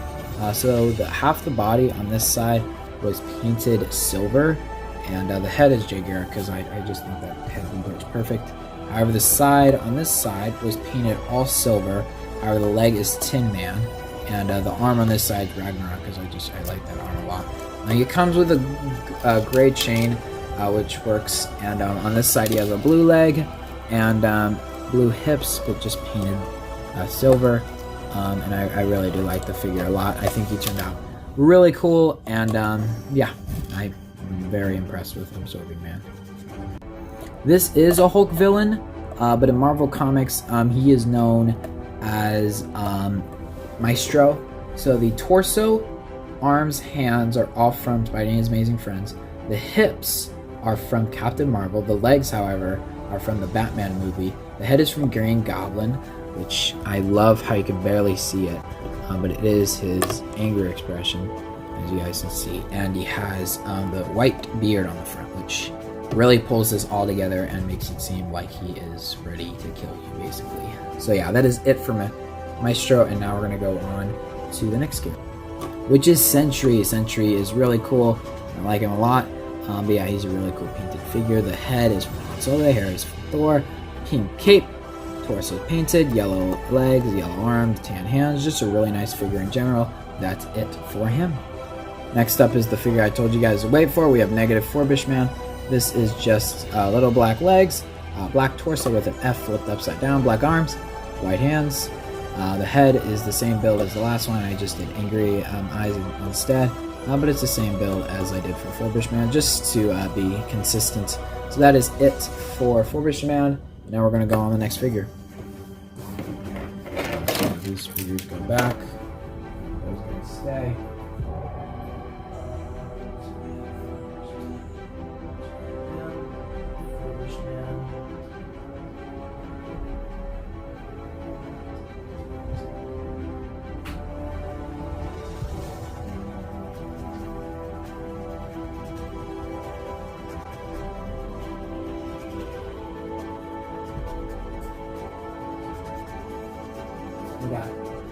So half the body on this side was painted silver, and the head is Jay Garrick, because I just think that head looks perfect. However, the side on this side was painted all silver. However, the leg is Tin Man, and the arm on this side is Ragnarok, because I like that arm a lot. Now it comes with a gray chain, which works, and on this side he has a blue leg and blue hips, but just painted silver. And I really do like the figure a lot. I think he turned out really cool, and yeah, I'm very impressed with Absorbing Man. This is a Hulk villain, but in Marvel Comics, he is known as Maestro. So the torso, arms, hands are all from Spidey's Amazing Friends. The hips are from Captain Marvel. The legs, however, are from the Batman movie. The head is from Green Goblin, which I love how you can barely see it, but it is his anger expression, as you guys can see. And he has the white beard on the front, which really pulls this all together and makes it seem like he is ready to kill you, basically. So yeah, that is it for Maestro, and now we're going to go on to the next game, which is Sentry. Sentry is really cool. I like him a lot. But yeah, he's a really cool painted figure. The head is from Han Solo, the hair is from Thor, pink cape, torso painted, yellow legs, yellow arms, tan hands. Just a really nice figure in general. That's it for him. Next up is the figure I told you guys to wait for. We have Negative Forbish Man. This is just little black legs, black torso with an F flipped upside down, black arms, white hands. The head is the same build as the last one. I just did angry eyes instead. But it's the same build as I did for Forbish Man, just to be consistent. So that is it for Forbish Man. Now we're going to go on the next figure. So these figures go back. Those going to stay. We got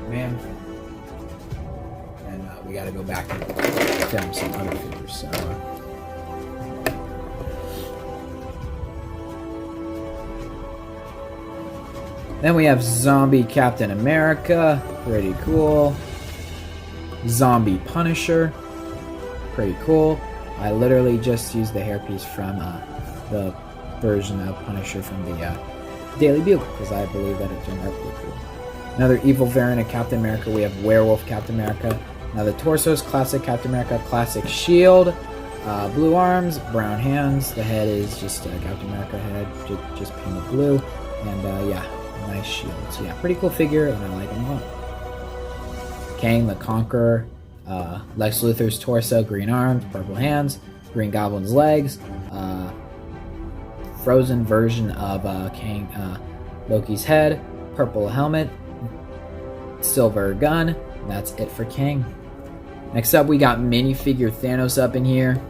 Man, and we got to go back and film some other figures. So, then we have Zombie Captain America, pretty cool. Zombie Punisher, pretty cool. I literally just used the hairpiece from the version of Punisher from the Daily Bugle, because I believe that it turned out pretty cool. Another evil variant of Captain America, we have Werewolf Captain America. Now the torso is classic Captain America, classic shield, blue arms, brown hands. The head is just a Captain America head, just painted blue. And yeah, nice shields. Yeah, pretty cool figure, and I like him a lot. Kang the Conqueror, Lex Luthor's torso, green arms, purple hands, Green Goblin's legs, frozen version of Kang, Loki's head, purple helmet, silver gun. And that's it for Kang. Next up, we got minifigure Thanos up in here,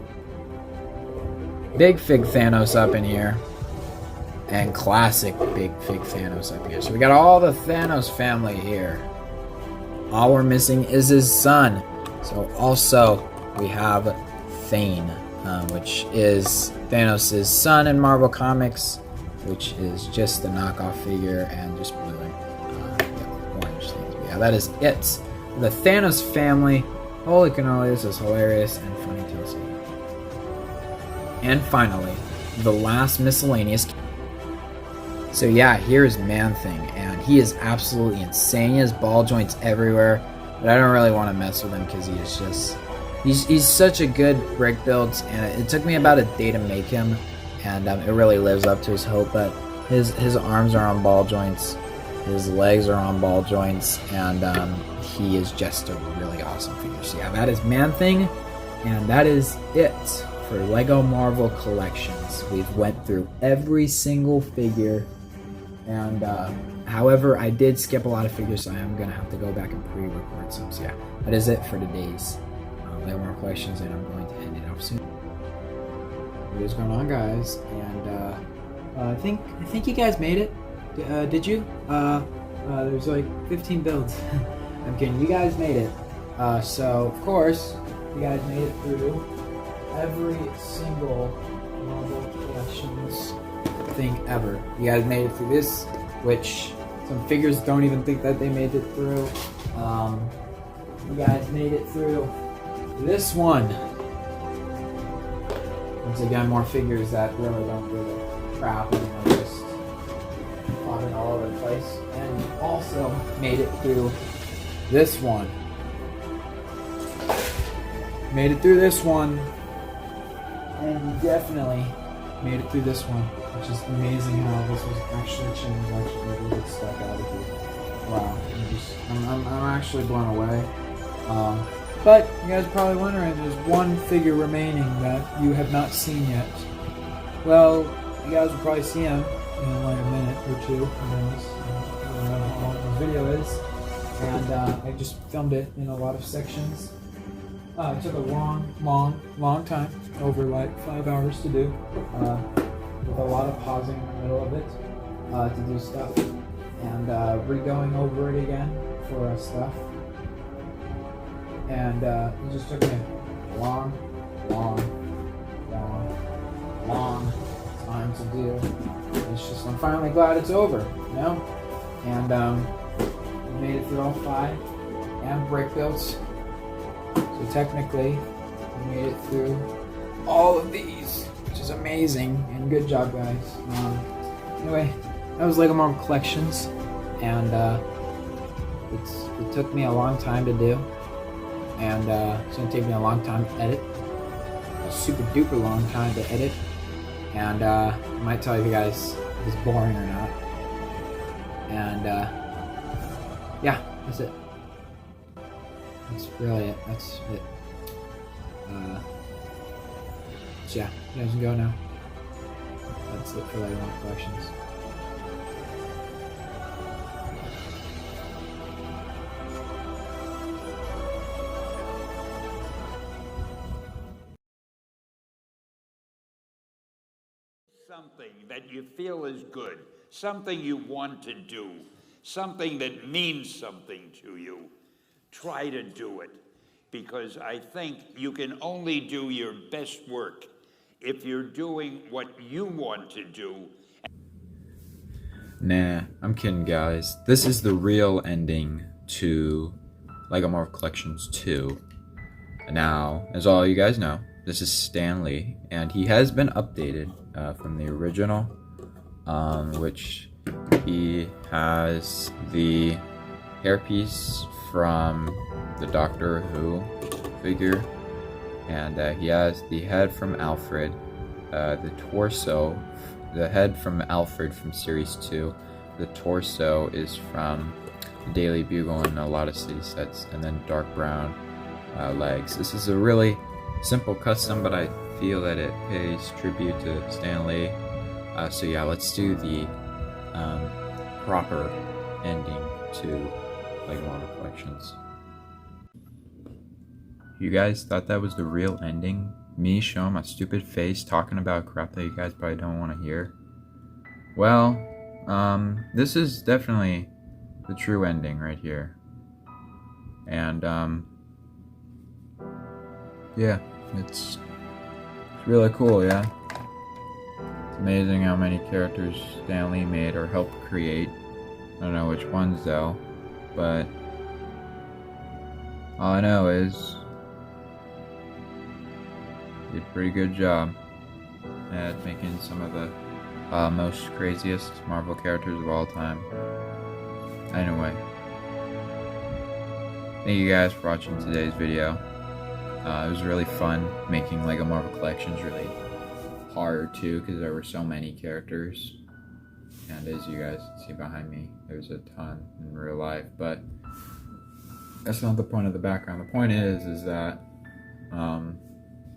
big fig Thanos up in here, and classic big fig Thanos up here. So we got all the Thanos family here. All we're missing is his son. So also we have Thane, which is Thanos' son in Marvel Comics, which is just the knockoff figure and just blue and orange things. But yeah, that is it. The Thanos family. Holy cannoli, this is hilarious and funny to see. And finally, the last miscellaneous. So yeah, here's Man-Thing, and he is absolutely insane. He has ball joints everywhere, but I don't really want to mess with him because he is just... He's such a good brick build, and it took me about a day to make him, and it really lives up to his hope, but his arms are on ball joints, his legs are on ball joints, and he is just a really awesome figure. So yeah, that is Man-Thing, and that is it for LEGO Marvel Collections. We've went through every single figure, and however, I did skip a lot of figures, so I am going to have to go back and pre-record some. So yeah, that is it for today's LEGO Marvel Collections, and I'm going to end it off soon. What is going on, guys? And I think you guys made it. Did you? There's like 15 builds. I'm kidding. You guys made it. So of course, you guys made it through every single Marvel Collections thing ever. You guys made it through this, which some figures don't even think that they made it through. You guys made it through this one. Once again, more figures that really don't do the crap and they're just popping all over the place. And you also made it through this one. Made it through this one. And you definitely made it through this one, which is amazing how this was actually changed. Actually able to get stuck out of here. Wow, I'm actually blown away. But you guys are probably wondering, there's one figure remaining that you have not seen yet. Well, you guys will probably see him in like a minute or two. I don't know how long the video is, and I just filmed it in a lot of sections. It took a long time, over like 5 hours to do, with a lot of pausing in the middle of it to do stuff, and re-going over it again for stuff. And it just took me a long time to do. It's just, I'm finally glad it's over, you know? And we made it through all 5 and break builds. So technically, we made it through all of these, which is amazing, and good job, guys. Anyway, that was LEGO Marvel Collections, and it took me a long time to do, and it's going to take me a long time to edit, a super duper long time to edit, and I might tell you guys if it's boring or not, and yeah, that's it. That's really it. That's it. So yeah, you guys can go now. That's it for LEGO Marvel Collections. Something that you feel is good, something you want to do, something that means something to you. Try to do it, because I think you can only do your best work if you're doing what you want to do. Nah, I'm kidding, guys. This is the real ending to LEGO Marvel Collections 2. Now, as all you guys know, this is Stan Lee, and he has been updated from the original, which he has the hairpiece from the Doctor Who figure, and he has the head from Alfred, the torso, the head from Alfred from Series 2, the torso is from the Daily Bugle and a lot of city sets, and then dark brown legs. This is a really simple custom, but I feel that it pays tribute to Stan Lee. So yeah, let's do the proper ending to Lego Marvel Collections. You guys thought that was the real ending? Me showing my stupid face talking about crap that you guys probably don't want to hear? Well, this is definitely the true ending right here. And yeah, it's really cool, yeah. It's amazing how many characters Stan Lee made or helped create. I don't know which ones though, but all I know is he did a pretty good job at making some of the most craziest Marvel characters of all time. Anyway, thank you guys for watching today's video. It was really fun making Lego Marvel Collections, really hard too because there were so many characters, and as you guys can see behind me, there's a ton in real life, but that's not the point of the background. The point is that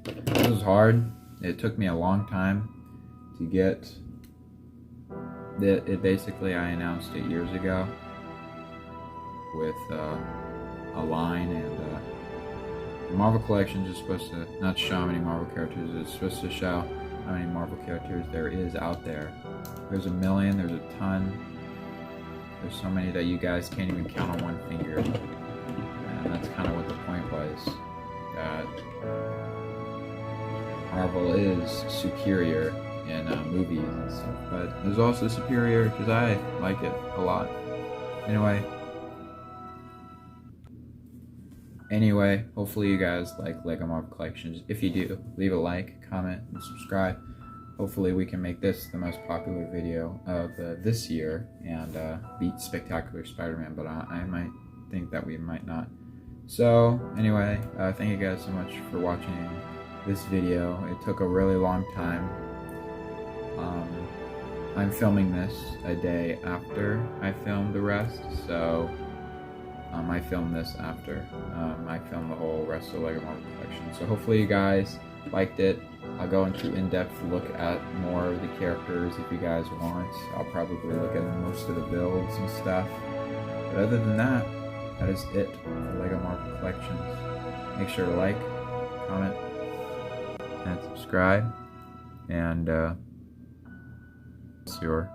this was hard. It took me a long time to get it. Basically, I announced it years ago with a line, and Marvel Collections is supposed to not show how many Marvel characters, it's supposed to show how many Marvel characters there is out there. There's a million, there's a ton. There's so many that you guys can't even count on one finger. And that's kind of what the point was. That Marvel is superior in movies and stuff, but it's also superior because I like it a lot. Anyway, hopefully you guys like Lego Marvel Collections. If you do, leave a like, comment, and subscribe. Hopefully we can make this the most popular video of this year and beat Spectacular Spider-Man, but I might think that we might not. So anyway, thank you guys so much for watching this video. It took a really long time. I'm filming this a day after I filmed the rest, so I filmed this after I filmed the whole rest of Lego Marvel Collection. So hopefully you guys liked it. I'll go into in-depth look at more of the characters if you guys want. I'll probably look at most of the builds and stuff. But other than that, that is it for Lego Marvel Collections. Make sure to like, comment, and subscribe. And it's your